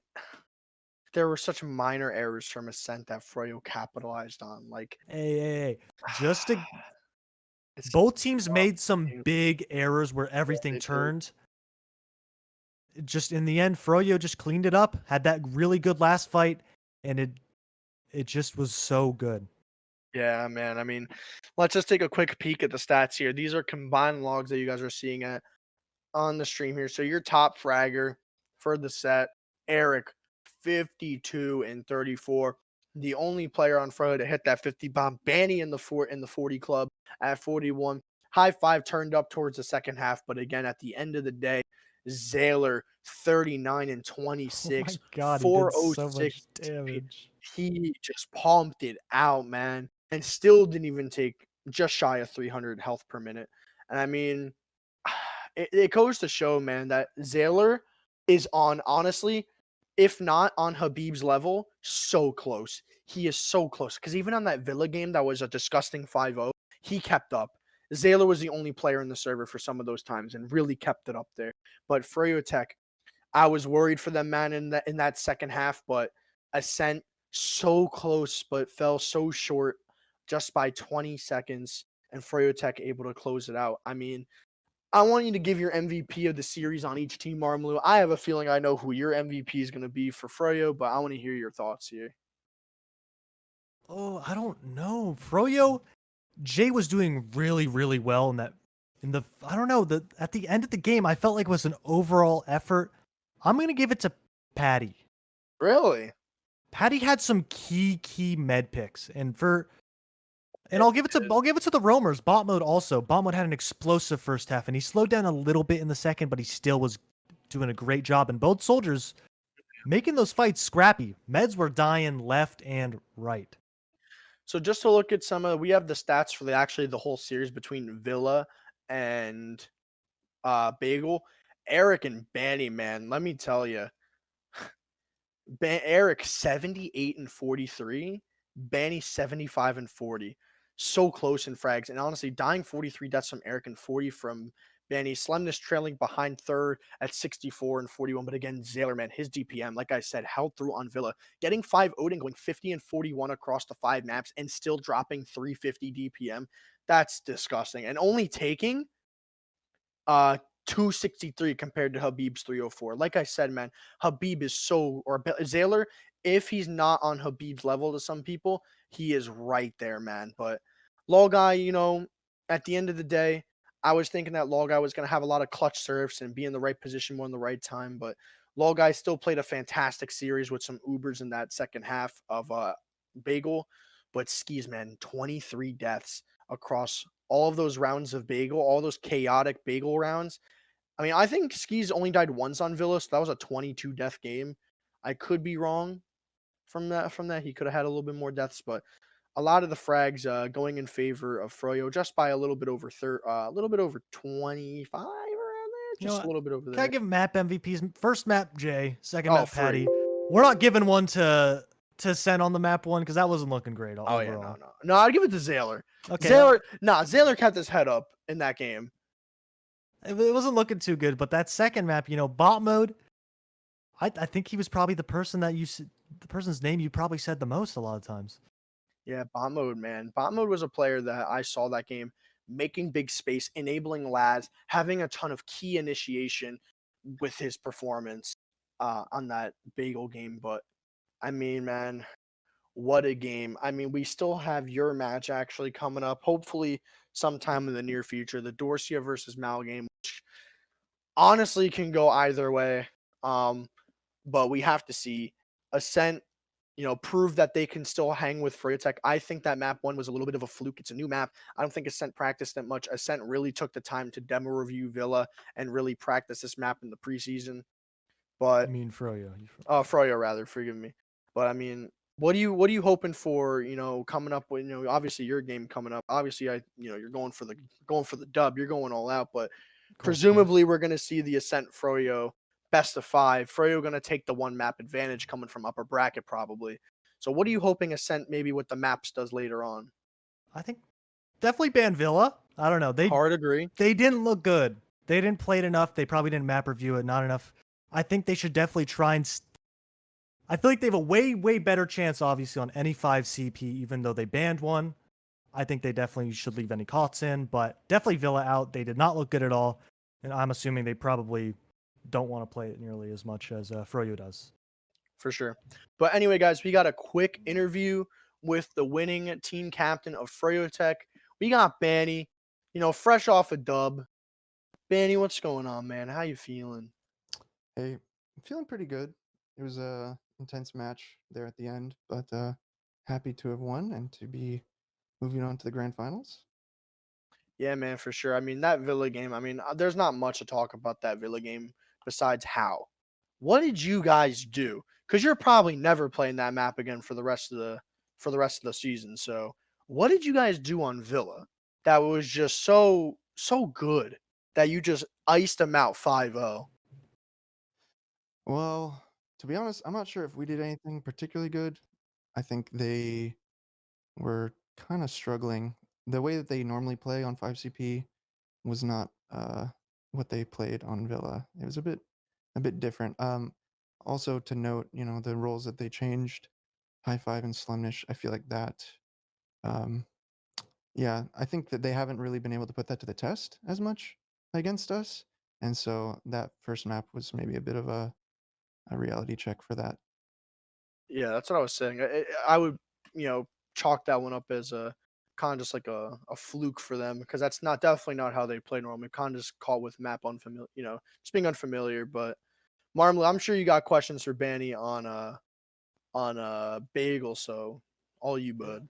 there were such minor errors from Ascent that Froyo capitalized on. Like, hey, just to, both teams made some big errors where everything turned. Just in the end, Froyo just cleaned it up, had that really good last fight, and it just was so good. Yeah, man. I mean, let's just take a quick peek at the stats here. These are combined logs that you guys are seeing on the stream here. So your top fragger for the set, Eric, 52 and 34. the only player on Froyo to hit that 50 bomb. Banny in the 40 club at 41. High five turned up towards the second half, but again at the end of the day, Zayler 39 and Oh 26, my god, he did so 406. much damage. He just pumped it out, man, and still didn't even take just shy of 300 health per minute. And I mean, it goes to show, man, that Zayler is on, honestly, if not on Habib's level, so close. He is so close. Because even on that Villa game that was a disgusting 5-0, he kept up. Zayler was the only player in the server for some of those times and really kept it up there. But Froyotech, I was worried for them, man, in that second half, but Ascent so close, but fell so short just by 20 seconds, and Froyotech able to close it out. I mean, I want you to give your MVP of the series on each team, Marmalu. I have a feeling I know who your MVP is going to be for Froyo, but I want to hear your thoughts here. Oh, I don't know. Froyo, Jay was doing really, really well I don't know, at the end of the game, I felt like it was an overall effort. I'm gonna give it to Patty. Really? Patty had some key med picks, and I'll give it to the roamers. Bot mode also. Bot mode had an explosive first half, and he slowed down a little bit in the second, but he still was doing a great job. And both soldiers making those fights scrappy. Meds were dying left and right. So just to look at we have the stats for the whole series between Villa and Bagel. Eric and Banny, man, let me tell you, Eric 78 and 43, Banny 75 and 40. So close in frags. And honestly, dying 43 deaths from Eric and 40 from Banny. Slemness trailing behind third at 64 and 41. But again, Zayler, man, his DPM, like I said, held through on Villa. Getting 5 Odin, going 50 and 41 across the 5 maps and still dropping 350 DPM. That's disgusting. And only taking 263 compared to Habib's 304. Like I said, man, Habib is Zayler, if he's not on Habib's level to some people, he is right there, man. But Law Guy, at the end of the day, I was thinking that Law Guy was going to have a lot of clutch serves and be in the right position more in the right time. But Law Guy still played a fantastic series with some Ubers in that second half of Bagel. But Skis, man, 23 deaths across all of those rounds of Bagel, all those chaotic Bagel rounds. I mean, I think Skis only died once on Villa, so that was a 22 death game. I could be wrong from that. He could have had a little bit more deaths, but a lot of the frags going in favor of Froyo just by a little bit over 25 around there, just a little bit over Can there. I give map MVPs? First map Jay, second Oh, map Patty. We're not giving one to Sen on the map one because that wasn't looking great overall. Oh yeah, no, I'd give it to Zayler. Okay, Zayler kept his head up in that game. It wasn't looking too good, but that second map, bot mode, I think he was probably the person's name you probably said the most a lot of times. Yeah, Bot Mode, man. Bot Mode was a player that I saw that game making big space, enabling lads, having a ton of key initiation with his performance on that Bagel game. But, I mean, man, what a game. I mean, we still have your match actually coming up, hopefully sometime in the near future, the Dorcia versus Mal game, which honestly can go either way. But we have to see. Ascent, prove that they can still hang with Froyotech. I think that map 1 was a little bit of a fluke. It's a new map. I don't think Ascent practiced it much. Ascent really took the time to demo review Villa and really practice this map in the preseason. But I mean Froyo. Froyo rather, forgive me. But I mean, what are you hoping for, coming up with, obviously your game coming up. Obviously you're going for the dub. You're going all out, but presumably we're going to see the Ascent Froyo best of 5. Froyo going to take the 1 map advantage coming from upper bracket probably. So what are you hoping Ascent maybe with the maps does later on? I think definitely ban Villa. I don't know. Hard agree. They didn't look good. They didn't play it enough. They probably didn't map review it not enough. I think they should definitely try and I feel like they have a way, way better chance, obviously, on any 5 CP, even though they banned one. I think they definitely should leave any COTS in, but definitely Villa out. They did not look good at all, and I'm assuming they probably don't want to play it nearly as much as Froyo does. For sure. But anyway, guys, we got a quick interview with the winning team captain of Froyotech. We got Banny, fresh off a dub. Banny, what's going on, man? How you feeling? Hey, I'm feeling pretty good. It was a intense match there at the end, but happy to have won and to be moving on to the grand finals. Yeah, man, for sure. I mean, that Villa game, I mean, there's not much to talk about that Villa game besides how. What did you guys do? Because you're probably never playing that map again for the rest of the season. So, what did you guys do on Villa that was just so good that you just iced them out 5-0? Well, to be honest, I'm not sure if we did anything particularly good. I think they were kind of struggling. The way that they normally play on 5CP was not what they played on Villa. It was a bit different. Also to note, the roles that they changed, High Five and Slemnish. I feel like that. Um, yeah, I think that they haven't really been able to put that to the test as much against us, and so that first map was maybe a bit of a reality check for that. Yeah, that's what I was saying. I would, chalk that one up as a kind of just like a fluke for them because that's definitely not how they play normally. Kind of just caught with map unfamiliar, just being unfamiliar. But Marmley, I'm sure you got questions for Banny on Bagel, so all you, bud.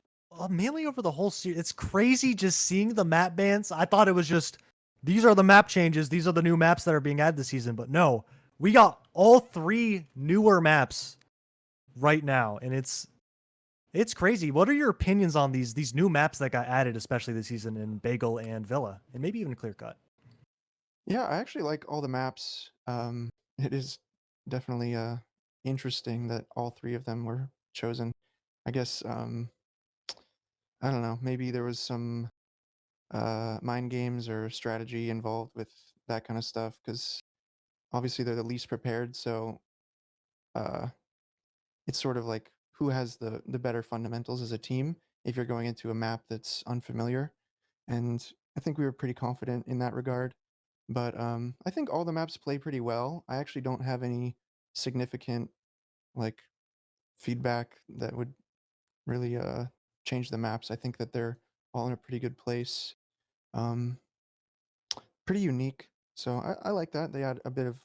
Mainly over the whole series. It's crazy just seeing the map bans. I thought it was just, these are the map changes. These are the new maps that are being added this season. But no, we got all 3 newer maps right now. And it's crazy. What are your opinions on these new maps that got added, especially this season in Bagel and Villa, and maybe even Clear Cut? Yeah, I actually like all the maps. It is definitely interesting that all 3 of them were chosen. I guess I don't know. Maybe there was some mind games or strategy involved with that kind of stuff because obviously they're the least prepared. So uh, it's sort of like who has the better fundamentals as a team if you're going into a map that's unfamiliar. And I think we were pretty confident in that regard. But I think all the maps play pretty well. I actually don't have any significant like feedback that would really change the maps. I think that they're all in a pretty good place. Um, Pretty unique. So I like that. They add a bit of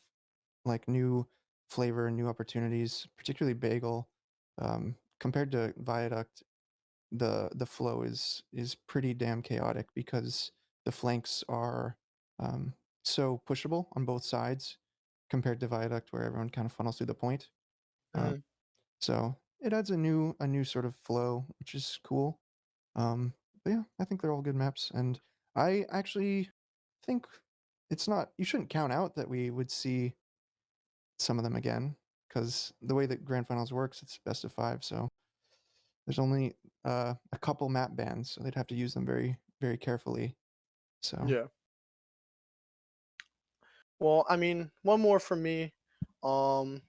like new flavor and new opportunities, particularly Bagel. Compared to Viaduct, the flow is pretty damn chaotic because the flanks are so pushable on both sides compared to Viaduct where everyone kind of funnels through the point. Mhm. So it adds a new sort of flow, which is cool. But yeah, I think they're all good maps, and I actually think it's not. You shouldn't count out that we would see some of them again, because the way that grand finals works, it's best of 5. So there's only a couple map bans, so they'd have to use them very very carefully. So Yeah. Well, I mean, one more from me. Um,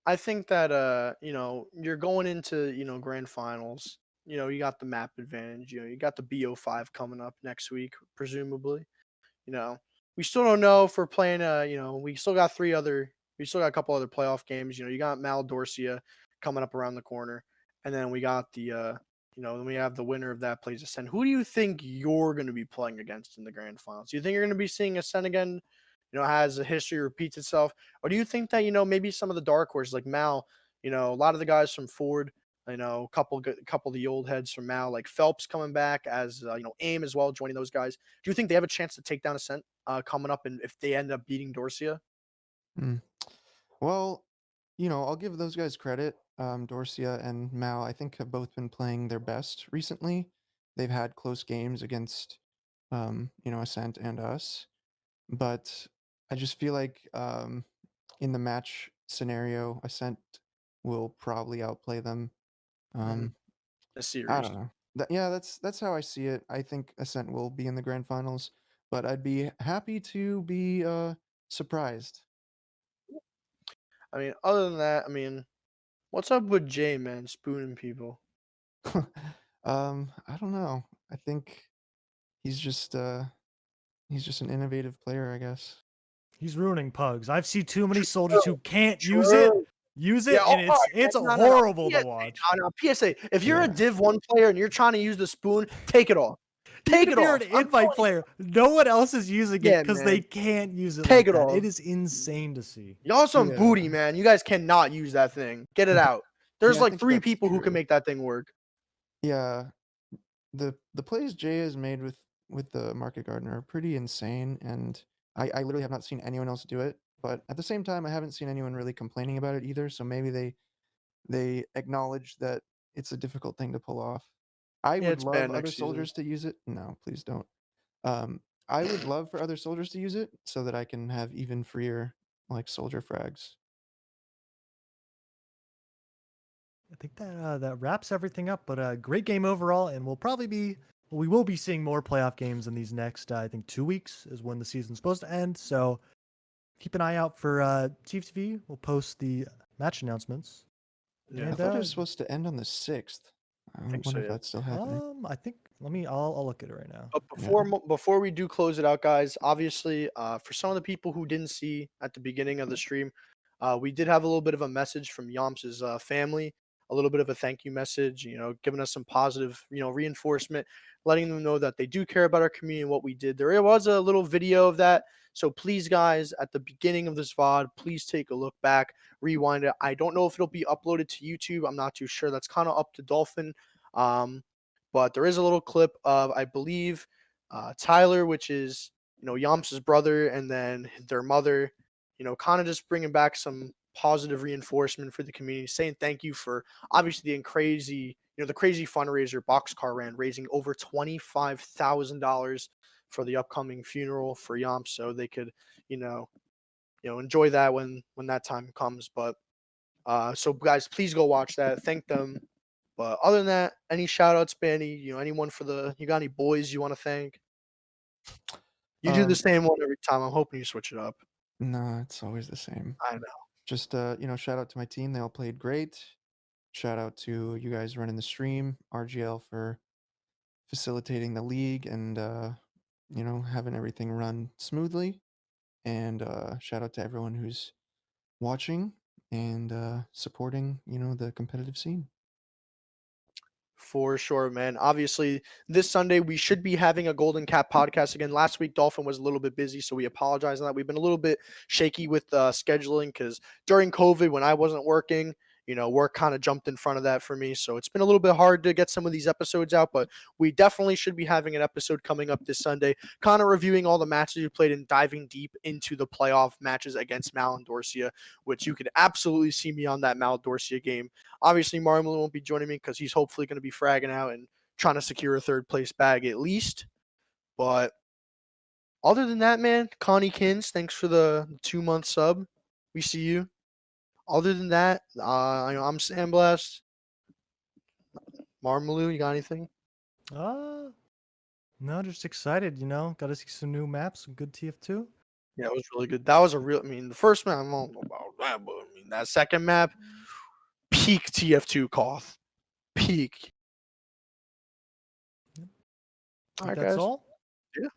I think that you're going into, grand finals. You got the map advantage. You got the BO5 coming up next week, presumably. You know, we still don't know if we're playing. We still got we still got a couple other playoff games. You got Mal Dorcia coming up around the corner, and then we got then we have the winner of that plays Ascent. Who do you think you're going to be playing against in the grand finals? Do you think you're going to be seeing Ascent again? Has a history repeats itself, or do you think that maybe some of the dark horses like Mal, a lot of the guys from Ford, couple of the old heads from Mal, like Phelps coming back as AIM as well, joining those guys. Do you think they have a chance to take down Ascent coming up, and if they end up beating Dorcia? mm. Well, I'll give those guys credit. Dorcia and Mao, I think, have both been playing their best recently. They've had close games against, Ascent and us. But I just feel like in the match scenario, Ascent will probably outplay them. Mhm. Um, A I series. don't know. Yeah, that's how I see it. I think Ascent will be in the grand finals, but I'd be happy to be surprised. I mean, other than that, I mean, what's up with Jay, man, spooning people? I don't know. I think he's just he's just an innovative player, I guess. He's ruining pugs. I've seen too many soldiers True. who can't True. use Yeah. it, Oh, and all it's right. No. horrible to PSA. watch. No. PSA. If you're a Yeah. Div 1 player and you're trying to use the spoon, take it off. Even Take if it you're an off. I'm invite telling you. player, no one else is using it Yeah, because they man. can't use it Take like it that. off. It is insane to see. Y'all some Yeah. booty, man. You guys cannot use that thing. Get it out. There's Yeah, I like think 3 that's people who can true. make that thing work. Yeah, the plays Jay has made with the Market Gardener are pretty insane, and I literally have not seen anyone else do it. But at the same time, I haven't seen anyone really complaining about it either. So maybe they acknowledge that it's a difficult thing to pull off. I Yeah, would it's love banned other next season. soldiers to use it. No, please don't. I would love for other soldiers to use it so that I can have even freer like soldier frags. I think that wraps everything up. But great game overall, and we will be seeing more playoff games in these next I think 2 weeks is when the season's supposed to end. So keep an eye out for TF2. We'll post the match announcements. Yeah. I And thought it was supposed to end on the 6th. I think so, wonder if yeah. that's still happening. I think I'll look at it right now. But Yeah. before we do close it out, guys, obviously, for some of the people who didn't see at the beginning of the stream, we did have a little bit of a message from Yomps' family, a little bit of a thank you message, giving us some positive, reinforcement, letting them know that they do care about our community and what we did. There was a little video of that. So please, guys, at the beginning of this VOD, please take a look back, rewind it. I don't know if it'll be uploaded to YouTube. I'm not too sure. That's kind of up to Dolphin. But there is a little clip of, I believe, Tyler, which is, Yamps' brother, and then their mother, kind of just bringing back some positive reinforcement for the community, saying thank you for obviously the crazy fundraiser Boxcar ran, raising over $25,000 for the upcoming funeral for Yamps, so they could, enjoy that when that time comes. But so guys, please go watch that. Thank them. But other than that, any shout outs, Banny, anyone you got any boys you want to thank? You do the Um, same one every time. I'm hoping you switch it up. no, it's always the same. I know. Just shout out to my team. They all played great. Shout out to you guys running the stream, RGL for facilitating the league and having everything run smoothly. And shout out to everyone who's watching and supporting, the competitive scene. For sure, man. Obviously, this Sunday we should be having a Golden Cap podcast again. Last week, Dolphin was a little bit busy, so we apologize on that. We've been a little bit shaky with scheduling because during COVID, when I wasn't working, work kind of jumped in front of that for me. So it's been a little bit hard to get some of these episodes out, but we definitely should be having an episode coming up this Sunday, kind of reviewing all the matches we played and diving deep into the playoff matches against Mal and Dorcia, which you could absolutely see me on that Mal Dorcia game. Obviously, Marmol won't be joining me because he's hopefully going to be fragging out and trying to secure a third place bag at least. But other than that, man, Connie Kins, thanks for the 2-month sub. We see you. Other than that, I'm Sandblast. Marmaloo, you got anything? No, just excited. Got to see some new maps, some good TF2. Yeah, it was really good. That was the first map, I don't know about that, but that second map, peak TF2 Koth. Peak. All right, That's guys. all. Yeah.